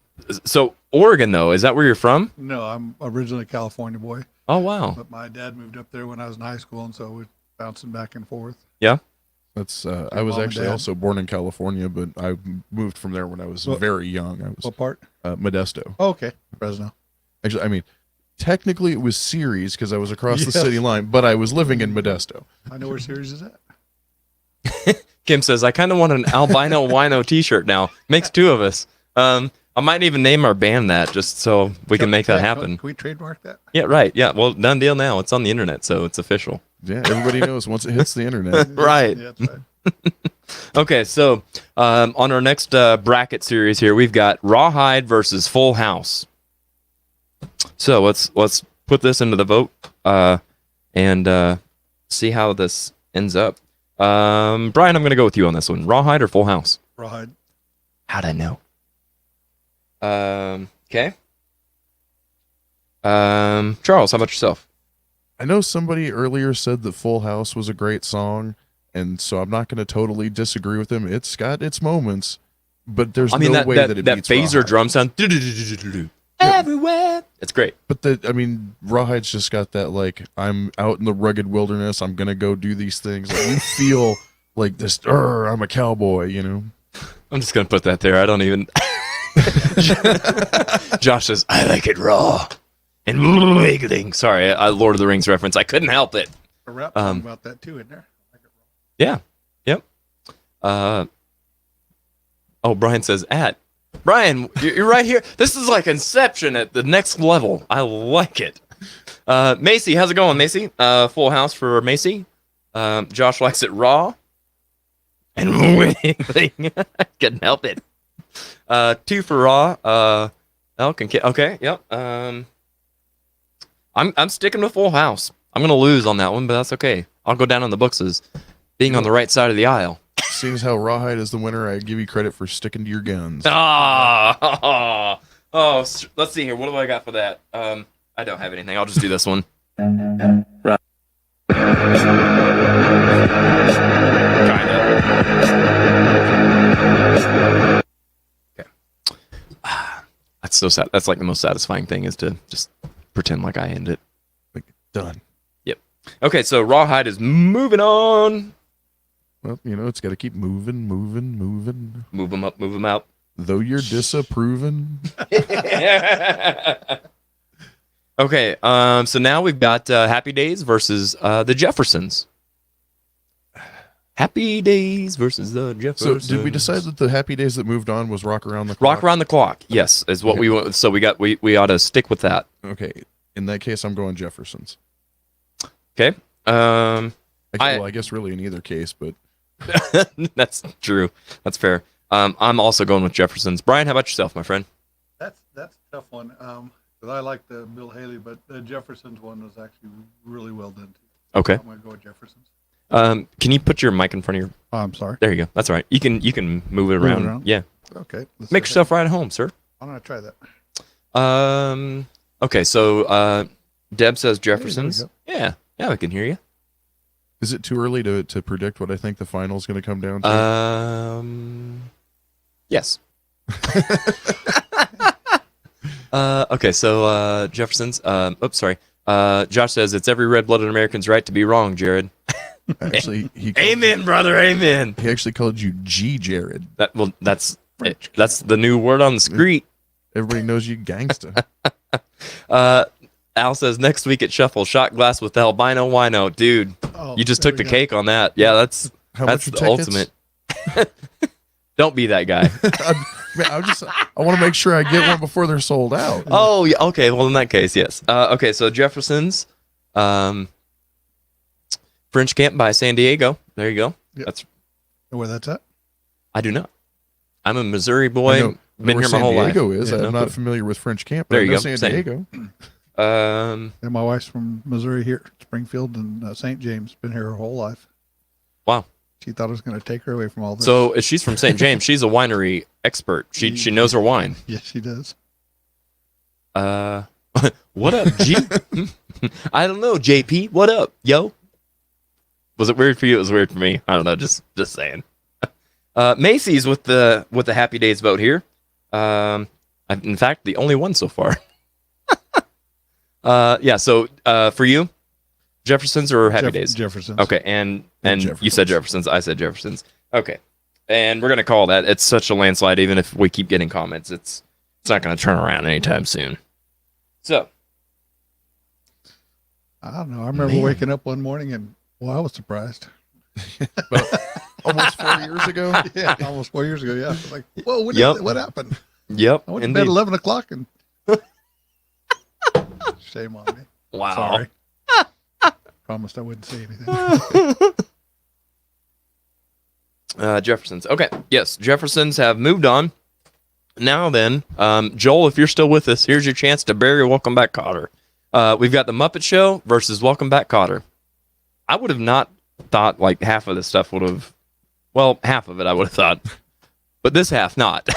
B: so Oregon though. Is that where you're from?
F: No, I'm originally a California boy,
B: Oh wow.
F: but my dad moved up there when I was in high school, and so we're bouncing back and forth.
B: Yeah.
E: That's I was
F: mom and
E: actually
F: dad?
E: also born in California, but I moved from there when I was very young. I was
F: What part?
E: Modesto.
F: Oh, okay, Fresno.
E: Actually, I mean, technically it was Ceres because I was across the
F: Yes.
E: city line, but I was living in Modesto.
F: I know where Ceres is at.
B: Kim says, I kind of want an albino wino t-shirt now. Makes two of us. I might even name our band that just so we can make that happen.
F: Can we trademark that?
B: Yeah, right. Yeah. Well, done deal now. It's on the internet, so it's official.
E: Yeah, everybody knows once it hits the internet.
B: Right.
F: Yeah, that's right.
B: Okay, so on our next bracket series here, we've got Rawhide versus Full House. So let's put this into the vote and see how this ends up. Brian, I'm going to go with you on this one. Rawhide or Full House?
F: Rawhide.
B: How'd I know? Okay. Charles, how about yourself?
E: I know somebody earlier said that Full House was a great song, and so I'm not going to totally disagree with him. It's got its moments, but there's no way that it beats
B: phaser
E: Rawhide.
B: drum sound everywhere. It's great.
E: But Rawhide's just got that, like, I'm out in the rugged wilderness, I'm going to go do these things. Like, you feel like this, I'm a cowboy, you know?
B: I'm just going to put that there. I don't even... Josh says, I like it raw and wiggling. Sorry, Lord of the Rings reference. I couldn't help it.
F: A rap song about that too, isn't there?
B: Yeah. Yep. Brian says, Brian, you're right here. This is like Inception at the next level. I like it. Macy, how's it going, Macy? Full House for Macy. Josh likes it raw and wiggling. Couldn't help it. 2 for raw. Elk and Kit. Okay, yep. I'm sticking with Full House. I'm gonna lose on that one, but that's okay. I'll go down on the books as being on the right side of the aisle.
E: Seeing as how Rawhide is the winner, I give you credit for sticking to your guns.
B: Oh, let's see here. What do I got for that? I don't have anything. I'll just do this one. Kinda. Okay. That's so sad. That's like the most satisfying thing is to just pretend like I end it.
E: Like, done.
B: Yep. Okay, so Rawhide is moving on.
E: Well, it's got to keep moving.
B: Move them up, move them out.
E: Though you're disapproving.
B: Okay, so now we've got Happy Days versus the Jeffersons. Happy Days versus the
E: So
B: Jeffersons.
E: did we decide that the Happy Days that moved on was Rock Around the Clock?
B: Rock Around the Clock? Yes, is what we want. So we ought to stick with that.
E: Okay. In that case, I'm going Jeffersons.
B: Okay.
E: I guess really in either case, but
B: That's true. That's fair. I'm also going with Jeffersons. Brian, how about yourself, my friend?
F: That's a tough one. Because I like the Bill Haley, but the Jeffersons one was actually really well done too.
B: Okay.
F: I'm gonna go with Jeffersons.
B: Can you put your mic in front of your?
F: Oh, I'm sorry.
B: There you go. That's all right. You can move it around. Yeah.
F: Okay.
B: Make yourself right at home, sir.
F: I'm gonna try that.
B: Okay. So Deb says Jeffersons.
F: There
B: Yeah, we can hear you.
E: is it too early to predict what I think the final is going to come down to?
B: Yes. Okay, so Jefferson's. Oops, sorry. Josh says it's every red-blooded American's right to be wrong, Jared.
E: Actually,
B: Amen, brother. Amen.
E: He actually called you G. Jared.
B: That's the new word on the street.
E: Everybody knows you gangsta.
B: Al says next week at Shuffle, shot glass with albino wino. Dude,
F: Oh,
B: you just
F: there
B: took the
F: we go.
B: cake on that. Yeah, that's
E: How
B: that's
E: much
B: the
E: are tickets?
B: ultimate. Don't be that guy.
E: I want to make sure I get one before they're sold out.
B: Oh, yeah. Okay. Well, in that case, yes. Okay. So Jefferson's, French Camp by San Diego. There you go.
F: Yep.
B: That's.
F: Where that's at?
B: I do not. I'm a Missouri
E: I
B: boy.
E: know
B: Been
E: where
B: here my
E: San
B: whole
E: Diego
B: life.
E: is.
B: Yeah,
E: I'm
B: no
E: not
B: clue.
E: familiar with French Camp, but
B: There
E: I
B: you
E: know
B: go.
E: San
B: Same.
E: Diego.
F: And my wife's from Missouri here, Springfield and St. James. Been here her whole life.
B: Wow.
F: She thought I was going to take her away from all this.
B: So if she's from St. James, she's a winery expert. She knows her wine.
F: yes, she does.
B: What up, G? I don't know, JP. What up, yo? Was it weird for you? It was weird for me. I don't know. Just saying. Macy's with the Happy Days vote here. In fact, the only one so far. Yeah. So for you, Jefferson's or Happy Days?
F: Jefferson's.
B: Okay, and
E: Jefferson's.
B: you said Jefferson's. I said Jefferson's. Okay, and we're gonna call that. It's such a landslide. Even if we keep getting comments, it's not gonna turn around anytime soon. So
F: I don't know. I remember waking up one morning and, well, I was surprised.
E: Almost 4 years ago.
F: Yeah, almost 4 years ago. Yeah. Like, whoa,
B: Yep.
F: what happened?
B: yep,
F: I went to bed 11 o'clock and shame on me.
B: Wow.
F: Sorry. Promised I wouldn't say anything.
B: Jefferson's. Okay. Yes, Jefferson's have moved on. Now then, Joel, if you're still with us, here's your chance to bury Welcome Back Cotter. We've got the Muppet Show versus Welcome Back, Kotter. I would have not thought like half of this stuff would have. Well, half of it I would have thought, but this half not.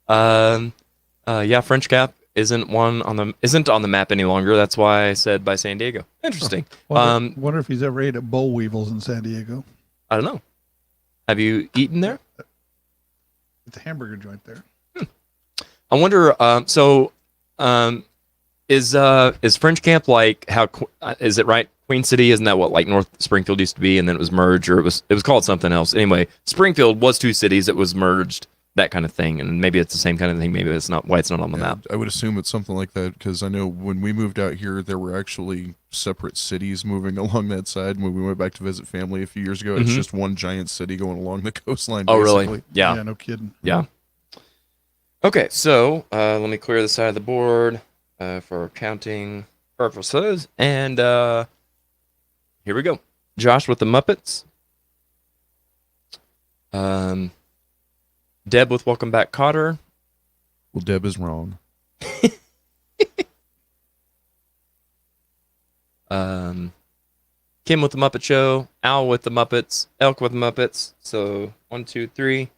B: Yeah, French Cap isn't on the map any longer. That's why I said by San Diego. Interesting.
F: Wonder if he's ever ate at Boll Weevils in San Diego.
B: I don't know. Have you eaten there?
F: It's a hamburger joint there.
B: I wonder. Is French Camp like how? Is it right? Queen City, isn't that what like North Springfield used to be, and then it was merged, or it was called something else. Anyway, Springfield was two cities. It was merged, that kind of thing, and maybe it's the same kind of thing. Maybe it's not. Why it's not on the map?
E: I would assume it's something like that because I know when we moved out here, there were actually separate cities moving along that side. When we went back to visit family a few years ago, it's just one giant city going along the coastline.
B: Oh,
E: basically.
B: really? Yeah.
F: Yeah, no kidding.
B: Yeah. Okay, so let me clear the side of the board for counting purposes, and here we go. Josh with the Muppets. Deb with Welcome Back, Kotter.
E: Well, Deb is wrong.
B: Kim with the Muppet Show. Al with the Muppets. Elk with the Muppets. So 1, 2, 3.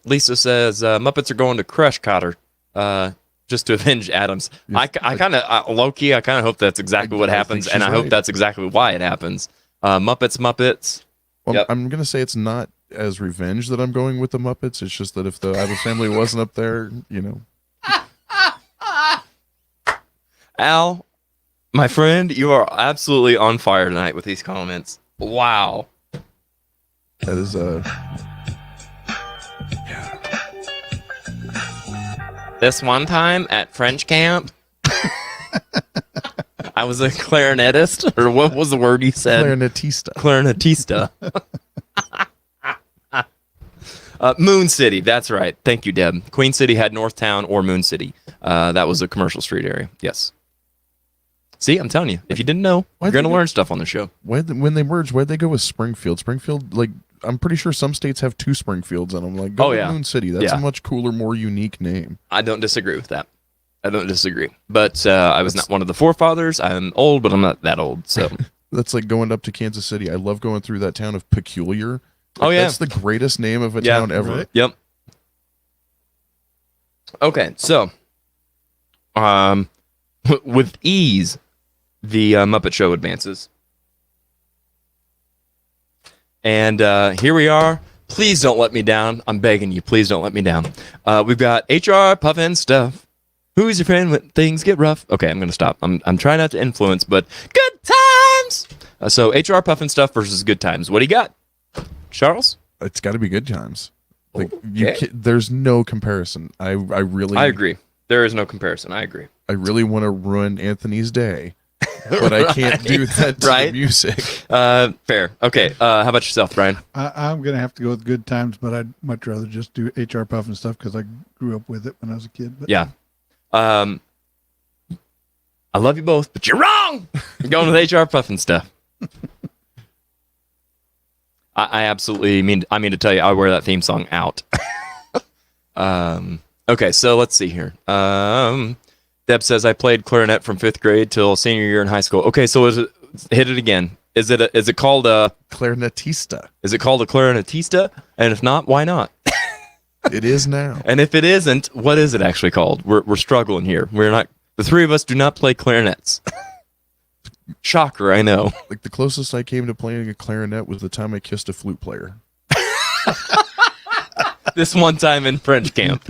B: Lisa says Muppets are going to crush Kotter just to avenge Adams. I kind of low-key, I kind of hope that's exactly what happens, and I hope that's exactly why it happens. Muppets.
E: Well,
B: Yep.
E: I'm going to say it's not as revenge that I'm going with the Muppets. It's just that if the Adams family wasn't up there, you know.
B: Al, my friend, you are absolutely on fire tonight with these comments. Wow.
E: That is
B: This one time at French camp, I was a clarinetist, or what was the word you said?
E: clarinetista.
B: Clarinetista. Moon City, that's right. Thank you, Deb. Queen City had Northtown or Moon City. That was a commercial street area. Yes. See, I'm telling you, if you didn't know, you're going to learn stuff on the show.
E: When they merged, why'd they go with Springfield? Springfield, like, I'm pretty sure some states have 2 Springfields in them. Like, go with Moon City. That's a much cooler, more unique name.
B: I don't disagree with that. I don't disagree. But I was not one of the forefathers. I'm old, but I'm not that old. So
E: that's like going up to Kansas City. I love going through that town of Peculiar.
B: Oh, yeah.
E: That's the greatest name of a town ever.
F: Right?
B: Yep. Okay, so with ease, the Muppet Show advances. And here we are. Please don't let me down. I'm begging you. Please don't let me down. We've got HR, Puffin Stuff. Who's your friend when things get rough? Okay, I'm going to stop. I'm trying not to influence, but good times. So HR, Puffin Stuff versus good times. What do you got, Charles?
E: It's got to be good times. Like
B: Okay.
E: there's no comparison. I
B: agree. There is no comparison. I agree.
E: I really want to ruin Anthony's day, but I can't do that to the music.
B: Fair. Okay. How about yourself, Brian?
F: I'm going to have to go with good times, but I'd much rather just do HR Puff and Stuff because I grew up with it when I was a kid. But
B: Yeah. I love you both, but you're wrong. You're going with HR Puffin Stuff. I absolutely mean to tell you, I wear that theme song out. Okay, so let's see here. Deb says I played clarinet from 5th grade till senior year in high school. Okay, so hit it again. Is it called a
E: Clarinetista?
B: Is it called a clarinetista? And if not, why not?
E: It is now.
B: And if it isn't, what is it actually called? We're struggling here. We're not. The three of us do not play clarinets. Shocker, I know.
E: Like the closest I came to playing a clarinet was the time I kissed a flute player.
B: This one time in French camp.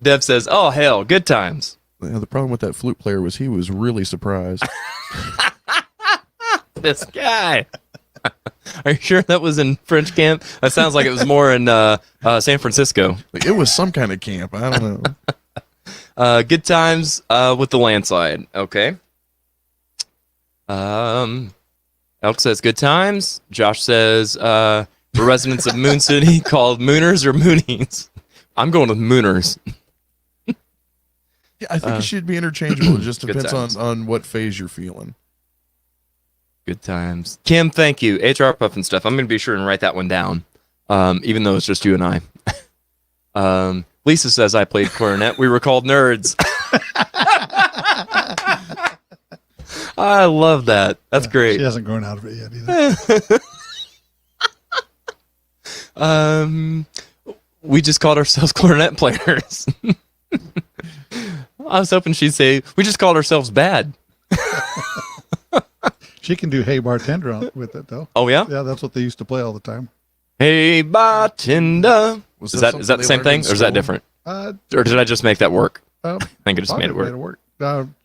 B: Deb says, "Oh hell, good times."
E: The problem with that flute player was he was really surprised.
B: This guy. Are you sure that was in French camp? That sounds like it was more in San Francisco.
E: Like, it was some kind of camp. I don't know.
B: Good times with the landslide. Okay. Elk says good times. Josh says we're residents of Moon City called Mooners or Moonies. I'm going with Mooners.
E: Yeah, I think it should be interchangeable. It just
B: Good
E: depends
B: times.
E: on what phase you're feeling.
B: Good times. Kim, thank you. HR Puff and Stuff. I'm going to be sure and write that one down, even though it's just you and I. Lisa says I played clarinet. We were called nerds. I love that. That's great.
F: She hasn't grown out of it yet either.
B: We just called ourselves clarinet players. I was hoping she'd say we just called ourselves bad.
F: She can do Hey Bartender with it, though.
B: Oh yeah.
F: Yeah, that's what they used to play all the time.
B: Hey bartender.
E: Was
B: Is that
E: something
B: the
E: they
B: same
E: learned
B: thing,
E: in
B: or is that
E: school?
B: different?
F: Uh,
B: Or did I just make that work?
F: I
B: think I just made it work.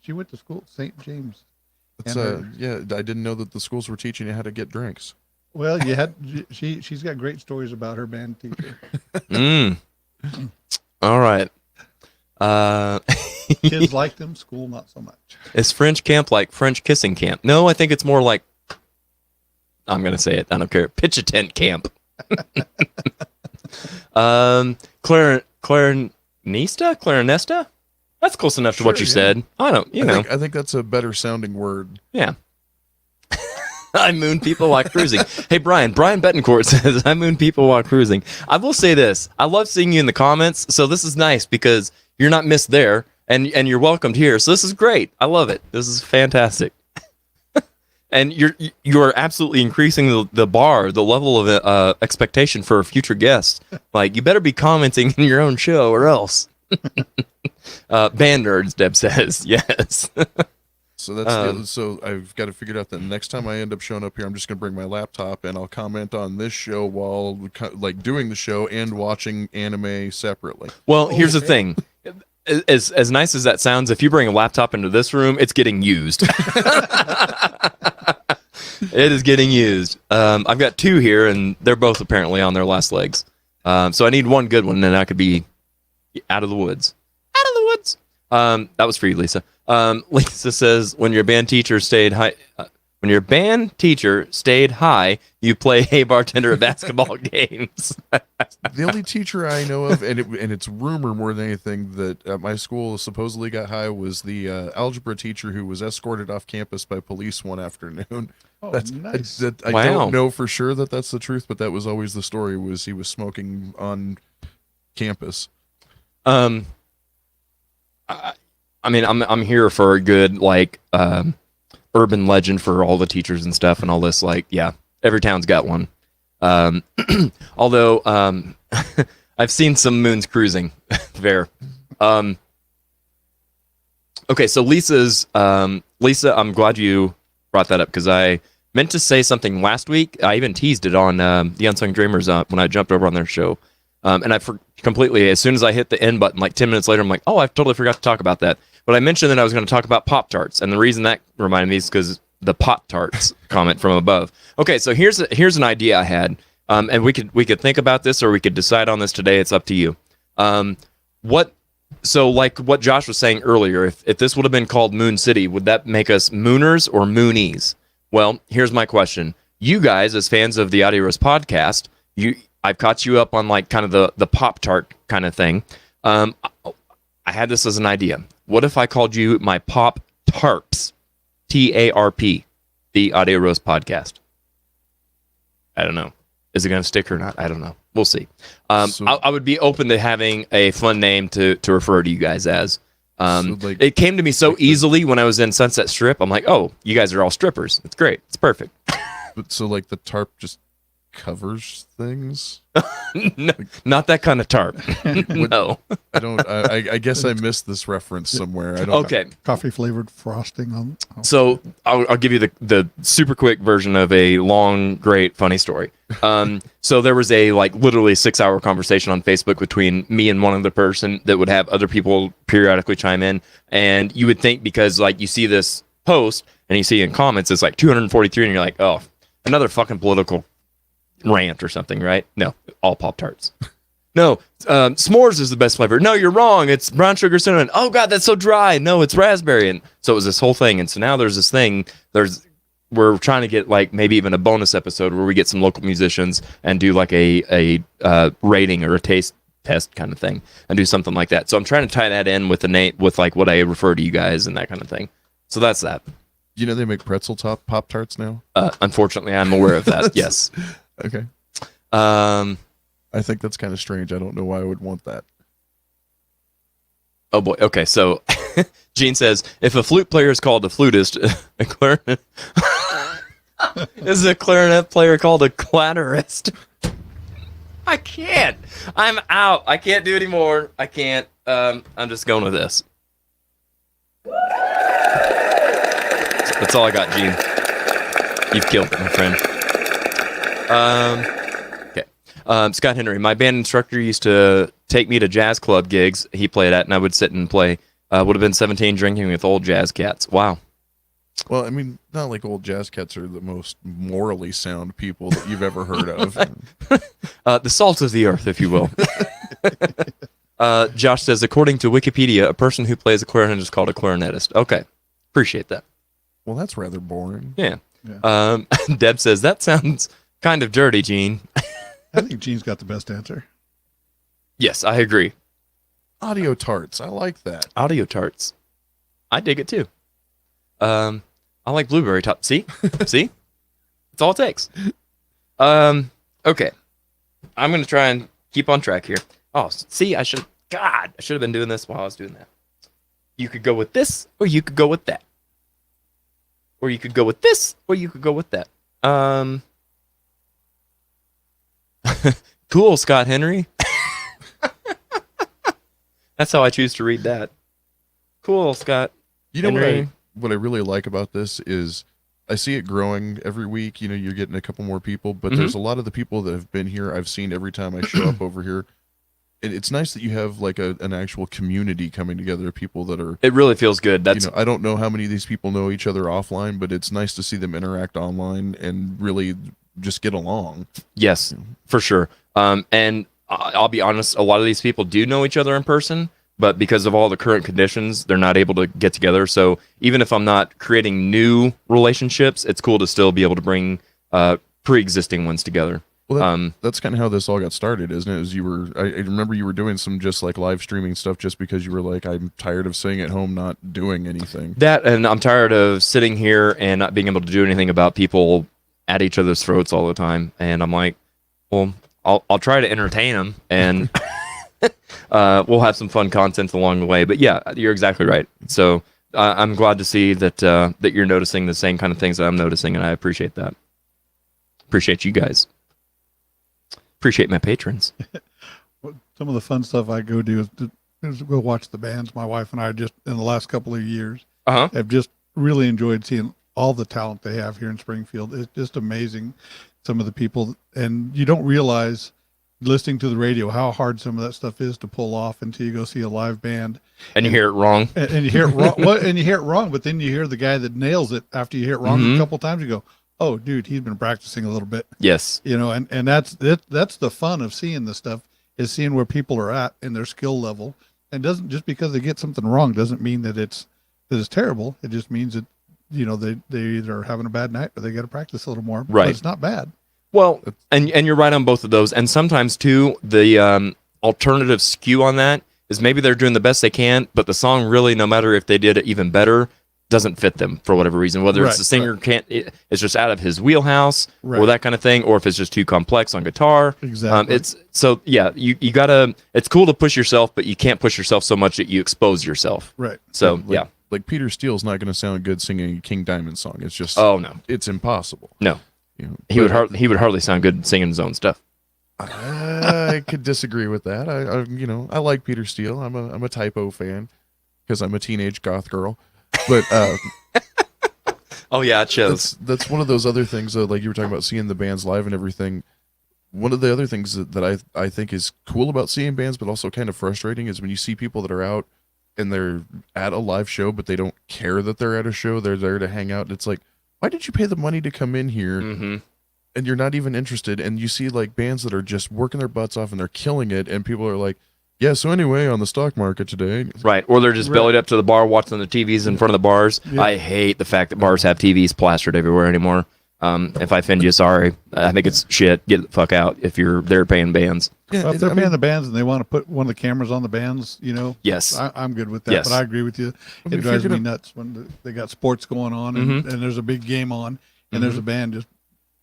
F: She went to school at St. James.
E: It's, yeah, I didn't know that the schools were teaching you how to get drinks.
F: Well, you had she's got great stories about her band teacher.
B: All right.
F: Kids liked them, school not so much.
B: Is French camp like French kissing camp? No, I think it's more like, I'm going to say it. I don't care. Pitch a tent camp. Clarinesta? That's close enough to what you said. I don't, you know.
E: I think that's a better sounding word.
B: Yeah. I moon people while cruising. Hey, Brian Betancourt says, I moon people while cruising. I will say this. I love seeing you in the comments. So this is nice because you're not missed there and you're welcomed here. So this is great. I love it. This is fantastic. And you're absolutely increasing the bar, the level of expectation for future guests. Like, you better be commenting in your own show or else. Band nerds, Deb says. Yes.
E: So that's so I've got to figure out that next time I end up showing up here, I'm just going to bring my laptop and I'll comment on this show while like doing the show and watching anime separately.
B: Well, here's the thing. As nice as that sounds, if you bring a laptop into this room, it's getting used. It is getting used. I've got two here, and they're both apparently on their last legs. So I need one good one, and I could be out of the woods. Out of the woods. That was for you, Lisa. Lisa says, when your band teacher stayed high, you play Hey Bartender at basketball games.
E: The only teacher I know of, and it's rumor more than anything, that at my school supposedly got high was the algebra teacher who was escorted off campus by police one afternoon.
F: Oh, nice.
E: I
B: Wow.
E: don't know for sure that that's the truth, but that was always the story, was he was smoking on campus.
B: I mean, I'm here for a good like urban legend for all the teachers and stuff and all this. Like, yeah, every town's got one. Although I've seen some moons cruising there. Okay, so Lisa, I'm glad you brought that up because I meant to say something last week. I even teased it on the Unsung Dreamers when I jumped over on their show. And I completely, as soon as I hit the end button, like 10 minutes later, I'm like, oh, I totally forgot to talk about that. But I mentioned that I was going to talk about Pop-Tarts. And the reason that reminded me is because the Pop-Tarts comment from above. Okay, so here's an idea I had. And we could think about this or we could decide on this today. It's up to you. So like what Josh was saying earlier, if this would have been called Moon City, would that make us Mooners or Moonies? Well, here's my question. You guys, as fans of the Audio Roast podcast, I've caught you up on like kind of the Pop-Tart kind of thing. I had this as an idea. What if I called you my Pop-Tarps? TARP, the Audio Roast podcast. I don't know. Is it going to stick or not? I don't know. We'll see. I would be open to having a fun name to refer to you guys as. It came to me so easily when I was in Sunset Strip. I'm like, oh, you guys are all strippers. It's great. It's perfect.
E: But so like the tarp just covers things?
B: No, not that kind of tarp. No.
E: I guess I missed this reference somewhere. I don't.
B: Okay.
F: Coffee flavored frosting on. Oh.
B: So I'll give you the super quick version of a long, great, funny story. So there was a like literally 6-hour conversation on Facebook between me and one other person that would have other people periodically chime in. And you would think because like you see this post and you see in comments it's like 243 and you're like, oh, another fucking political rant or something, right? No, all Pop-Tarts. No, s'mores is the best flavor. No, you're wrong. It's brown sugar cinnamon. Oh God, that's so dry. No, it's raspberry. And so it was this whole thing. And so now there's this thing. We're trying to get like maybe even a bonus episode where we get some local musicians and do like a rating or a taste test kind of thing and do something like that. So I'm trying to tie that in with the name, with like what I refer to you guys and that kind of thing. So that's that.
E: You know they make pretzel top Pop-Tarts now?
B: Unfortunately, I'm aware of that. Yes.
E: Okay. I think that's kind of strange. I don't know why I would want that.
B: Oh boy. Okay, so Gene says if a flute player is called a flutist, a clarinet is a clarinet player called a clatterist. I can't. I'm out. I can't do anymore. I can't. I'm just going with this. That's all I got, Gene. You've killed it, my friend. Okay. Scott Henry, my band instructor used to take me to jazz club gigs he played at, and I would sit and play. Would have been 17 drinking with old jazz cats. Wow.
E: Well, I mean, not like old jazz cats are the most morally sound people that you've ever heard of.
B: The salt of the earth, if you will. Josh says, according to Wikipedia, a person who plays a clarinet is called a clarinetist. Okay. Appreciate that.
E: Well, that's rather boring.
B: Yeah. Deb says, that sounds kind of dirty, Gene.
F: I think Gene's got the best answer.
B: Yes, I agree.
E: Audio tarts. I like that.
B: Audio tarts. I dig it too. I like blueberry top. See? See? That's all it takes. Okay. I'm going to try and keep on track here. Oh, see, I should have been doing this while I was doing that. You could go with this, or you could go with that. Or you could go with this, or you could go with that. Cool, Scott Henry. That's how I choose to read that. Cool, Scott.
E: You know
B: Henry.
E: what I really like about this is I see it growing every week. You know, you're getting a couple more people, but there's a lot of the people that have been here I've seen every time I show up over here. And it's nice that you have like an actual community coming together of people that are.
B: It really feels good. That's
E: I don't know how many of these people know each other offline, but it's nice to see them interact online and really just get along.
B: Yes, for sure. And I'll be honest, a lot of these people do know each other in person, but because of all the current conditions, they're not able to get together. So even if I'm not creating new relationships, it's cool to still be able to bring pre-existing ones together.
E: Well, that's kind of how this all got started, isn't it? Is I remember you were doing some just like live streaming stuff just because you were like, I'm tired of sitting at home not doing anything.
B: That, and I'm tired of sitting here and not being able to do anything about people at each other's throats all the time. And I'm like, well, I'll try to entertain them, and we'll have some fun content along the way. But yeah, you're exactly right. So I'm glad to see that that you're noticing the same kind of things that I'm noticing, and I appreciate that. Appreciate you guys. Appreciate my patrons.
F: Some of the fun stuff I go do is go watch the bands. My wife and I just in the last couple of years have just really enjoyed seeing all the talent they have here in Springfield. It's just amazing, some of the people, and you don't realize listening to the radio how hard some of that stuff is to pull off until you go see a live band
B: and you hear it wrong.
F: And you hear it wrong. And you hear it wrong, but then you hear the guy that nails it after you hear it wrong a couple times. You go, oh, dude, he's been practicing a little bit.
B: Yes.
F: And that's the fun of seeing this stuff, is seeing where people are at in their skill level. And doesn't, just because they get something wrong doesn't mean that it's terrible. It just means that, they either are having a bad night or they got to practice a little more.
B: Right.
F: But it's not bad.
B: Well, and you're right on both of those. And sometimes too, the alternative skew on that is maybe they're doing the best they can, but the song really, no matter if they did it even better, doesn't fit them for whatever reason. Whether it's the singer it's just out of his wheelhouse or that kind of thing, or if it's just too complex on guitar.
F: Exactly.
B: You gotta. It's cool to push yourself, but you can't push yourself so much that you expose yourself.
F: Right.
B: So
E: Like Peter Steele's not going to sound good singing a King Diamond song. It's just
B: no,
E: it's impossible.
B: No, he would hardly sound good singing his own stuff.
E: I could disagree with that. I like Peter Steele. I'm a typo fan because I'm a teenage goth girl. But
B: oh yeah, it shows.
E: That's one of those other things that, like you were talking about seeing the bands live and everything. One of the other things that I think is cool about seeing bands, but also kind of frustrating, is when you see people that are out and they're at a live show, but they don't care that they're at a show. They're there to hang out. It's like, why did you pay the money to come in here and you're not even interested? And you see like bands that are just working their butts off and they're killing it, and people are like, yeah, so anyway, on the stock market today.
B: Right. Or they're just bellied up to the bar watching the TVs in front of the bars. Yeah. I hate the fact that bars have TVs plastered everywhere anymore. If I offend you, sorry. I think it's shit. Get the fuck out if you're there paying bands.
F: Yeah, well, if they're paying the bands and they want to put one of the cameras on the bands,
B: Yes.
F: I'm good with that.
B: Yes.
F: But I agree with you. It drives me nuts when they got sports going on and there's a big game on and there's a band just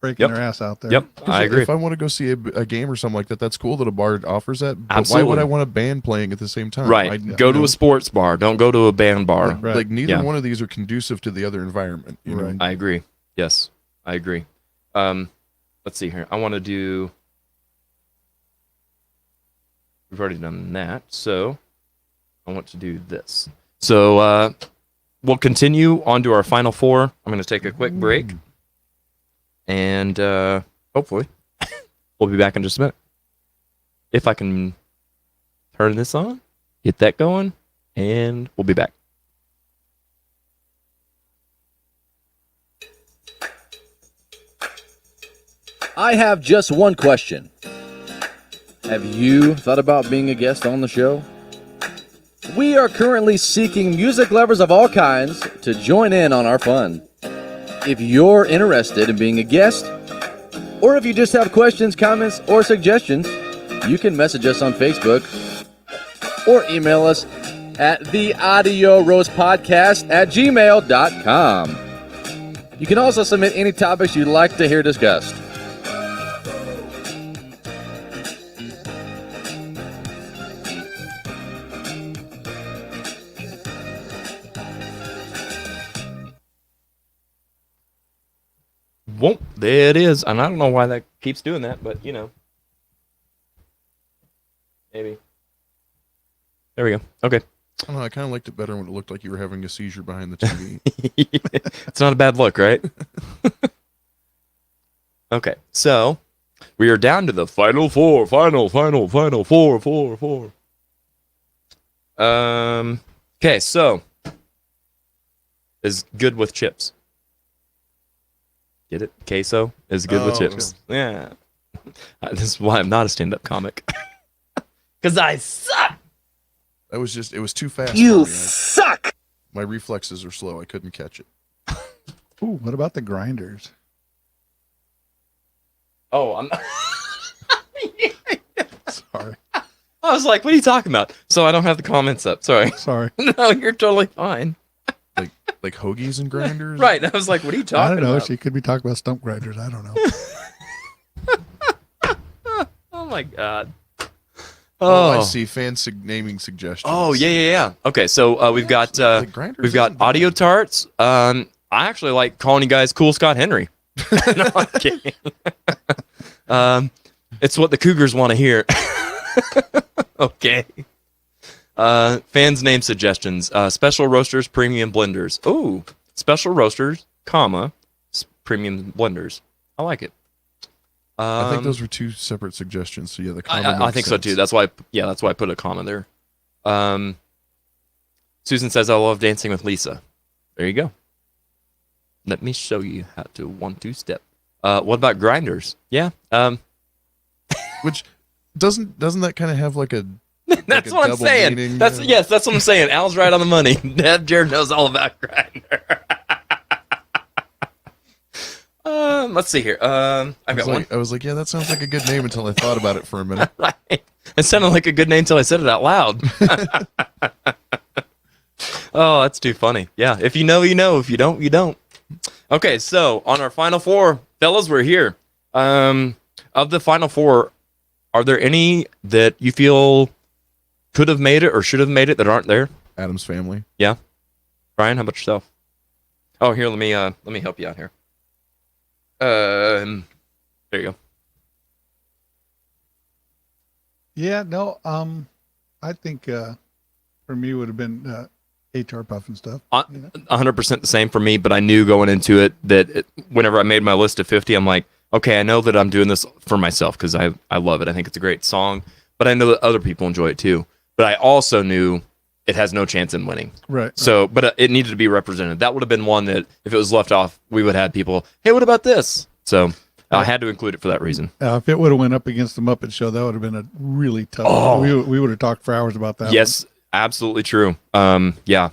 F: breaking
B: Yep.
F: their ass out there.
B: Yep, I agree.
E: If I want to go see a game or something like that, that's cool that a bar offers that. But
B: Absolutely.
E: why would I want a band playing at the same time?
B: Right. Go to a sports bar. Don't go to a band bar.
F: Right.
E: Like neither
B: Yeah.
E: one of these are conducive to the other environment. You know?
F: Right.
B: I agree. Yes, I agree. Let's see here. I want to do. We've already done that, so I want to do this. So we'll continue on to our final four. I'm going to take a quick break, and hopefully we'll be back in just a minute. If I can turn this on, get that going, and we'll be back.
C: I have just one question. Have you thought about being a guest on the show? We are currently seeking music lovers of all kinds to join in on our fun. If you're interested in being a guest, or if you just have questions, comments, or suggestions, you can message us on Facebook or email us at theaudioroastpodcast@gmail.com. You can also submit any topics you'd like to hear discussed.
B: Whoop, there it is. And I don't know why that keeps doing that, but you know. Maybe. There we go. Okay.
E: I don't know. I kind of liked it better when it looked like you were having a seizure behind the TV.
B: It's not a bad look, right? Okay, so we are down to the final four. Okay, so is good with chips. Get it? Queso is good with
E: Oh,
B: chips. Yeah. This is why I'm not a stand-up comic. Because I suck.
E: It was too fast.
A: You
E: for me.
A: suck!
E: My reflexes are slow. I couldn't catch it.
F: Ooh, what about the grinders?
B: Oh, I'm.
F: Sorry.
B: I was like, what are you talking about? So I don't have the comments up. Sorry.
F: Sorry.
B: No, you're totally fine.
E: Like hoagies and grinders.
B: Right. I was like, what are you
F: I
B: talking
F: don't know.
B: about?
F: She could be talking about stump grinders. I don't know.
B: Oh my god.
E: Oh, I see. Naming suggestions.
B: Oh yeah. Okay, so we've got
E: Like grinders
B: we've got
E: isn't bad.
B: audio tarts. I actually like calling you guys Cool Scott Henry. No, I'm kidding. It's what the Cougars want to hear. Okay. Fans name suggestions. Special roasters, premium blenders. Oh, special roasters, comma, premium blenders. I like it.
E: I think those were two separate suggestions. So yeah, the comma
B: I
E: makes
B: think so
E: sense.
B: too. That's why I put a comma there. Susan says I love dancing with Lisa. There you go. Let me show you how to 1-2 step. What about grinders? Yeah.
E: Which doesn't that kind of have like a
B: That's
E: a
B: what I'm
E: double
B: saying.
E: meaning,
B: That's
E: yeah.
B: yes, that's what I'm saying. Al's right on the money. Jared knows all about grinder. Let's see here. I've got one.
E: I was like, yeah, that sounds like a good name until I thought about it for a minute.
B: Right. It sounded like a good name until I said it out loud. Oh, that's too funny. Yeah, if you know, you know. If you don't, you don't. Okay, so on our final four, fellas, we're here. Of the final four, are there any that you feel could have made it or should have made it that aren't there?
E: Adam's Family.
B: Yeah. Brian, how about yourself? Oh, here, let me help you out here. There you go.
F: Yeah, no. I think for me would have been HR Puff and stuff.
B: 100% the same for me, but I knew going into it that whenever I made my list of 50, I'm like, okay, I know that I'm doing this for myself because I love it. I think it's a great song, but I know that other people enjoy it too. But I also knew it has no chance in winning.
F: Right.
B: So, but it needed to be represented. That would have been one that if it was left off, we would have had people, hey, what about this? So I had to include it for that reason.
F: If it would have went up against the Muppet Show, that would have been a really tough.
B: Oh.
F: We would have talked for hours about that.
B: Yes, absolutely true. Yeah.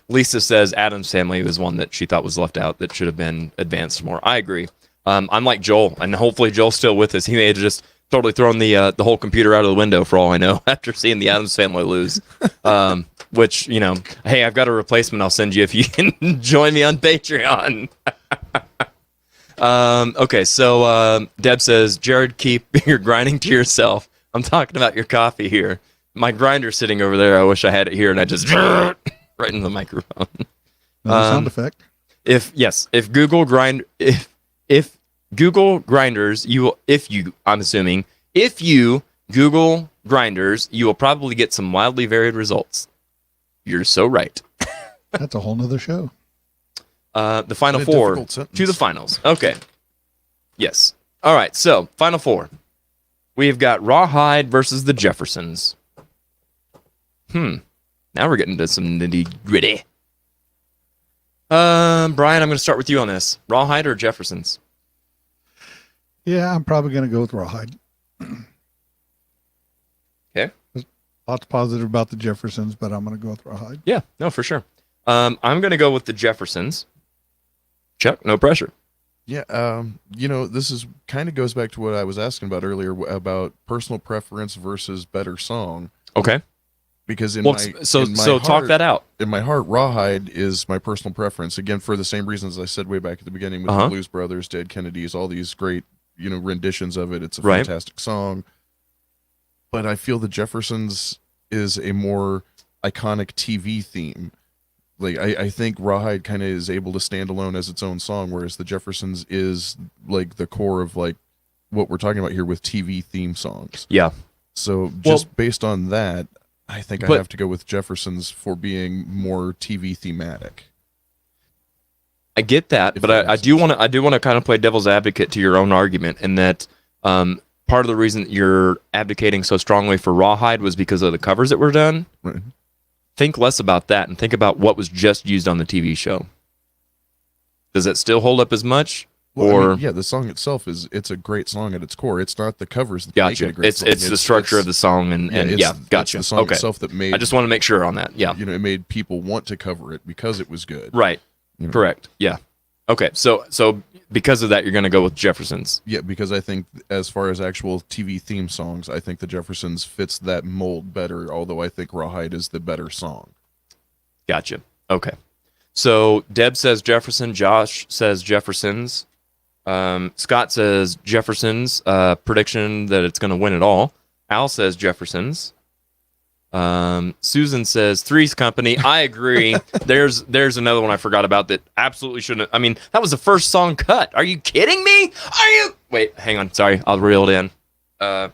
B: Lisa says Adam's Family was one that she thought was left out that should have been advanced more. I agree. I'm like Joel, and hopefully Joel's still with us. He may have just totally thrown the whole computer out of the window for all I know after seeing the Adams Family lose. Which, you know, hey, I've got a replacement I'll send you if you can join me on Patreon. Okay, so Deb says, Jared, keep your grinding to yourself. I'm talking about your coffee here. My grinder's sitting over there. I wish I had it here, and I just right into the microphone.
F: Another sound effect.
B: If Google grinders, if you Google grinders, you will probably get some wildly varied results. You're so right.
F: That's a whole nother show.
B: The final
E: What a
B: four
E: difficult sentence.
B: to the finals. Okay. Yes. All right. So final four. We've got Rawhide versus the Jeffersons. Now we're getting to some nitty gritty. Brian, I'm going to start with you on this. Rawhide or Jeffersons?
F: Yeah, I'm probably going to go with Rawhide.
B: Okay.
F: Lots positive about the Jeffersons, but I'm going to go with Rawhide.
B: Yeah. No, for sure. I'm going to go with the Jeffersons. Chuck, no pressure.
E: Yeah, this is kind of goes back to what I was asking about earlier about personal preference versus better song.
B: Okay.
E: Because
B: Talk that out.
E: In my heart, Rawhide is my personal preference. Again, for the same reasons I said way back at the beginning with the Blues Brothers, Dead Kennedys, all these great, renditions of it. It's a fantastic song. But I feel the Jeffersons is a more iconic TV theme. Like I think Rawhide kind of is able to stand alone as its own song, whereas the Jeffersons is like the core of like what we're talking about here with TV theme songs.
B: Yeah.
E: So just based on that, I think I have to go with Jeffersons for being more TV thematic.
B: I get that, but I do want to kind of play devil's advocate to your own argument, in that part of the reason you're advocating so strongly for Rawhide was because of the covers that were done.
E: Right.
B: Think less about that and think about what was just used on the TV show. Does it still hold up as much?
E: Well, the song itself it's a great song at its core. It's not the covers that make it a great song.
B: It's the structure of the song and gotcha.
E: It's the song itself that made.
B: I just want to make sure on that. Yeah.
E: It made people want to cover it because it was good.
B: Right. Correct. Yeah. Okay. So because of that, you're going to go with Jeffersons.
E: Yeah, because I think as far as actual TV theme songs, I think the Jeffersons fits that mold better. Although I think Rawhide is the better song.
B: Gotcha. Okay. So Deb says Jefferson. Josh says Jeffersons. Scott says Jeffersons. Prediction that it's going to win it all. Al says Jeffersons. Susan says Three's Company. I agree. There's another one I forgot about that absolutely shouldn't. I mean, that was the first song cut. Are you kidding me? Wait, hang on. Sorry, I'll reel it in. Are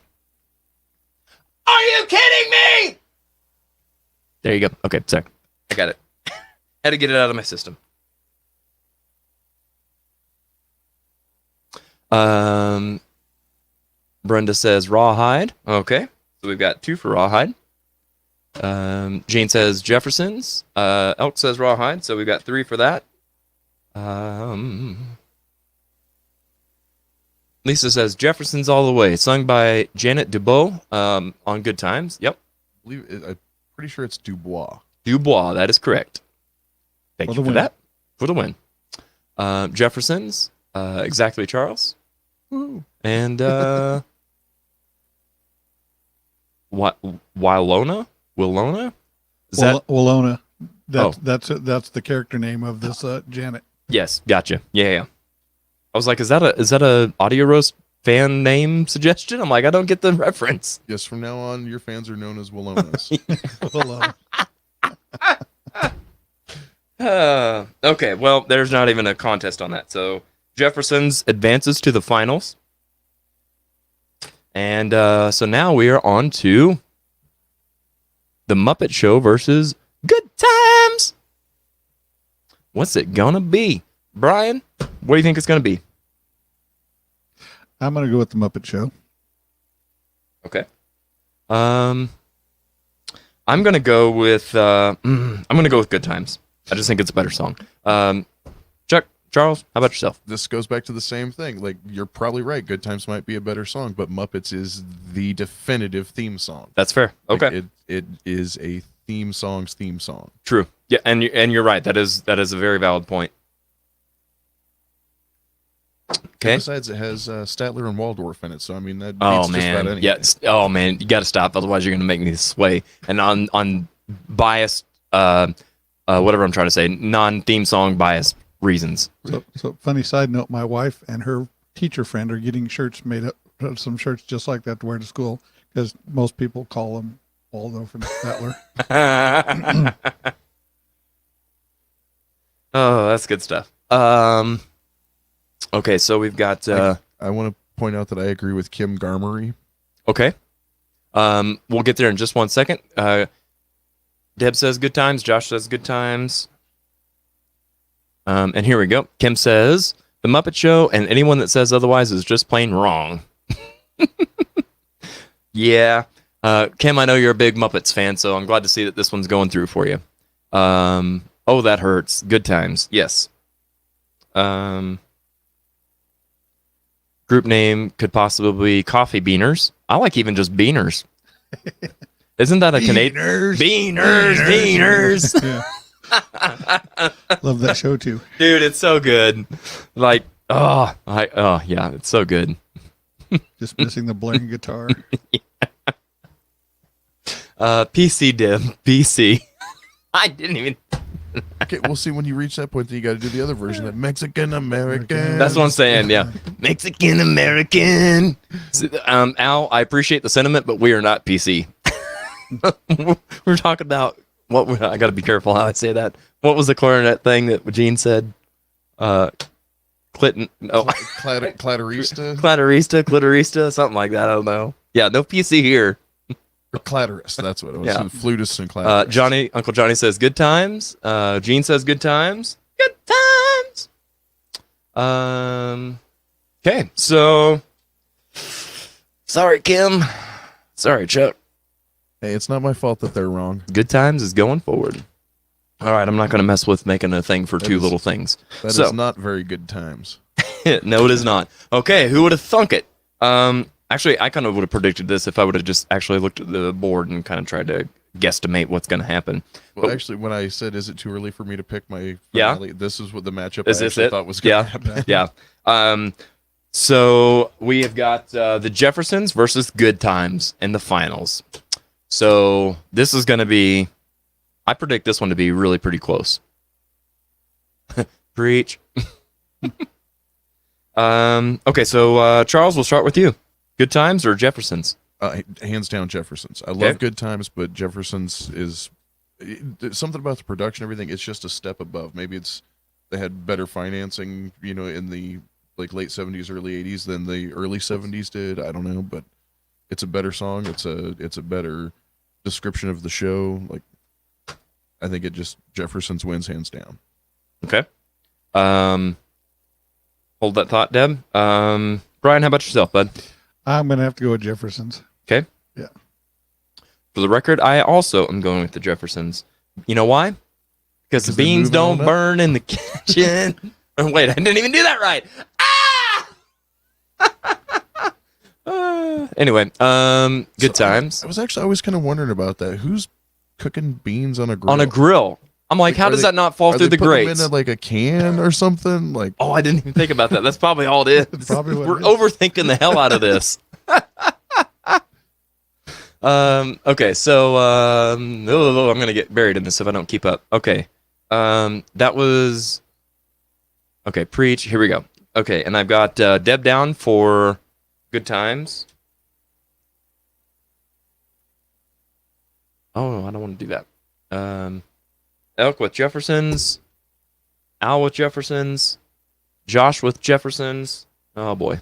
B: you kidding me? There you go. Okay, sorry. I got it. Had to get it out of my system. Brenda says Rawhide. Okay, so we've got 2 for Rawhide. Jane says Jeffersons. Elk says Rawhide, so we've got 3 for that. Lisa says Jeffersons all the way, sung by Janet Dubois on Good Times. Yep.
E: I'm pretty sure it's Dubois.
B: Dubois, that is correct. Thank you for that. For the win. Jeffersons, exactly Charles.
F: Woo.
B: And Willona? Is that
F: Willona. That's the character name of this Janet.
B: Yes, gotcha. Yeah. I was like, is that a Audio Roast fan name suggestion? I'm like, I don't get the reference.
E: Yes, from now on, your fans are known as Willonas.
B: Okay, well, there's not even a contest on that. So Jeffersons advances to the finals. And so now we are on to The Muppet Show versus Good Times. What's it gonna be? Brian, what do you think it's gonna be?
F: I'm gonna go with The Muppet Show.
B: Okay. I'm gonna go with Good Times. I just think it's a better song. Chuck, Charles, how about yourself?
E: This goes back to the same thing. Like, you're probably right. Good Times might be a better song, but Muppets is the definitive theme song.
B: That's fair. Okay.
E: Like, it is a theme song.
B: True. Yeah, and you're right. That is a very valid point. Okay.
E: And besides, it has Statler and Waldorf in it, so I mean that beats just about anything.
B: Yes. Oh man, you got to stop, otherwise you're going to make me sway. And on biased, whatever I'm trying to say, non-theme song biased reasons.
F: So funny side note, my wife and her teacher friend are getting shirts made up, some shirts just like that to wear to school, because most people call them Waldo from Statler.
B: Oh, that's good stuff. Okay, so we've got
E: I want to point out that I agree with Kim Garmery.
B: okay. We'll get there in just 1 second. Deb says good times. Josh says good times. And here we go. Kim says The Muppet Show, and anyone that says otherwise is just plain wrong. Yeah. Kim, I know you're a big Muppets fan, so I'm glad to see that this one's going through for you. Oh, that hurts. Good times. Yes. Group name could possibly be Coffee Beaners. I like even just Beaners. Isn't that a Canadian? Beaners.
F: Yeah. Love that show too.
B: Dude, it's so good. Like, yeah, it's so good.
F: Just missing the blaring guitar.
B: PC Dib, PC. I didn't even.
E: Okay, we'll see when you reach that point. Then you got to do the other version, that Mexican American.
B: That's what I'm saying. Yeah, Mexican American. Al, I appreciate the sentiment, but we are not PC. We're talking about what I got to be careful how I say that. What was the clarinet thing that Gene said? Clinton. No, clitorista, something like that. I don't know. Yeah, no PC here.
E: Or clatorist, that's what it was.
B: Yeah.
E: Flutist and clatorist.
B: Uncle Johnny says good times. Gene says good times. Good times. Okay, so sorry, Kim. Sorry, Chuck.
E: Hey, it's not my fault that they're wrong.
B: Good times is going forward. All right, I'm not going to mess with making a thing for two little things.
E: That is not very good times.
B: No, it is not. Okay, who would have thunk it? Actually, I kind of would have predicted this if I would have just actually looked at the board and kind of tried to guesstimate what's going to happen.
E: Well, actually, when I said, is it too early for me to pick my
B: Yeah.
E: finale, this is what the matchup
B: Is
E: I
B: this
E: actually
B: it?
E: thought was going to happen.
B: Yeah. So we have got the Jeffersons versus Good Times in the finals. So this is going to be, I predict this one to be really pretty close. Preach. Okay, so Charles, we'll start with you. Good Times or Jeffersons?
E: Hands down, Jeffersons. I
B: Okay.
E: love Good Times, but Jeffersons is there's something about the production, everything. It's just a step above. Maybe it's they had better financing, in the late 70s, early 80s than the early 70s did. I don't know, but it's a better song. It's a better description of the show. I think it just Jeffersons wins hands down.
B: Okay. Hold that thought, Deb. Brian, how about yourself, bud?
F: I'm going to have to go with Jeffersons.
B: Okay.
F: Yeah.
B: For the record, I also am going with the Jeffersons. You know why? Because the
E: they're
B: beans
E: moving
B: don't
E: on up?
B: burn in the kitchen. Oh, wait, I didn't even do that right. Anyway, Good Times.
E: I was actually always kind of wondering about that. Who's cooking beans on a grill?
B: On a grill. I'm like, how
E: Are
B: does
E: they-
B: that not fall
E: Are
B: through
E: they
B: the
E: putting
B: grates?
E: them in a can or something?
B: Oh, I didn't even think about that. That's probably all it is.
F: Probably what
B: We're
F: it is.
B: overthinking the hell out of this. Okay, so I'm gonna get buried in this if I don't keep up. Okay, that was okay. Preach. Here we go. Okay, and I've got Deb down for Good Times. Oh, I don't want to do that. Elk with Jeffersons, Al with Jeffersons, Josh with Jeffersons. Oh boy.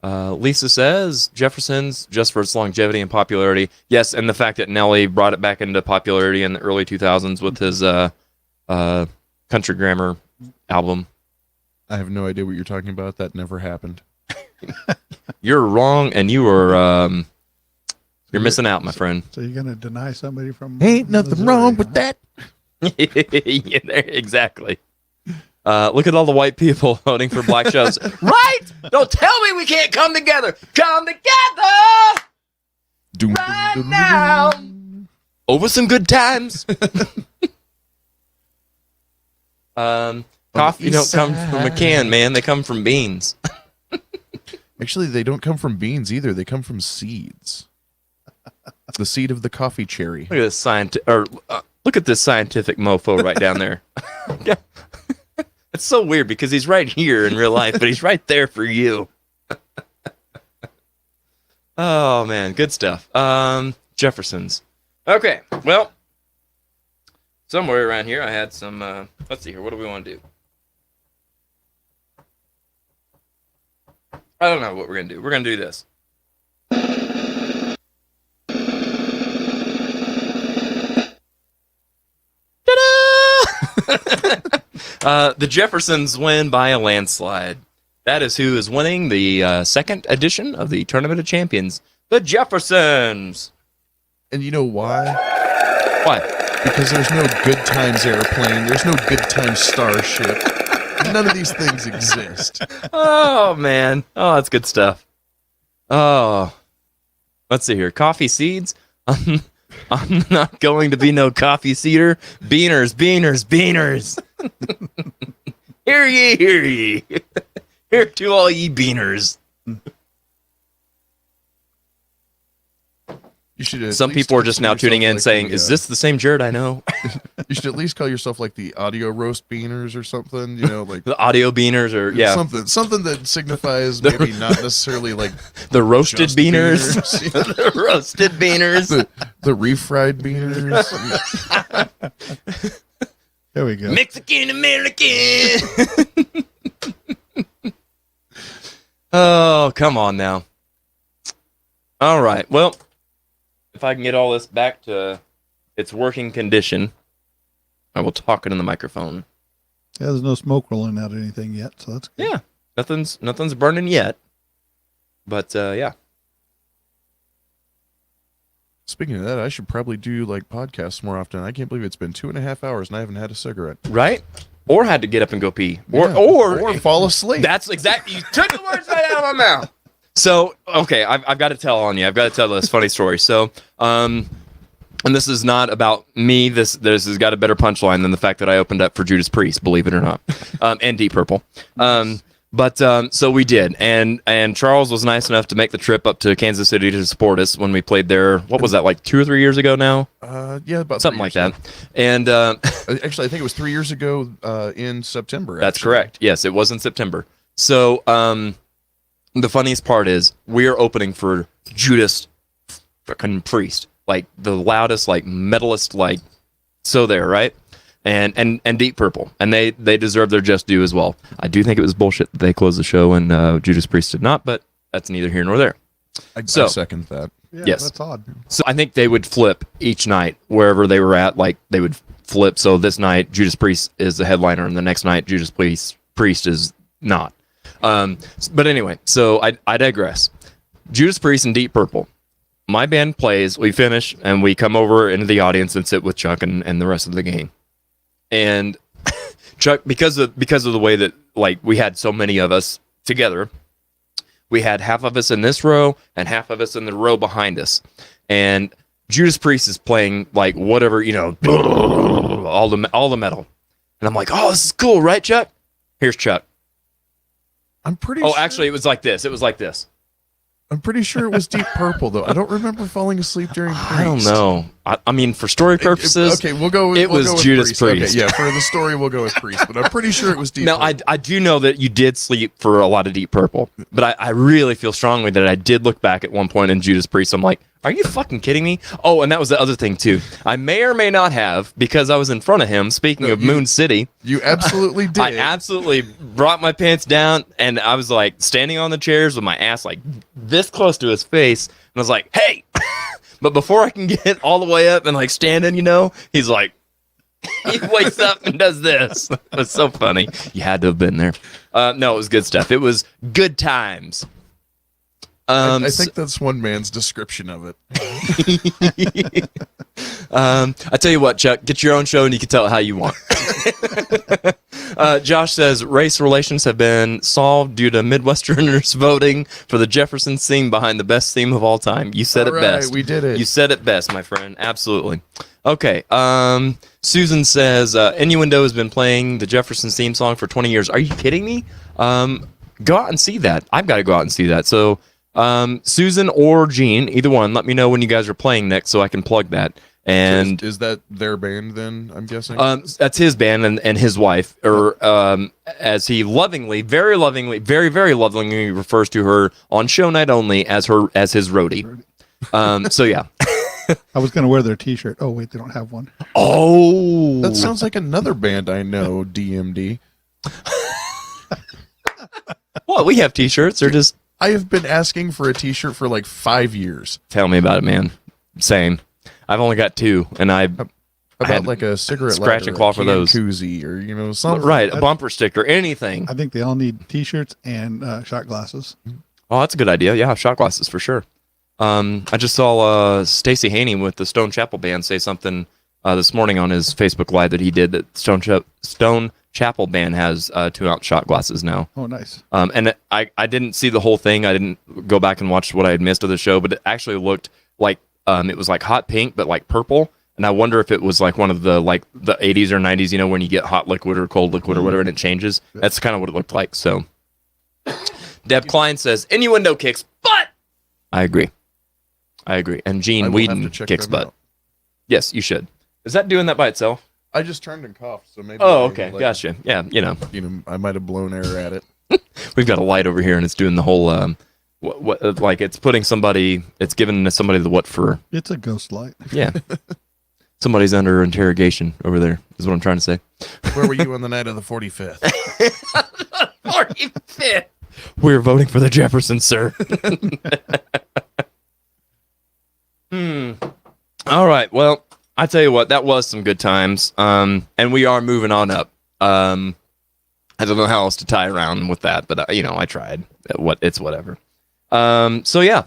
B: Lisa says Jeffersons just for its longevity and popularity. Yes, and the fact that Nelly brought it back into popularity in the early 2000s with his country grammar album.
E: I have no idea what you're talking about. That never happened.
B: You're wrong, and you are you're missing out, my friend.
F: So you're going to deny somebody from
E: Ain't nothing
F: Missouri,
E: wrong with
F: huh?
E: that.
B: Yeah, there, exactly. Look at all the white people voting for black shows. Right? Don't tell me we can't come together. Come together
E: Doom,
B: right
E: doom, doom,
B: now
E: doom.
B: over some good times. Coffee don't come from a can, man. They come from beans.
E: Actually, they don't come from beans either. They come from seeds. The seed of the coffee cherry.
B: Look at this look at this scientific mofo right down there.
D: It's so weird because he's right here in real life, but he's right there for you. Oh man, good stuff. Jeffersons. Okay, well, somewhere around here I had some. Let's see here. What do we want to do? I don't know what we're gonna do. We're gonna do this. Ta-da! The Jeffersons win by a landslide. That is who is winning the second edition of the Tournament of Champions. The Jeffersons.
E: And you know why?
D: Why?
E: Because there's no Good Times airplane. There's no Good Times starship. None of these things exist.
D: Oh, man. Oh, that's good stuff. Oh. Let's see here. Coffee seeds? I'm not going to be no coffee seeder. Beaners, beaners, beaners. Hear ye, hear ye. Here to all ye beaners.
E: You should.
D: Some people are just now tuning in saying, "Is this the same Jared I know?"
E: You should at least call yourself like the audio roast beaners or something. You know, like
D: The audio beaners, or yeah,
E: something that signifies maybe not necessily like
D: the roasted
E: just
D: beaners,
E: beaners.
D: the roasted beaners.
E: the refried beaners.
F: There we go.
D: Mexican American. Oh, come on now. All right. Well, if I can get all this back to its working condition, I will talk it in the microphone.
F: Yeah, there's no smoke rolling out or anything yet, so that's good.
D: Yeah, nothing's burning yet. But yeah.
E: Speaking of that, I should probably do like podcasts more often. I can't believe it's been 2.5 hours and I haven't had a cigarette.
D: Right? Or had to get up and go pee.
E: Yeah, or fall asleep.
D: That's exactly. You took the words right out of my mouth. So, okay, I've got to tell on you. I've got to tell this funny story. So, and this is not about me. This has got a better punchline than the fact that I opened up for Judas Priest, believe it or not, and Deep Purple. But so we did, and Charles was nice enough to make the trip up to Kansas City to support us when we played there. What was that, like 2 or 3 years ago now?
E: Yeah, about
D: Something like that. And
E: actually, I think it was 3 years ago in September.
D: That's
E: actually.
D: correct. Yes, it was in September. So the funniest part is we're opening for Judas fucking Priest, like the loudest, like metalist, like so there, right? And Deep Purple, and they deserve their just due as well. I do think it was bullshit that they closed the show and Judas Priest did not, but that's neither here nor there.
E: I
D: So-
E: second that.
F: Yeah,
D: Yes.
F: that's odd.
D: So I think they would flip each night wherever they were at. Like they would flip. So this night Judas Priest is the headliner, and the next night Judas Priest is not. But anyway, so I digress. Judas Priest and Deep Purple. My band plays. We finish, and we come over into the audience and sit with Chuck and the rest of the gang. And Chuck, because of the way that like we had so many of us together. We had half of us in this row and half of us in the row behind us. And Judas Priest is playing like whatever, you know, all the metal. And I'm like, oh, this is cool, right, Chuck? Here's Chuck.
E: I'm pretty.
D: Oh,
E: sure,
D: actually, it was like this.
E: I'm pretty sure it was Deep Purple though. I don't remember falling asleep during. Priest.
D: I don't know. I mean, for story purposes,
E: Okay, we'll go.
D: it
E: we'll
D: was
E: go with
D: Judas Priest.
E: Okay, yeah, for the story, we'll go with Priest. But I'm pretty sure it was Deep.
D: Now,
E: Purple.
D: I do know that you did sleep for a lot of Deep Purple, but I really feel strongly that I did look back at one point in Judas Priest. I'm like, are you fucking kidding me? Oh, and that was the other thing, too. I may or may not have, because I was in front of him, speaking of Moon City.
E: You absolutely did.
D: I absolutely brought my pants down, and I was like standing on the chairs with my ass like this close to his face, and I was like, hey! But before I can get all the way up and like standing, you know, he's like, he wakes up and does this. It was so funny. You had to have been there. No, it was good stuff. It was good times.
E: I think that's one man's description of it.
D: I tell you what, Chuck, get your own show and you can tell it how you want. Josh says race relations have been solved due to Midwesterners voting for the Jefferson theme behind the best theme of all time. You said
E: All
D: it
E: right,
D: best.
E: we did it.
D: You said it best, my friend. Absolutely. Okay. Susan says Innuendo has been playing the Jefferson theme song for 20 years. Are you kidding me? Go out and see that. I've got to go out and see that. So Susan or Gene, either one, let me know when you guys are playing next so I can plug that.
B: And
E: is that their band then? I'm guessing.
B: that's his band and his wife, or as he lovingly, very lovingly, very very lovingly refers to her on show night only as his roadie. So yeah.
F: I was going to wear their T-shirt. Oh wait, they don't have one.
B: Oh,
E: That sounds like another band I know. DMD.
B: Well, we have T-shirts. They're just
E: I have been asking for a T-shirt for like 5 years.
B: tell me about it, man. Same. I've only got 2, and I had
E: About like a cigarette
B: scratch
E: lighter,
B: and claw
E: a
B: for those.
E: koozie, or something.
B: right a bumper sticker, anything.
F: I think they all need T-shirts and shot glasses.
B: Oh, that's a good idea. Yeah, shot glasses for sure. I just saw Stacey Haney with the Stone Chapel Band say something this morning on his Facebook Live that he did, that Stone Chapel Band has 2-ounce shot glasses now.
F: Oh, nice.
B: And I didn't see the whole thing. I didn't go back and watch what I had missed of the show, but it actually looked like it was like hot pink, but like purple. And I wonder if it was like one of the 80s or 90s, you know, when you get hot liquid or cold liquid or whatever and it changes. That's kind of what it looked like. So Deb Klein says innuendo kicks butt. I agree. And
E: I
B: Gene
E: will have
B: Whedon
E: to check
B: kicks
E: them
B: butt.
E: out.
B: Yes, you should. Is that doing that by itself?
E: I just turned and coughed, so maybe.
B: Oh, okay. Gotcha. Yeah, you know.
E: I might have blown air at it.
B: We've got a light over here and it's doing the whole like it's putting somebody, it's giving somebody the what for.
F: It's a ghost light.
B: Yeah. Somebody's under interrogation over there is what I'm trying to say.
E: Where were you on the night of the 45th?
B: 45th. We're voting for the Jeffersons, sir. All right. Well, I tell you what, that was some good times. And we are moving on up. I don't know how else to tie around with that, but I tried. It's whatever. So yeah,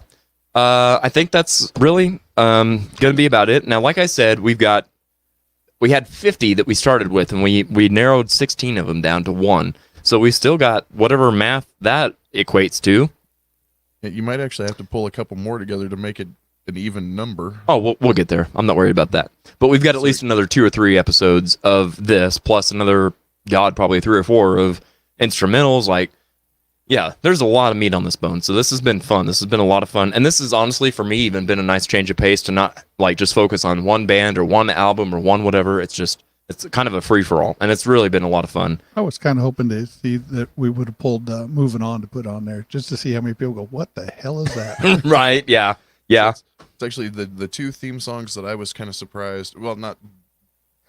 B: I think that's really going to be about it. Now, like I said, we had 50 that we started with, and we narrowed 16 of them down to 1. So we still got whatever math that equates to.
E: Yeah, you might actually have to pull a couple more together to make it an even number.
B: Oh, we'll get there. I'm not worried about that. But we've got at least another 2 or 3 episodes of this, plus another, probably 3 or 4 of instrumentals. Like, yeah, there's a lot of meat on this bone. So this has been fun. This has been a lot of fun. And this has honestly, for me, even been a nice change of pace to not like just focus on one band or one album or one whatever. It's kind of a free-for-all. And it's really been a lot of fun.
F: I was kind of hoping to see that we would have pulled Moving On to put on there just to see how many people go, what the hell is that?
B: Right, yeah. Yeah.
E: It's actually the 2 theme songs that I was kind of surprised. Well, not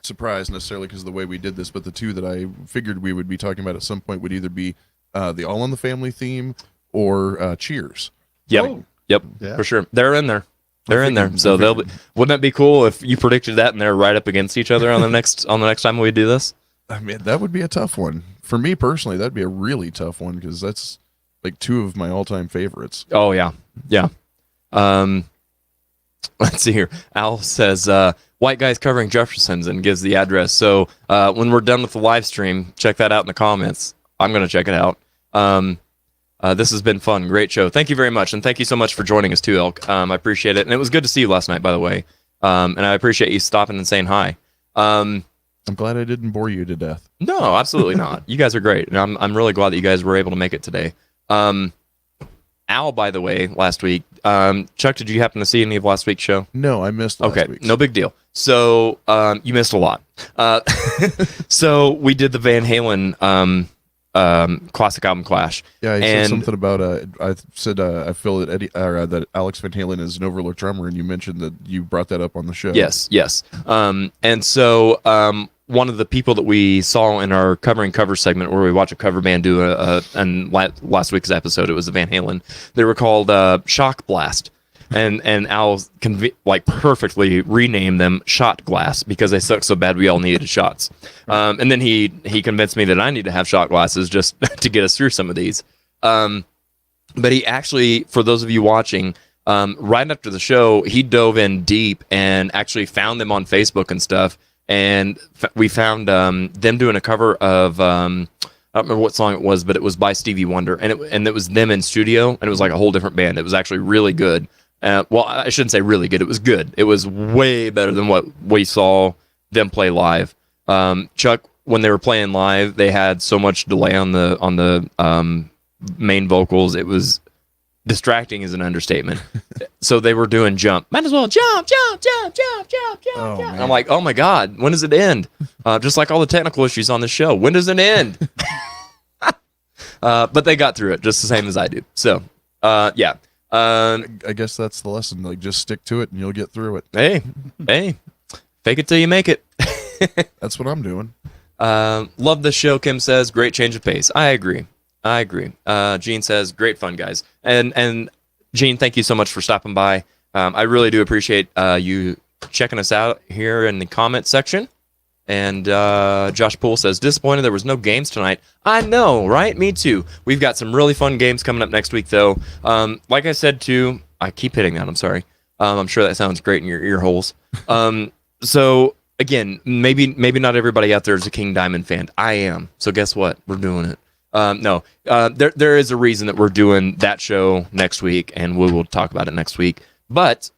E: surprised necessarily because of the way we did this, but the 2 that I figured we would be talking about at some point would either be the All in the Family theme or Cheers.
B: Yep.
F: Oh.
B: Yep.
F: Yeah.
B: For sure. They're in there. They're in there.
E: figured-
B: So
E: I
B: they'll
E: figured.
B: be, wouldn't that be cool if you predicted that and they're right up against each other on the next time we do this?
E: I mean, that would be a tough one. For me personally, that'd be a really tough one because that's like 2 of my all-time favorites.
B: Oh yeah. Yeah. Let's see here. Al says white guys covering Jeffersons and gives the address. So when we're done with the live stream, check that out in the comments. I'm going to check it out. This has been fun. Great show. Thank you very much. And thank you so much for joining us too, Elk. I appreciate it. And it was good to see you last night, by the way. And I appreciate you stopping and saying hi.
E: I'm glad I didn't bore you to death.
B: No, absolutely not. You guys are great. And I'm really glad that you guys were able to make it today. Al, by the way, last week, Chuck, did you happen to see any of last week's show?
E: No, I missed last
B: Okay,
E: week's.
B: no big deal. So you missed a lot. So we did the Van Halen classic album Clash.
E: Yeah, I said
B: and
E: something about I said I feel that that Alex Van Halen is an overlooked drummer, and you mentioned that you brought that up on the show.
B: yes. And so one of the people that we saw in our covering cover segment where we watch a cover band do and last week's episode, it was the Van Halen. They were called Shock Blast. And Al perfectly renamed them Shot Glass because they suck so bad we all needed shots. And then he convinced me that I need to have shot glasses just to get us through some of these. But he actually, for those of you watching, right after the show, he dove in deep and actually found them on Facebook and stuff. And we found them doing a cover of I don't remember what song it was, but it was by Stevie Wonder, and it was them in studio, and it was like a whole different band. It was actually really good. Well, I shouldn't say really good. It was good. It was way better than what we saw them play live. Chuck, when they were playing live, they had so much delay on the main vocals. It was distracting is an understatement. So they were doing jump. Might as well jump.
E: Oh,
B: And I'm like, oh my God, when does it end? Just like all the technical issues on the show. When does it end? But they got through it just the same as I do. So, yeah.
E: I guess that's the lesson. Like, just stick to it and you'll get through it.
B: Hey, fake it till you make it.
E: That's what I'm doing.
B: Love the show, Kim says. Great change of pace. I agree. Gene says, great fun, guys. And Gene, thank you so much for stopping by. I really do appreciate you checking us out here in the comment section. And Josh Poole says, disappointed there was no games tonight. I know, right? Me too. We've got some really fun games coming up next week, though. Like I said, too, I keep hitting that. I'm sorry. I'm sure that sounds great in your ear holes. So, again, maybe not everybody out there is a King Diamond fan. I am. So guess what? We're doing it. No, there is a reason that we're doing that show next week, and we will talk about it next week. But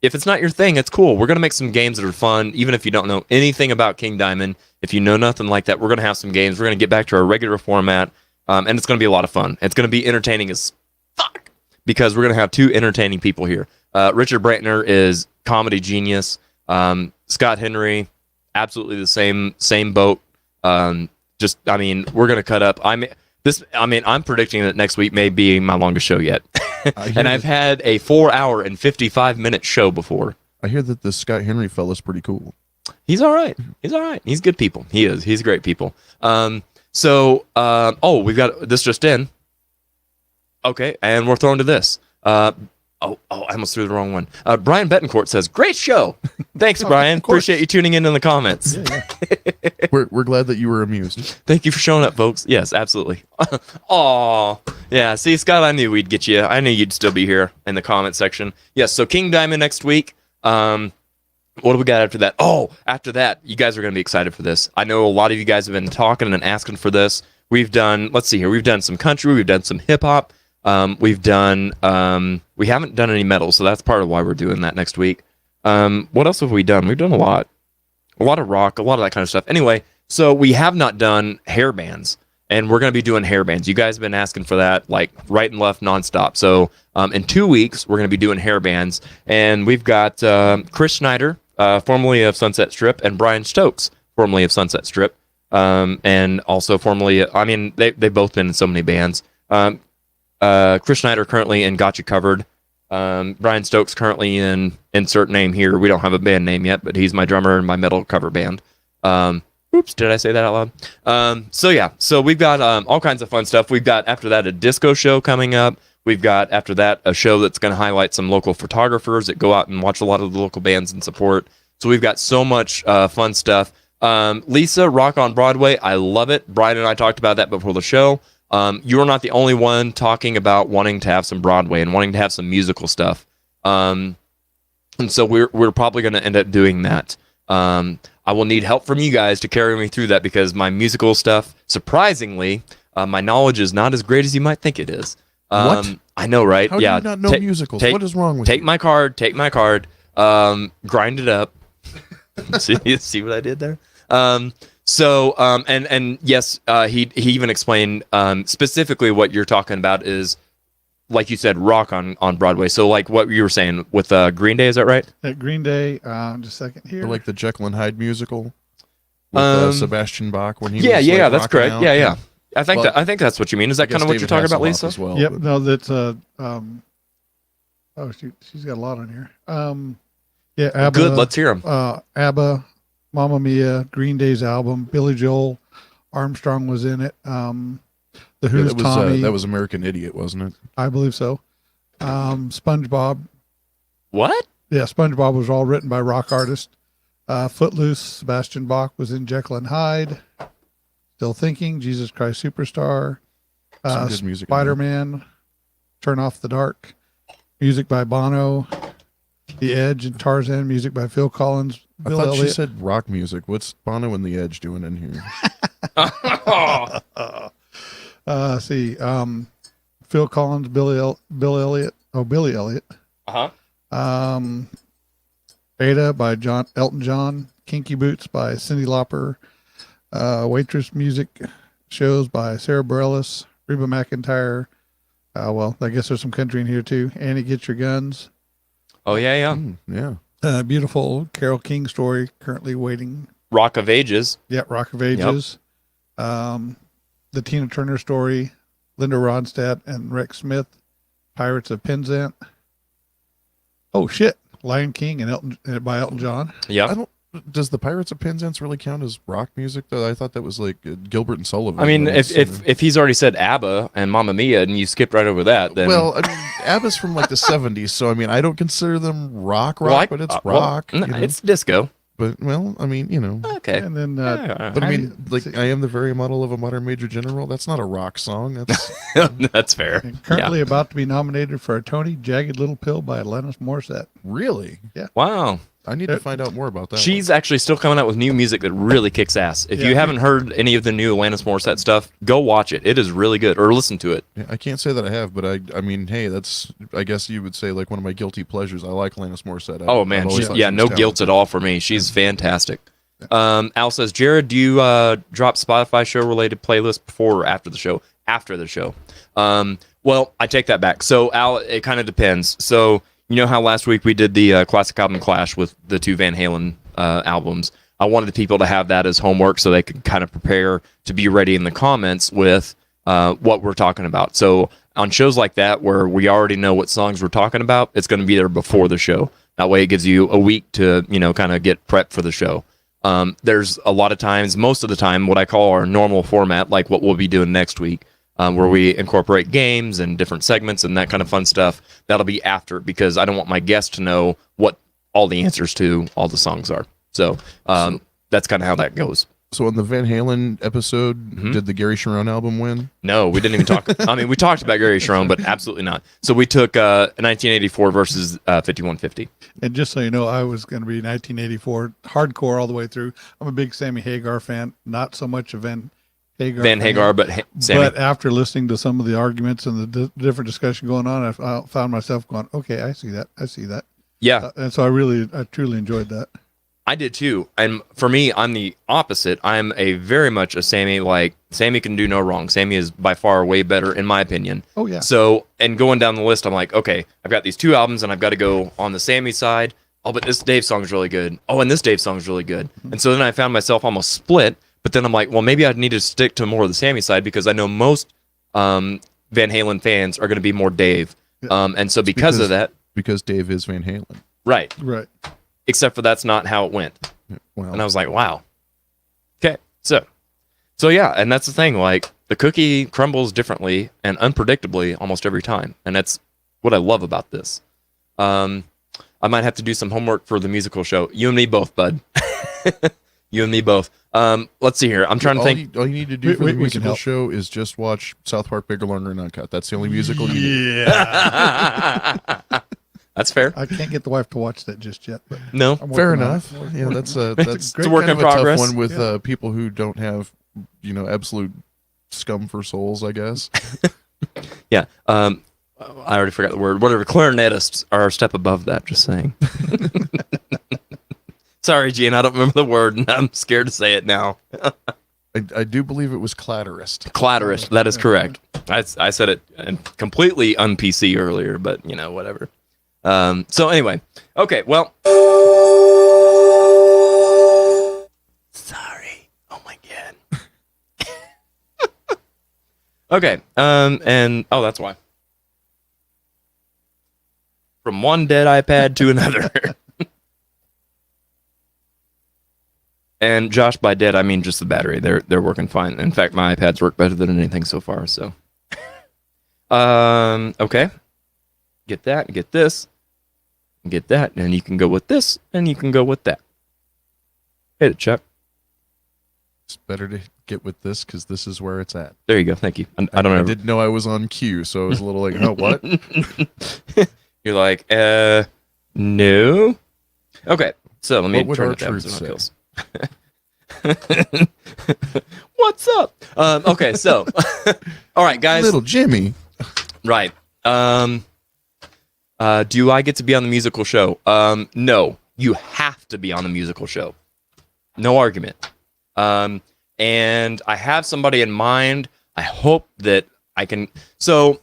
B: if it's not your thing, it's cool. We're going to make some games that are fun, even if you don't know anything about King Diamond. If you know nothing like that, we're going to have some games. We're going to get back to our regular format, and it's going to be a lot of fun. It's going to be entertaining as fuck because we're going to have two entertaining people here. Richard Brantner is comedy genius. Scott Henry, absolutely the same boat. We're going to cut up. I'm predicting that next week may be my longest show yet. And I've had a 4 hour and 55-minute show before.
E: I hear that this Scott Henry fella's pretty cool.
B: He's all right. He's good people. He is. He's great people. We've got this just in. Okay, and we're thrown to this. I almost threw the wrong one. Brian Betancourt says, great show. Thanks, Brian. Appreciate you tuning in the comments.
E: Yeah. We're glad that you were amused.
B: Thank you for showing up, folks. Yes, absolutely. Aw. Yeah, see, Scott, I knew we'd get you. I knew you'd still be here in the comment section. Yes, so King Diamond next week. What do we got after that? Oh, after that, you guys are going to be excited for this. I know a lot of you guys have been talking and asking for this. We've done some country. We've done some hip-hop. We haven't done any metal, so that's part of why we're doing that next week. What else have we done? We've done a lot of rock, a lot of that kind of stuff. Anyway, so we have not done hair bands, and we're going to be doing hair bands. You guys have been asking for that, like right and left, nonstop. So in 2 weeks, we're going to be doing hair bands, and we've got Chris Schneider, formerly of Sunset Strip, and Brian Stokes, formerly of Sunset Strip, and also formerly. They've both been in so many bands. Chris Schneider currently in Got You Covered. Brian Stokes currently in insert name here. We don't have a band name yet, but he's my drummer in my metal cover band. Oops, did I say that out loud? So we've got all kinds of fun stuff. We've got after that a disco show coming up. We've got after that a show that's going to highlight some local photographers that go out and watch a lot of the local bands and support. So we've got so much fun stuff. Lisa, Rock on Broadway, I love it. Brian and I talked about that before the show. You're not the only one talking about wanting to have some Broadway and wanting to have some musical stuff. And so we're probably going to end up doing that. I will need help from you guys to carry me through that because my musical stuff, surprisingly, my knowledge is not as great as you might think it is.
E: What?
B: I know, right?
E: How do you not know musicals? What is wrong with you?
B: Take my card. Grind it up. See what I did there? And yes, he even explained specifically what you're talking about is, like you said, rock on Broadway. So like what you were saying with Green Day, is that right?
F: At Green Day, just a second here.
E: Or like the Jekyll and Hyde musical with Sebastian Bach when he was
B: that's correct.
E: out.
B: Yeah. I think that's what you mean. Is that kind of what you're talking about, Lisa?
E: As well,
F: Yep.
E: but-
F: No, that's oh shoot, she's got a lot on here. Yeah, ABBA,
B: Good. Let's hear them.
F: ABBA, Mamma Mia, Green Day's album, Billy Joel, Armstrong was in it. The Who's Tommy,
E: that was American Idiot, wasn't it?
F: I believe so. SpongeBob.
B: What?
F: Yeah, SpongeBob was all written by rock artists. Footloose, Sebastian Bach was in Jekyll and Hyde. Still Thinking, Jesus Christ Superstar.
E: Some good music in there.
F: Spider-Man, Turn Off the Dark. Music by Bono. The Edge and Tarzan, music by Phil Collins.
E: I
F: Bill
E: thought
F: Elliott.
E: she said rock music. What's Bono and the Edge doing in here?
F: See, Phil Collins, Bill Elliott. Oh, Billy Elliott.
B: Uh-huh.
F: Ada by Elton John. Kinky Boots by Cyndi Lauper. Waitress music shows by Sarah Bareilles, Reba McEntire. Well, I guess there's some country in here too. Annie, Get Your Guns.
B: Oh yeah.
E: Yeah.
F: Beautiful Carole King story. Currently waiting.
B: Rock of Ages.
F: Yeah, Rock of Ages. The Tina Turner story. Linda Ronstadt and Rex Smith. Pirates of Penzance. Oh shit! Lion King and by Elton John.
B: Yeah.
E: Does the Pirates of Penzance really count as rock music though? I thought that was like Gilbert and Sullivan.
B: I mean, if he's already said ABBA and Mamma Mia and you skipped right over that, then
E: well, I mean, ABBA's from like the 70s, so I mean, I don't consider them rock, but it's rock.
B: Well, it's disco.
E: But well, I mean,
B: Okay.
F: And then,
E: but I mean, like, I am the very model of a modern major general. That's not a rock song. That's
B: That's fair.
F: and currently about to be nominated for a Tony, Jagged Little Pill by Alanis Morissette.
E: really.
B: Wow.
E: I need to find out more about that.
B: She's actually still coming out with new music that really kicks ass. If
F: Yeah.
B: you haven't heard any of the new Alanis Morissette stuff, go watch it. It is really good, or listen to it.
E: I can't say that I have, but I mean, hey, that's, I guess you would say, like, one of my guilty pleasures. I like Alanis Morissette.
B: Oh man, she's, no guilt at all for me. She's fantastic. Al says, Jared, do you drop Spotify show related playlists before or after the show? After the show. Well, I take that back. So Al, it kind of depends. So you know how last week we did the classic album clash with the two Van Halen albums. I wanted the people to have that as homework so they could kind of prepare to be ready in the comments with what we're talking about. So on shows like that where we already know what songs we're talking about, it's going to be there before the show. That way it gives you a week to, kind of get prepped for the show. There's a lot of times, most of the time, what I call our normal format, like what we'll be doing next week, where we incorporate games and different segments and that kind of fun stuff. That'll be after, because I don't want my guests to know what all the answers to all the songs are. So that's kind of how that goes.
E: So on the Van Halen episode, did the Gary Sharon album win?
B: No, we didn't even talk. I mean, we talked about Gary Sharon, but absolutely not. So we took 1984 versus 5150.
F: And just so you know, I was going to be 1984 hardcore all the way through. I'm a big Sammy Hagar fan, not so much a Van Hagar.
B: Van Hagar, but Sammy.
F: But after listening to some of the arguments and the different discussion going on, I found myself going, okay, I see that.
B: Yeah.
F: And so I truly enjoyed that.
B: I did too. And for me, I'm the opposite. I'm a very much a Sammy, like Sammy can do no wrong. Sammy is by far way better in my opinion.
F: Oh yeah.
B: So, and going down the list, I'm like, okay, I've got these two albums and I've got to go on the Sammy side. Oh, but this Dave song is really good. Oh, and this Dave song is really good. And so then I found myself almost split, but then I'm like, well, maybe I need to stick to more of the Sammy side because I know most Van Halen fans are going to be more Dave. And so because of that.
E: Because Dave is Van Halen.
B: Right.
F: Right.
B: Except for that's not how it went.
E: Wow.
B: And I was like, wow. Okay. So yeah, and that's the thing. Like the cookie crumbles differently and unpredictably almost every time. And that's what I love about this. I might have to do some homework for the musical show. You and me both, bud. You and me both. Let's see here. I'm trying to think.
E: All you need to do for
F: We
E: the
F: can
E: musical
F: help.
E: show is just watch South Park Bigger, Longer, and Uncut. That's the only musical you need.
F: Yeah.
B: That's fair.
F: I can't get the wife to watch that just yet. But
B: No.
F: I'm
E: Fair
F: working on
E: enough.
F: it.
E: Yeah, that's a
B: a work
E: kind
B: in
E: of a
B: progress.
E: tough one with people who don't have, absolute scum for souls, I guess.
B: Yeah. I already forgot the word. Whatever. Clarinetists are a step above that. Just saying. Sorry, Gene. I don't remember the word, and I'm scared to say it now.
E: I do believe it was clatterist.
B: Clatterist. That is correct. I said it completely un-PC earlier, but whatever. So anyway, okay. Well, sorry. Oh my god. Okay. And that's why. From one dead iPad to another. And Josh, by dead, I mean just the battery. They're working fine. In fact, my iPads work better than anything so far. So, okay, get that, get this, get that, and you can go with this, and you can go with that. Hit it, Chuck.
E: It's better to get with this because this is where it's at.
B: There you go. Thank you. I don't know.
E: I didn't know I was on cue, so I was a little like, oh, what?
B: You're like, no. Okay, so let me
E: What would
B: turn
E: our
B: it down.
E: truth
B: So it
E: say?
B: kills. What's up? Okay, so all right, guys.
E: Little Jimmy.
B: Right. Do I get to be on the musical show? No. You have to be on the musical show. No argument. And I have somebody in mind. I hope that I can. So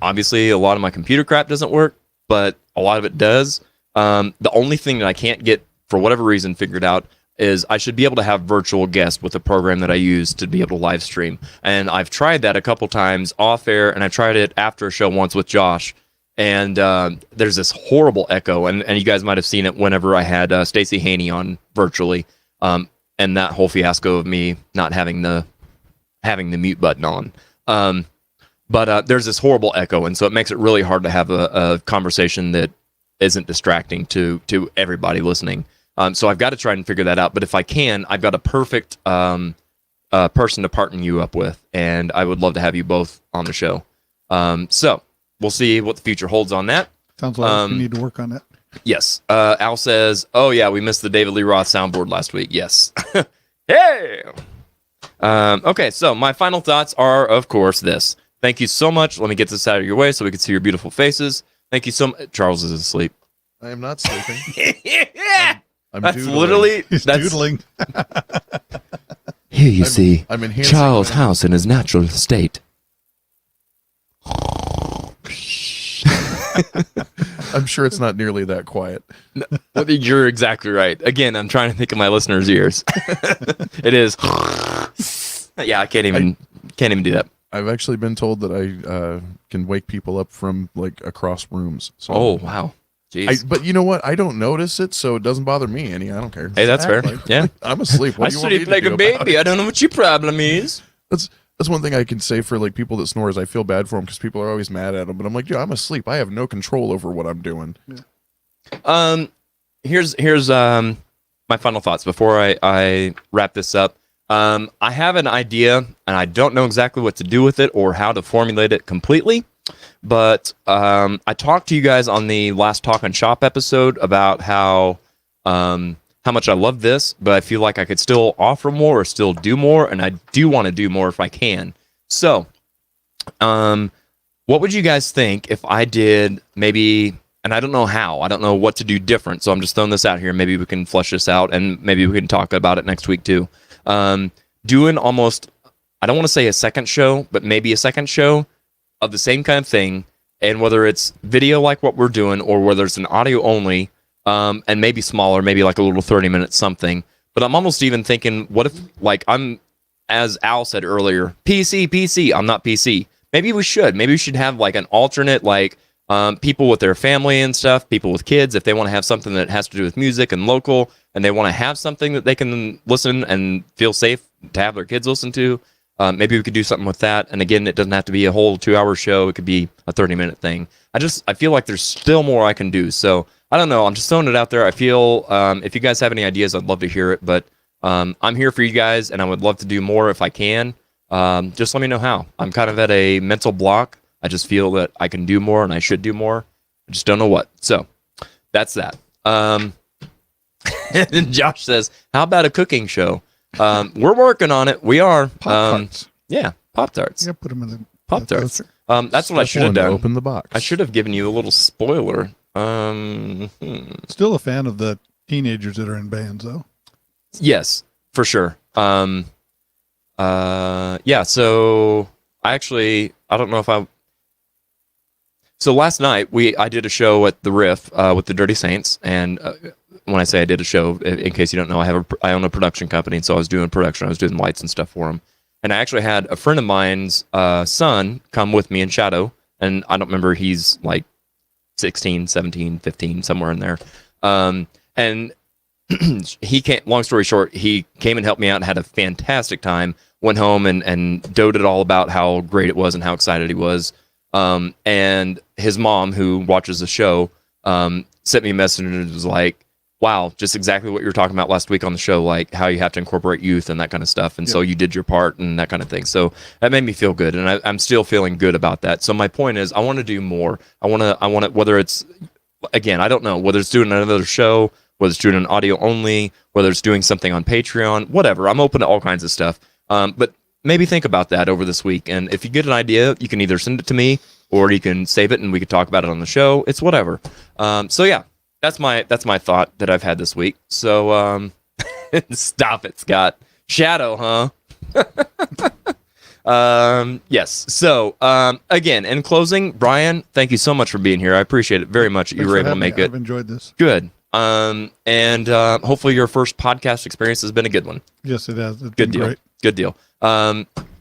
B: Obviously, a lot of my computer crap doesn't work, but a lot of it does. The only thing that I can't get, for whatever reason, figured out is I should be able to have virtual guests with the program that I use to be able to live stream. And I've tried that a couple times off air, and I tried it after a show once with Josh. And there's this horrible echo, and you guys might have seen it whenever I had Stacey Haney on virtually, and that whole fiasco of me not having the mute button on. But there's this horrible echo, and so it makes it really hard to have a conversation that isn't distracting to everybody listening. So I've got to try and figure that out. But if I can, I've got a perfect person to partner you up with, and I would love to have you both on the show. So we'll see what the future holds on that.
F: Sounds like you need to work on that.
B: Yes. Al says, "Oh yeah, we missed the David Lee Roth soundboard last week." Yes. Hey. Okay. So my final thoughts are, of course, this. Thank you so much. Let me get this out of your way so we can see your beautiful faces. Thank you so much. Charles is asleep.
E: I am not sleeping. I'm
B: That's
E: doodling.
B: literally
F: He's doodling.
B: Here you see
E: I'm enhancing
B: Charles
E: my-
B: House in his natural state.
E: I'm sure it's not nearly that quiet.
B: Well, you're exactly right. Again, I'm trying to think of my listeners' ears. It is. Yeah, I can't even do that.
E: I've actually been told that I can wake people up from like across rooms. So
B: Oh wow, jeez.
E: but you know what? I don't notice it, so it doesn't bother me any. I don't care.
B: Hey, that's fair.
E: Like,
B: Yeah.
E: I'm asleep. What
B: I
E: do you want me
B: sleep
E: to
B: like
E: do
B: a
E: about
B: baby.
E: it?
B: I don't know what your problem is.
E: That's one thing I can say for like people that snore is I feel bad for them because people are always mad at them. But I'm like, yeah, I'm asleep. I have no control over what I'm doing.
B: Here's my final thoughts before I wrap this up. I have an idea, and I don't know exactly what to do with it or how to formulate it completely. But I talked to you guys on the last Talk and Shop episode about how much I love this, but I feel like I could still offer more or still do more, and I do want to do more if I can. So, what would you guys think if I did maybe, and I don't know how, I don't know what to do different, so I'm just throwing this out here. Maybe we can flesh this out, and maybe we can talk about it next week too. Doing almost, I don't want to say a second show, but maybe a second show of the same kind of thing, and whether it's video like what we're doing or whether it's an audio only, and maybe smaller, maybe like a little 30-minute something. But I'm almost even thinking, what if, like, I'm, as Al said earlier, PC, I'm not PC. Maybe we should have like an alternate, like, people with their family and stuff, people with kids, if they want to have something that has to do with music and local, and they want to have something that they can listen and feel safe to have their kids listen to. Maybe we could do something with that. And again, it doesn't have to be a whole 2-hour show. It could be a 30-minute thing. I feel like there's still more I can do. So I don't know. I'm just throwing it out there. I feel if you guys have any ideas, I'd love to hear it. But I'm here for you guys, and I would love to do more if I can. Just let me know how. I'm kind of at a mental block. I just feel that I can do more and I should do more. I just don't know what. So that's that. And Josh says, how about a cooking show? We're working on it. We are.
F: Pop-Tarts.
B: Yeah, Pop-Tarts.
F: Yeah, put them in the
B: Pop-Tarts.
F: toaster.
B: That's what I
E: Step
B: should have
E: one,
B: done.
E: Open the box.
B: I should have given you a little spoiler.
F: Still a fan of the teenagers that are in bands, though.
B: Yes, for sure. Yeah, so I don't know if so last night I did a show at the Riff with the Dirty Saints, and when I say I did a show, in case you don't know, I own a production company, and so I was doing production. I was doing lights and stuff for them, and I actually had a friend of mine's son come with me in shadow, and I don't remember, he's like 16, 17, 15, somewhere in there, and he came, long story short, he came and helped me out and had a fantastic time, went home and doted all about how great it was and how excited he was. And his mom, who watches the show, sent me a message and was like, wow, just exactly what you were talking about last week on the show, like how you have to incorporate youth and that kind of stuff. And so you did your part and that kind of thing. So that made me feel good. And I'm still feeling good about that. So my point is, I want to do more. I want to, whether it's, again, I don't know, whether it's doing another show, whether it's doing an audio only, whether it's doing something on Patreon, whatever. I'm open to all kinds of stuff. But maybe think about that over this week. And if you get an idea, you can either send it to me or you can save it and we could talk about it on the show. It's whatever. So yeah, that's my thought that I've had this week. So stop it, Scott. Shadow, huh? Yes. So, again, in closing, Brian, thank you so much for being here. I appreciate it very much that you
F: Thanks
B: were
F: for
B: able to
F: having
B: make
F: me.
B: it.
F: I've enjoyed this.
B: Good. And hopefully your first podcast experience has been a good one.
F: Yes, it has. It's
B: Good
F: been
B: deal.
F: great.
B: Good deal.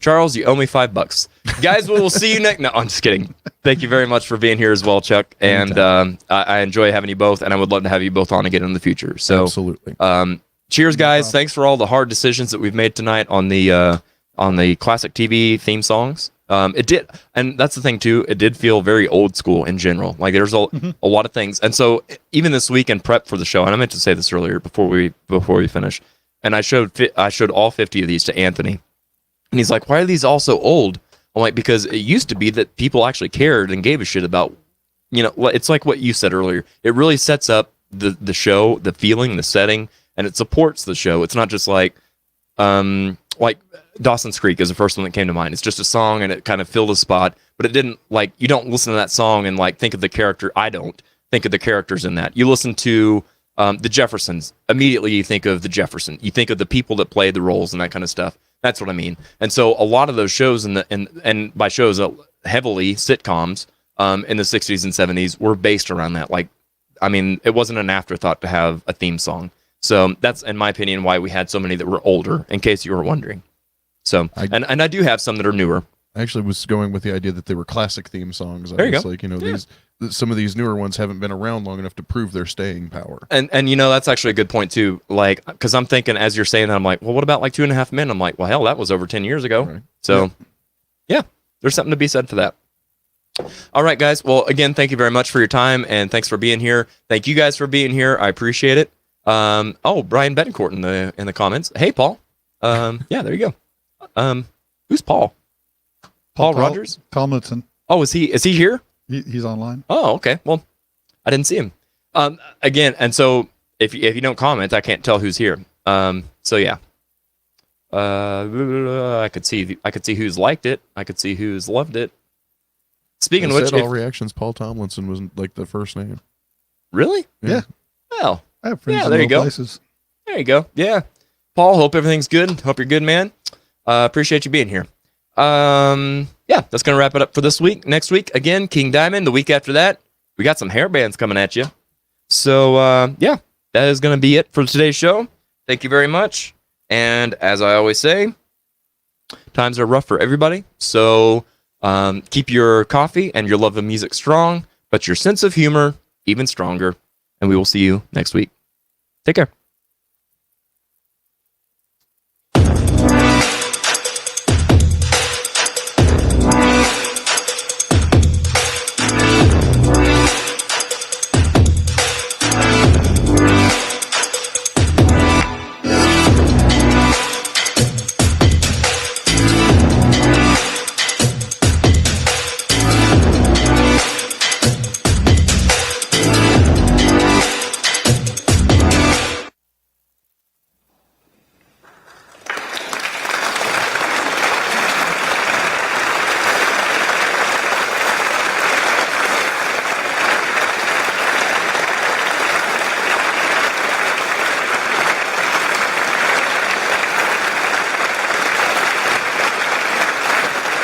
B: Charles, you owe me $5. Guys, we will see you next. No, I'm just kidding. Thank you very much for being here as well, Chuck. And I enjoy having you both, and I would love to have you both on again in the future. So,
E: Absolutely.
B: cheers, guys. Thanks for all the hard decisions that we've made tonight on the classic TV theme songs. It did, and that's the thing too. It did feel very old school in general. Like there's a lot of things, and so even this week in prep for the show, and I meant to say this earlier before we finish, and I showed all 50 of these to Anthony, and he's like, "Why are these all so old?" I'm like, "Because it used to be that people actually cared and gave a shit about, it's like what you said earlier. It really sets up the show, the feeling, the setting, and it supports the show. It's not just like Dawson's Creek is the first one that came to mind. It's just a song and it kind of filled a spot, but it didn't you don't listen to that song and think of the character. I don't think of the characters in that. You listen to the Jeffersons, immediately you think of the Jefferson. You think of the people that play the roles and that kind of stuff. That's what I mean. And so a lot of those shows and by shows heavily sitcoms in the 60s and 70s were based around that. It wasn't an afterthought to have a theme song. So that's, in my opinion, why we had so many that were older, in case you were wondering. So, and I do have some that are newer.
E: I actually was going with the idea that they were classic theme songs.
B: There you
E: go. Some of these newer ones haven't been around long enough to prove their staying power.
B: And that's actually a good point too. Because I'm thinking as you're saying that, I'm like, well, what about 2.5 Men? I'm like, well, hell, that was over 10 years ago. Right. So, yeah, there's something to be said for that. All right, guys. Well, again, thank you very much for your time and thanks for being here. Thank you guys for being here. I appreciate it. Brian Betancourt in the comments. Hey, Paul. Yeah, there you go. Who's Paul? Paul Rogers?
F: Tomlinson.
B: Oh, is he here?
F: He's online.
B: Oh, okay. Well, I didn't see him. Again, and so if you don't comment, I can't tell who's here. So yeah. I could see who's liked it. I could see who's loved it. Speaking of which,
E: all reactions, Paul Tomlinson was the first name.
B: Really?
F: Yeah.
B: Well,
F: I have friends in
B: there you
F: low
B: go.
F: places.
B: There you go. Yeah. Paul, hope everything's good. Hope you're good, man. Appreciate you being here. Yeah, that's going to wrap it up for this week. Next week, again, King Diamond. The week after that, we got some hair bands coming at you. So, yeah, that is going to be it for today's show. Thank you very much. And as I always say, times are rough for everybody. So, keep your coffee and your love of music strong, but your sense of humor even stronger. And we will see you next week. Take care.